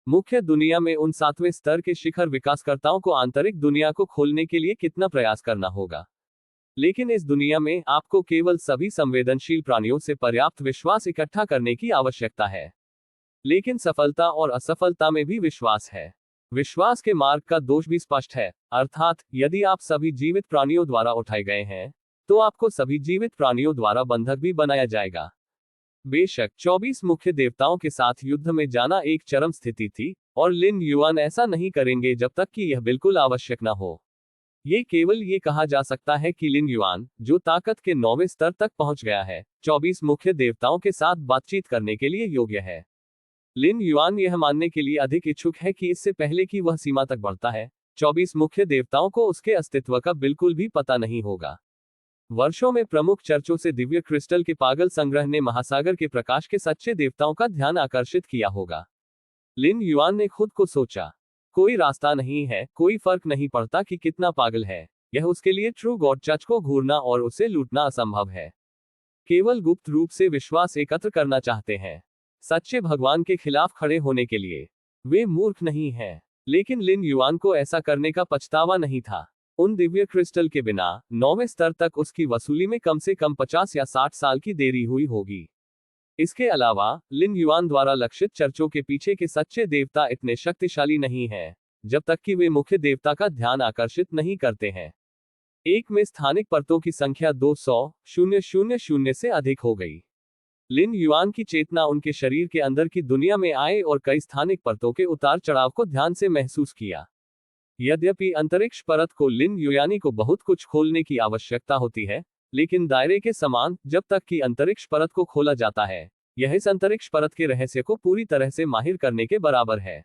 मुख्य दुनिया में उन 7वें स्तर के शिखर विकासकर्ताओं को आंतरिक दुनिया को खोलने के लिए कितना प्रयास करना होगा। लेकिन इस दुनिया में आपको केवल सभी संवेदनशील प्राणियों से पर्याप्त विश्वास इकट्ठा करने की आवश्यकता है। लेकिन सफलता और असफलता में भी विश्वास है। विश्वास के मार्ग का दोष भी स्पष्ट है, अर्थात यदि आप सभी जीवित प्राणियों द्वारा उठाए गए हैं, तो आपको सभी जीवित प्राणियों द्वारा बंधक भी बनाया जाएगा। बेशक 24 मुख्य देवताओं के साथ युद्ध में जाना एक चरम स्थिति थी, और लिन युआन ऐसा नहीं करेंगे जब तक कि यह बिल्कुल आवश्यक न हो। ये केवल ये कहा जा सकता है कि लिन युआन, जो ताकत के 9वें स्तर तक पहुंच गया है, 24 मुख्य देवताओं के साथ बातचीत करने के लिए योग्य है। लिन युआन यह मानने के लिए अधिक इच्छुक है कि इससे पहले कि वह सीमा तक बढ़ता है, 24 मुख्य देवताओं को उसके अस्तित्व का बिल्कुल भी पता नहीं होगा। वर्षों में प्रमुख चर्चों से दिव्य क्रिस्टल के पागल संग्रह ने महासागर के प्रकाश के सच्चे देवताओं का ध्यान आकर्षित किया होगा। लिन युआन ने खुद को सोचा, कोई रास्ता नहीं है, कोई फर्क नहीं पड़ता कि कितना पागल है, यह उसके लिए ट्रू गॉड चर्च को घूरना और उसे लूटना असंभव है। केवल गुप्त रूप से विश्वास एकत्र करना चाहते हैं, सच्चे भगवान के खिलाफ खड़े होने के लिए। वे मूर्ख नहीं हैं। लेकिन लिन युआन को ऐसा करने का पछतावा नहीं था। उन दिव्य क्रिस्टल के बिना 9वें स्तर तक उसकी वसूली में कम से कम 50 या 60 साल की देरी हुई होगी। इसके अलावा लिन युआन द्वारा लक्षित चर्चों के पीछे के सच्चे देवता इतने शक्तिशाली नहीं हैं, जब तक कि वे मुख्य देवता का ध्यान आकर्षित नहीं करते हैं। एक में स्थानिक परतों की संख्या 200,000 से अधिक हो गई। लिन युआन की चेतना उनके शरीर के अंदर की दुनिया में आए और कई स्थानिक परतों के उतार चढ़ाव को ध्यान से महसूस किया। यद्यपि अंतरिक्ष परत को लिन युआनी को बहुत कुछ खोलने की आवश्यकता होती है, लेकिन दायरे के समान, जब तक कि अंतरिक्ष परत को खोला जाता है, यह इस अंतरिक्ष परत के रहस्य को पूरी तरह से माहिर करने के बराबर है।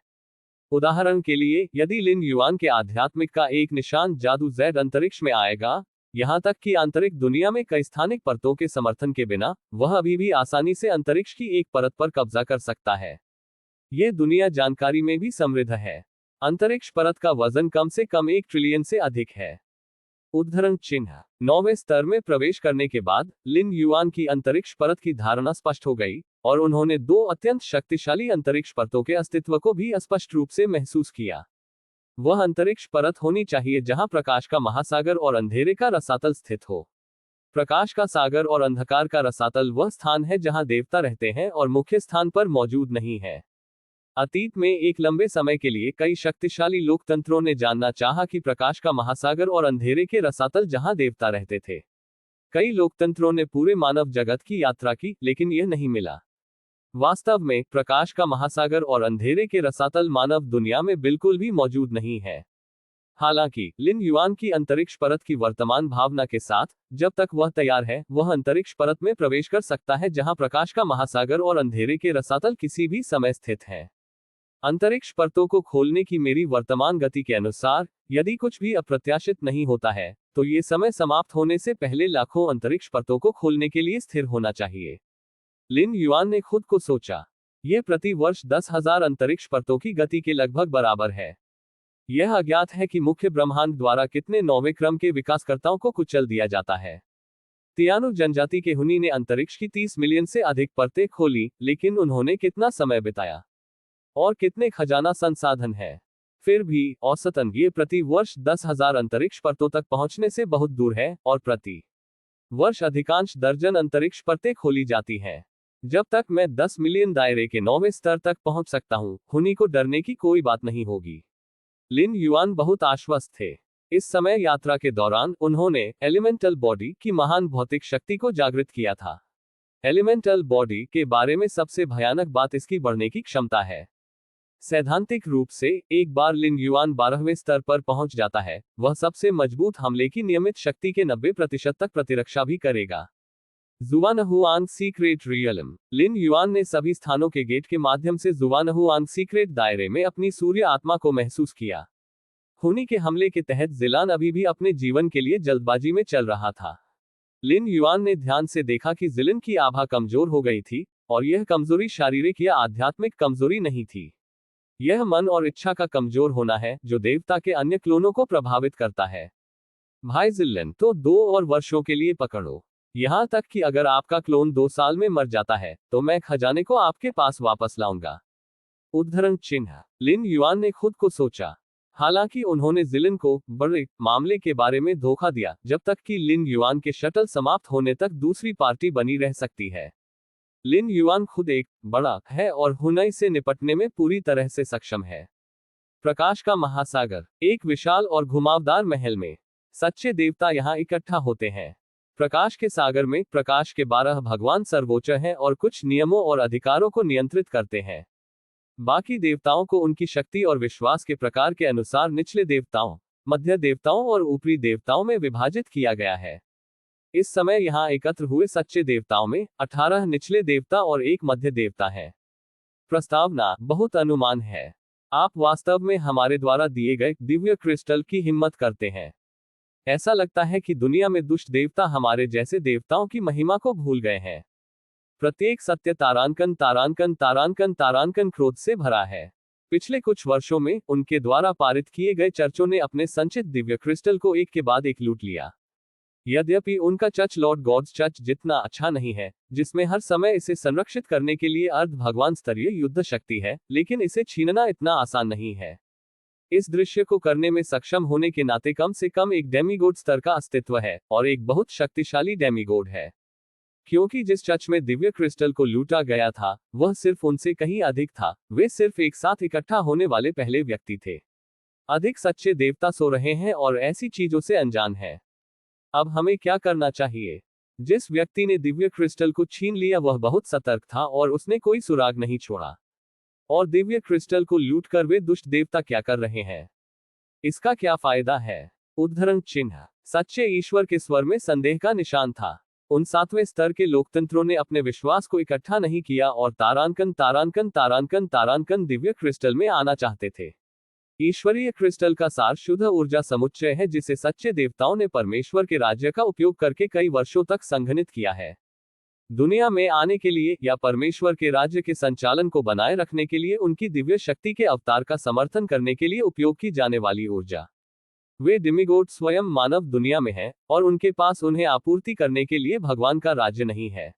उदाहरण के लिए, यदि लिन युआन के आध्यात्मिक का एक निशान जादू जेड अंतरिक्ष में आएगा, यहां तक कि आंतरिक दुनिया में कई स्थानिक परतों के समर्थन के बिना, वह अभी भी आसानी से अंतरिक्ष की एक परत पर कब्जा कर सकता है। यह दुनिया जानकारी में भी समृद्ध है। अंतरिक्ष परत का वजन कम से कम 1 ट्रिलियन से अधिक है। उद्धरण चिन्ह। 9वें स्तर में प्रवेश करने के बाद लिन युआन की अंतरिक्ष परत की धारणा स्पष्ट हो गई, और उन्होंने 2 अत्यंत शक्तिशाली अंतरिक्ष परतों के अस्तित्व को भी स्पष्ट रूप से महसूस किया। वह अंतरिक्ष परत होनी चाहिए जहां प्रकाश का महासागर और अंधेरे का रसातल स्थित हो। प्रकाश का सागर और अंधकार का रसातल वह स्थान है जहां देवता रहते हैं और मुख्य स्थान पर मौजूद नहीं है। अतीत में एक लंबे समय के लिए कई शक्तिशाली लोकतंत्रों ने जानना चाहा कि प्रकाश का महासागर और अंधेरे के रसातल जहां देवता रहते थे। कई लोकतंत्रों ने पूरे मानव जगत की यात्रा की, लेकिन यह नहीं मिला। वास्तव में प्रकाश का महासागर और अंधेरे के रसातल मानव दुनिया में बिल्कुल भी मौजूद नहीं है। हालांकि लिन युआन की अंतरिक्ष परत की वर्तमान भावना के साथ, जब तक वह तैयार है, वह अंतरिक्ष परत में प्रवेश कर सकता है जहां प्रकाश का महासागर और अंधेरे के रसातल किसी भी समय स्थित हैं। अंतरिक्ष परतों को खोलने की मेरी वर्तमान गति के अनुसार, यदि कुछ भी अप्रत्याशित नहीं होता है, तो ये समय समाप्त होने से पहले लाखों अंतरिक्ष परतों को खोलने के लिए स्थिर होना चाहिए। लिन युआन ने खुद को सोचा। यह प्रति वर्ष 10,000 अंतरिक्ष परतों की गति के लगभग बराबर है। यह अज्ञात है कि मुख्य ब्रह्मांड द्वारा कितने 9वें क्रम के विकासकर्ताओं को कुचल दिया जाता है। तियानु जनजाति के हुनी ने अंतरिक्ष की 30 मिलियन से अधिक परतें खोली, लेकिन उन्होंने कितना समय बिताया और कितने खजाना संसाधन है। फिर भी औसतन ये प्रति वर्ष 10,000 अंतरिक्ष परतों तक पहुंचने से बहुत दूर है, और प्रति वर्ष अधिकांश दर्जन अंतरिक्ष परतें खोली जाती हैं। जब तक मैं 10 मिलियन दायरे के 9वें स्तर तक पहुंच सकता हूं, हुनी को डरने की कोई बात नहीं होगी। लिन युआन बहुत आश्वस्त थे। इस समय यात्रा के दौरान उन्होंने एलिमेंटल बॉडी की महान भौतिक शक्ति को जागृत किया था। एलिमेंटल बॉडी के बारे में सबसे भयानक बात इसकी बढ़ने की क्षमता है। सैद्धांतिक रूप से, एक बार लिन युआन 12वें स्तर पर पहुंच जाता है, वह सबसे मजबूत हमले की नियमित शक्ति के 90% तक प्रतिरक्षा भी करेगा। जुआनहुआंग सीक्रेट रियलम। लिन युआन ने सभी स्थानों के गेट के माध्यम से जुआनहुआंग सीक्रेट दायरे में अपनी सूर्य आत्मा को महसूस किया। हुनी के हमले के तहत जिलान अभी भी अपने जीवन के लिए जल्दबाजी में चल रहा था। लिन युआन ने ध्यान से देखा कि जिलिन की आभा कमजोर हो गई थी, और यह कमजोरी शारीरिक या आध्यात्मिक कमजोरी नहीं थी। यह मन और इच्छा का कमजोर होना है, जो देवता के अन्य क्लोनों को प्रभावित करता है। भाई जिलिन, तो 2 और वर्षों के लिए पकड़ो। यहां तक कि अगर आपका क्लोन 2 साल में मर जाता है, तो मैं खजाने को आपके पास वापस लाऊंगा। उद्धरण चिन्ह। लिन युआन ने खुद को सोचा। हालांकि उन्होंने जिलिन को बड़े मामले के बारे में धोखा दिया, जब तक कि लिन युआन के शटल समाप्त होने तक दूसरी पार्टी बनी रह सकती है। लिन युआन खुद एक बड़ा है और हुनई से निपटने में पूरी तरह से सक्षम है। प्रकाश का महासागर। एक विशाल और घुमावदार महल में सच्चे देवता यहां इकट्ठा होते हैं। प्रकाश के सागर में प्रकाश के 12 भगवान सर्वोच्च हैं और कुछ नियमों और अधिकारों को नियंत्रित करते हैं। बाकी देवताओं को उनकी शक्ति और विश्वास के प्रकार के अनुसार निचले देवताओं, मध्य देवताओं और ऊपरी देवताओं में विभाजित किया गया है। इस समय यहां एकत्र हुए सच्चे देवताओं में 18 निचले देवता और एक मध्य देवता है। प्रस्तावना बहुत अनुमान है। आप वास्तव में हमारे द्वारा दिए गए दिव्य क्रिस्टल की हिम्मत करते हैं। ऐसा लगता है कि दुनिया में दुष्ट देवता हमारे जैसे देवताओं की महिमा को भूल गए हैं। प्रत्येक सत्य तारांकन तारांकन तारांकन तारांकन क्रोध से भरा है। पिछले कुछ वर्षों में उनके द्वारा पारित किए गए चर्चों ने अपने संचित दिव्य क्रिस्टल को एक के बाद एक लूट लिया। यद्यपि उनका चर्च लॉर्ड गॉड्स चर्च जितना अच्छा नहीं है, जिसमें हर समय इसे संरक्षित करने के लिए अर्ध भगवान स्तरीय युद्ध शक्ति है, लेकिन इसे छीनना इतना आसान नहीं है। इस दृश्य को करने में सक्षम होने के नाते कम से कम एक डेमीगोड स्तर का अस्तित्व है, और एक बहुत शक्तिशाली डेमीगोड है। क्योंकि जिस चर्च में दिव्य क्रिस्टल को लूटा गया था, वह सिर्फ उनसे कहीं अधिक था। वे सिर्फ एक साथ इकट्ठा होने वाले पहले व्यक्ति थे। अधिक सच्चे देवता सो रहे हैं और ऐसी चीजों से अनजान हैं। अब हमें क्या करना चाहिए? जिस व्यक्ति ने दिव्य क्रिस्टल को छीन लिया वह बहुत सतर्क था और उसने कोई सुराग नहीं छोड़ा। और दिव्य क्रिस्टल को लूटकर वे दुष्ट देवता क्या कर रहे हैं? इसका क्या फायदा है? उद्धरण चिन्ह। सच्चे ईश्वर के स्वर में संदेह का निशान था। उन 7वें स्तर के लोकतंत्रों ने अपने विश्वास को इकट्ठा नहीं किया और तारांकन तारांकन तारांकन तारांकन दिव्य क्रिस्टल में आना चाहते थे। ईश्वरीय क्रिस्टल का सार शुद्ध ऊर्जा समुच्चय है जिसे सच्चे देवताओं ने परमेश्वर के राज्य का उपयोग करके कई वर्षों तक संघनित किया है। दुनिया में आने के लिए या परमेश्वर के राज्य के संचालन को बनाए रखने के लिए उनकी दिव्य शक्ति के अवतार का समर्थन करने के लिए उपयोग की जाने वाली ऊर्जा। वे डिमिगोड स्वयं मानव दुनिया में हैं और उनके पास उन्हें आपूर्ति करने के लिए भगवान का राज्य नहीं है।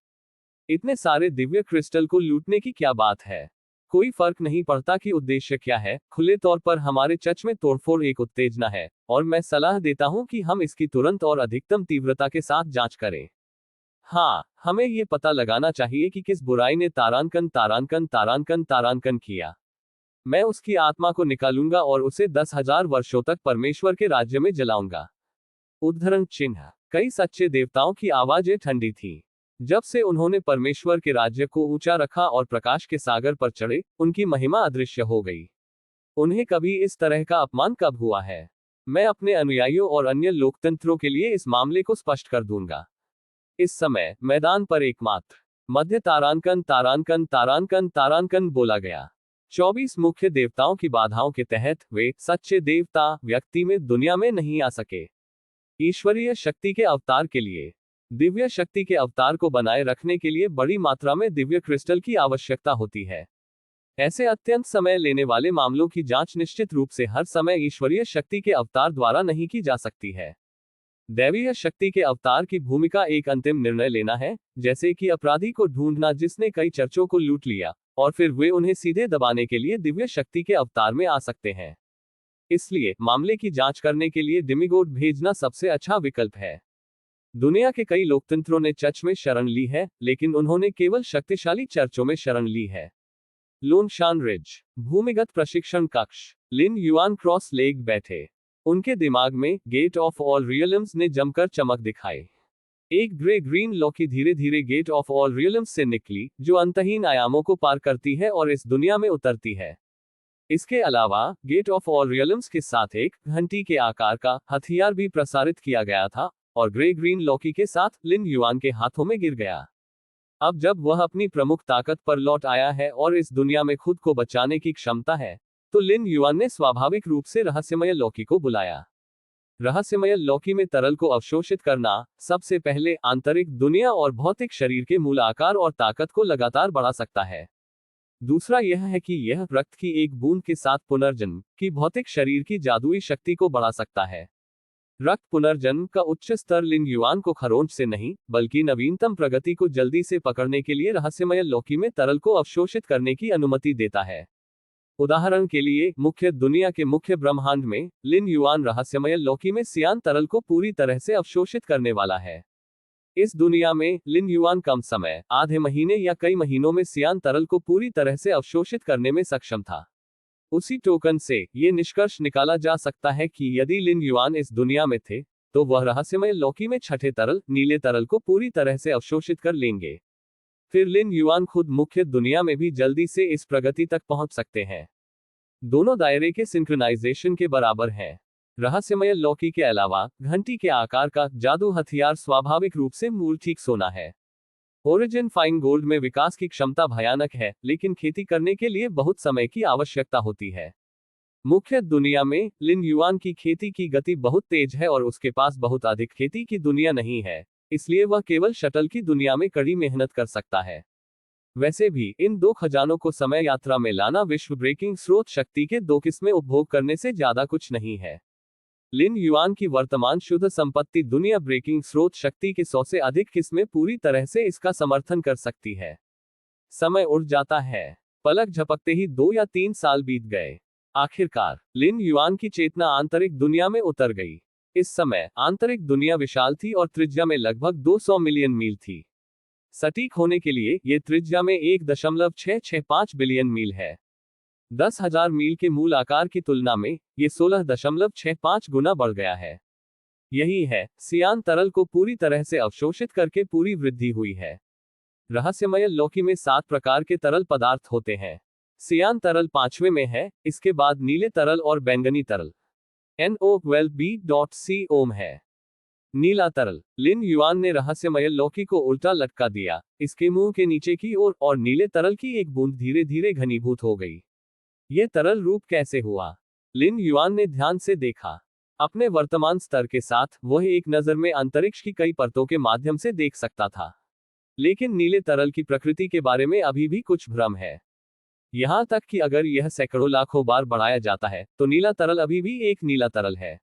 इतने सारे दिव्य क्रिस्टल को लूटने की क्या बात है? कोई फर्क नहीं पड़ता कि उद्देश्य क्या है। खुले तौर पर हमारे चर्च में तोड़फोड़ एक उत्तेजना है और मैं सलाह देता हूं कि हम इसकी तुरंत और अधिकतम तीव्रता के साथ जांच करें। हाँ, हमें ये पता लगाना चाहिए कि किस बुराई ने तारांकन तारांकन तारांकन तारांकन किया। मैं उसकी आत्मा को निकालूंगा और उसे 10,000 वर्षों तक परमेश्वर के राज्य में जलाऊंगा। उद्धरण चिन्ह। कई सच्चे देवताओं की आवाजें ठंडी थी। जब से उन्होंने परमेश्वर के राज्य को ऊंचा रखा और प्रकाश के सागर पर चढ़े, उनकी महिमा अदृश्य हो गई। उन्हें कभी इस तरह का अपमान कब हुआ है? मैं अपने अनुयायियों और अन्य लोकतंत्रों के लिए इस मामले को स्पष्ट कर दूंगा। इस समय मैदान पर एकमात्र मध्य तारांकन तारांकन तारांकन तारांकन बोला गया। 24 मुख्य देवताओं की बाधाओं के तहत वे सच्चे देवता व्यक्ति में दुनिया में नहीं आ सके। ईश्वरीय शक्ति के अवतार के लिए, दिव्य शक्ति के अवतार को बनाए रखने के लिए बड़ी मात्रा में दिव्य क्रिस्टल की आवश्यकता होती है। ऐसे अत्यंत समय लेने वाले मामलों की जांच निश्चित रूप से हर समय ईश्वरीय शक्ति के अवतार द्वारा नहीं की जा सकती है। दैवीय शक्ति के अवतार की भूमिका एक अंतिम निर्णय लेना है, जैसे कि अपराधी को ढूंढना जिसने कई चर्चों को लूट लिया, और फिर वे उन्हें सीधे दबाने के लिए दिव्य शक्ति के अवतार में आ सकते हैं। इसलिए मामले की जांच करने के लिए डिमिगोड भेजना सबसे अच्छा विकल्प है। दुनिया के कई लोकतंत्रों ने चर्च में शरण ली है, लेकिन उन्होंने केवल शक्तिशाली चर्चों में शरण ली है। लोन शान रिज भूमिगत प्रशिक्षण कक्ष। लिन युआन क्रॉस लेग बैठे। उनके दिमाग में गेट ऑफ ऑल रियल्म्स ने जमकर चमक दिखाई। एक ग्रे ग्रीन लौकी धीरे धीरे गेट ऑफ ऑल रियल्म्स से निकली, जो अंतहीन आयामों को पार करती है और इस दुनिया में उतरती है। इसके अलावा गेट ऑफ ऑल रियल्म्स के साथ एक घंटी के आकार का हथियार भी प्रसारित किया गया था और ग्रे ग्रीन लौकी के साथ लिन युआन के हाथों में गिर गया। अब जब वह अपनी प्रमुख ताकत पर लौट आया है और इस दुनिया में खुद को बचाने की क्षमता है, तो लिन युआन ने स्वाभाविक रूप से रहस्यमय लौकी को बुलाया। रहस्यमय लौकी में तरल को अवशोषित करना सबसे पहले आंतरिक दुनिया और भौतिक शरीर के मूल आकार और ताकत को लगातार बढ़ा सकता है। दूसरा यह है कि यह रक्त की एक बूंद के साथ पुनर्जन्म की भौतिक शरीर की जादुई शक्ति को बढ़ा सकता है। रक्त पुनर्जन्म का उच्च स्तर लिन युआन को खरोंच से नहीं, बल्कि नवीनतम प्रगति को जल्दी से पकड़ने के लिए रहस्यमय लौकी में तरल को अवशोषित करने की अनुमति देता है। उदाहरण के लिए, मुख्य दुनिया के मुख्य ब्रह्मांड में लिन युआन रहस्यमय लौकी में सियान तरल को पूरी तरह से अवशोषित करने वाला है। इस दुनिया में लिन युआन कम समय, आधे महीने या कई महीनों में सियान तरल को पूरी तरह से अवशोषित करने में सक्षम था। उसी टोकन से ये निष्कर्ष निकाला जा सकता है कि यदि लिन युआन इस दुनिया में थे, तो वह रहस्यमय लौकी में छठे तरल, नीले तरल को पूरी तरह से अवशोषित कर लेंगे। फिर लिन युआन खुद मुख्य दुनिया में भी जल्दी से इस प्रगति तक पहुंच सकते हैं। दोनों दायरे के सिंक्रोनाइजेशन के बराबर हैं। रहस्यमय लौकी के अलावा घंटी के आकार का जादू हथियार स्वाभाविक रूप से मूल ठीक सोना है। ओरिजिन फाइन गोल्ड में विकास की क्षमता भयानक है, लेकिन खेती करने के लिए बहुत समय की आवश्यकता होती है। मुख्य दुनिया में लिन युआन की खेती की गति बहुत तेज है और उसके पास बहुत अधिक खेती की दुनिया नहीं है, इसलिए वह केवल शटल की दुनिया में कड़ी मेहनत कर सकता है। वैसे भी इन दो खजानों को समय यात्रा में लाना विश्व ब्रेकिंग स्रोत शक्ति के 2 किस्में उपभोग करने से ज्यादा कुछ नहीं है। लिन युआन की वर्तमान शुद्ध संपत्ति दुनिया ब्रेकिंग स्रोत शक्ति के 100 से अधिक किस्में पूरी तरह से इसका समर्थन कर सकती है। समय उड़ जाता है। पलक झपकते ही 2 या 3 साल बीत गए। आखिरकार लिन युआन की चेतना आंतरिक दुनिया में उतर गई। इस समय आंतरिक दुनिया विशाल थी और त्रिज्या में लगभग 200 मिलियन मील थी। सटीक होने के लिए ये त्रिज्या में 1.665 बिलियन मील है। 10,000 मील के मूल आकार की तुलना में ये 16.65 गुना बढ़ गया है। यही है, सियान तरल को पूरी तरह से अवशोषित करके पूरी वृद्धि हुई है। रहस्यमय लौकी में 7 प्रकार के तरल पदार्थ होते हैं। सियान तरल 5वें में है, इसके बाद नीले तरल और बैंगनी तरल NO12B.C ओम है। नीला तरल। लिन युआन ने रहस्यमय लौकी को उल्टा लटका दिया, इसके मुंह के नीचे की ओर और नीले तरल की एक बूंद धीरे धीरे घनीभूत हो गई। यह तरल रूप कैसे हुआ? लिन युआन ने ध्यान से देखा। अपने वर्तमान स्तर के साथ वह एक नजर में अंतरिक्ष की कई परतों के माध्यम से देख सकता था। लेकिन नीले तरल की प्रकृति के बारे में अभी भी कुछ भ्रम है। यहां तक कि अगर यह सैकड़ों लाखों बार बढ़ाया जाता है तो नीला तरल अभी भी एक नीला तरल है,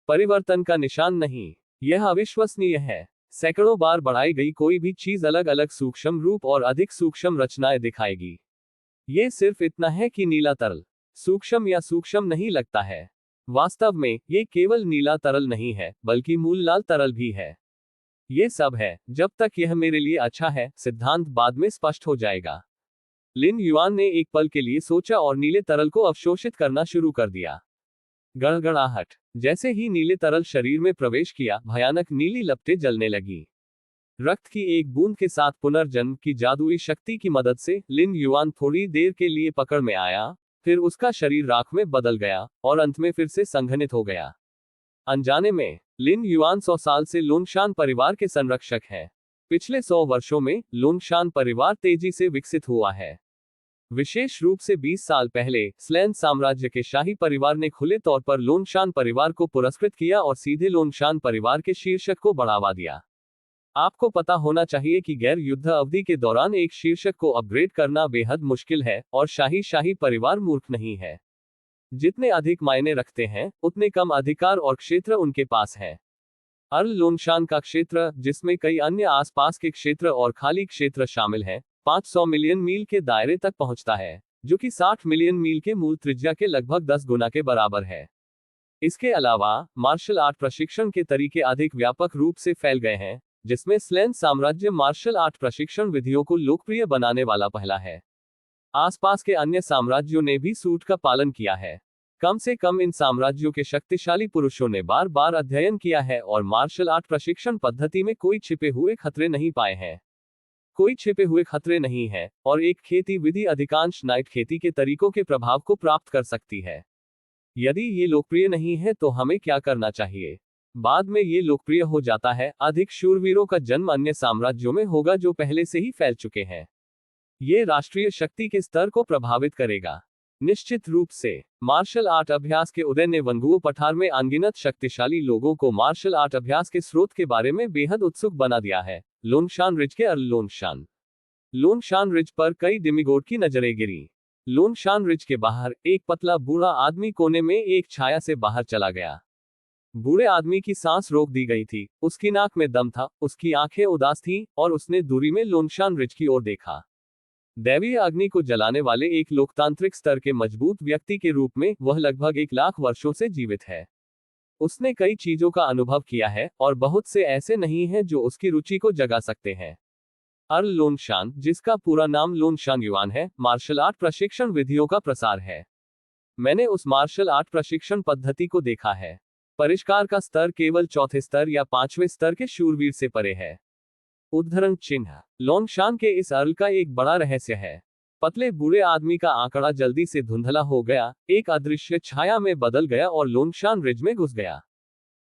परिवर्तन का निशान नहीं। यह अविश्वसनीय है। सैकड़ों बार बढ़ाई गई कोई भी चीज अलग अलग सूक्ष्म रूप और अधिक सूक्ष्म रचनाएं दिखाएगी। यह सिर्फ इतना है कि नीला तरल सूक्ष्म या सूक्ष्म नहीं लगता है। वास्तव में यह केवल नीला तरल नहीं है, बल्कि मूल लाल तरल भी है। ये सब है, जब तक यह मेरे लिए अच्छा है, सिद्धांत बाद में स्पष्ट हो जाएगा। लिन युआन ने एक पल के लिए सोचा और नीले तरल को अवशोषित करना शुरू कर दिया। गड़गड़ाहट। जैसे ही नीले तरल शरीर में प्रवेश किया, भयानक नीली लपटें जलने लगी। रक्त की एक बूंद के साथ पुनर्जन्म की जादुई शक्ति की मदद से लिन युआन थोड़ी देर के लिए पकड़ में आया, फिर उसका शरीर राख में बदल गया और अंत में फिर से संघनित हो गया। अनजाने में लिन युआन 100 साल से लोंगशान परिवार के संरक्षक हैं। पिछले 100 वर्षों में लोंगशान परिवार तेजी से विकसित हुआ है। विशेष रूप से 20 साल पहले स्लैन साम्राज्य के शाही परिवार ने खुले तौर पर लोंगशान परिवार को पुरस्कृत किया और सीधे लोंगशान परिवार के शीर्षक को बढ़ावा दिया। आपको पता होना चाहिए कि गैर युद्ध अवधि के दौरान एक शीर्षक को अपग्रेड करना बेहद मुश्किल है, और शाही परिवार मूर्ख नहीं है। जितने अधिक मायने रखते हैं, उतने कम अधिकार और क्षेत्र उनके पास है। अर्ल लोंगशान का क्षेत्र, जिसमें कई अन्य आसपास के क्षेत्र और खाली क्षेत्र शामिल हैं, 500 मिलियन मील के दायरे तक पहुंचता है, जो कि 60 मिलियन मील के मूल त्रिज्या के लगभग 10 गुना के बराबर है। इसके अलावा मार्शल आर्ट प्रशिक्षण के तरीके अधिक व्यापक रूप से फैल गए हैं, जिसमें स्लैन साम्राज्य मार्शल आर्ट प्रशिक्षण विधियों को लोकप्रिय बनाने वाला पहला है। आसपास के अन्य साम्राज्यों ने भी सूट का पालन किया है। कम से कम इन साम्राज्यों के शक्तिशाली पुरुषों ने बार बार अध्ययन किया है और मार्शल आर्ट प्रशिक्षण पद्धति में कोई छिपे हुए खतरे नहीं पाए हैं। कोई छिपे हुए खतरे नहीं है, और एक खेती विधि अधिकांश नाइट खेती के तरीकों के प्रभाव को प्राप्त कर सकती है। यदि ये लोकप्रिय नहीं है तो हमें क्या करना चाहिए? बाद में ये लोकप्रिय हो जाता है, अधिक शूरवीरों का जन्म अन्य साम्राज्यों में होगा जो पहले से ही फैल चुके हैं। ये राष्ट्रीय शक्ति के स्तर को प्रभावित करेगा। निश्चित रूप से मार्शल आर्ट अभ्यास के उदय ने वंगुओ पठार में अनगिनत शक्तिशाली लोगों को मार्शल आर्ट अभ्यास के स्रोत के बारे में बेहद उत्सुक बना दिया है। लोंगशान रिज के अर्ल लोंगशान रिज पर कई डेमिगोड की नजरें गिरी। लोंगशान रिज के बाहर एक पतला बूढ़ा आदमी कोने में एक छाया से बाहर चला गया। बूढ़े आदमी की सांस रोक दी गई थी, उसकी नाक में दम था, उसकी आंखें उदास थीं, और उसने दूरी में लोंगशान रिज की ओर देखा। दैवीय अग्नि को जलाने वाले एक लोकतांत्रिक स्तर के मजबूत व्यक्ति के रूप में वह लगभग 1 लाख वर्षों से जीवित है। उसने कई चीजों का अनुभव किया है, और बहुत से ऐसे नहीं हैं जो उसकी रुचि को जगा सकते हैं। अर्ल लोंगशान, जिसका पूरा नाम लोंगशान युआन है, मार्शल आर्ट प्रशिक्षण विधियों का प्रसार है। मैंने उस मार्शल आर्ट प्रशिक्षण पद्धति को देखा है। परिष्कार का स्तर केवल 4थे स्तर या 5वें स्तर के शूरवीर से परे है। उद्धरण चिन्ह। लोंगशान के इस अर्ल का एक बड़ा रहस्य है। पतले बूढ़े आदमी का आंकड़ा जल्दी से धुंधला हो गया, एक अदृश्य छाया में बदल गया और लोंगशान रिज में घुस गया।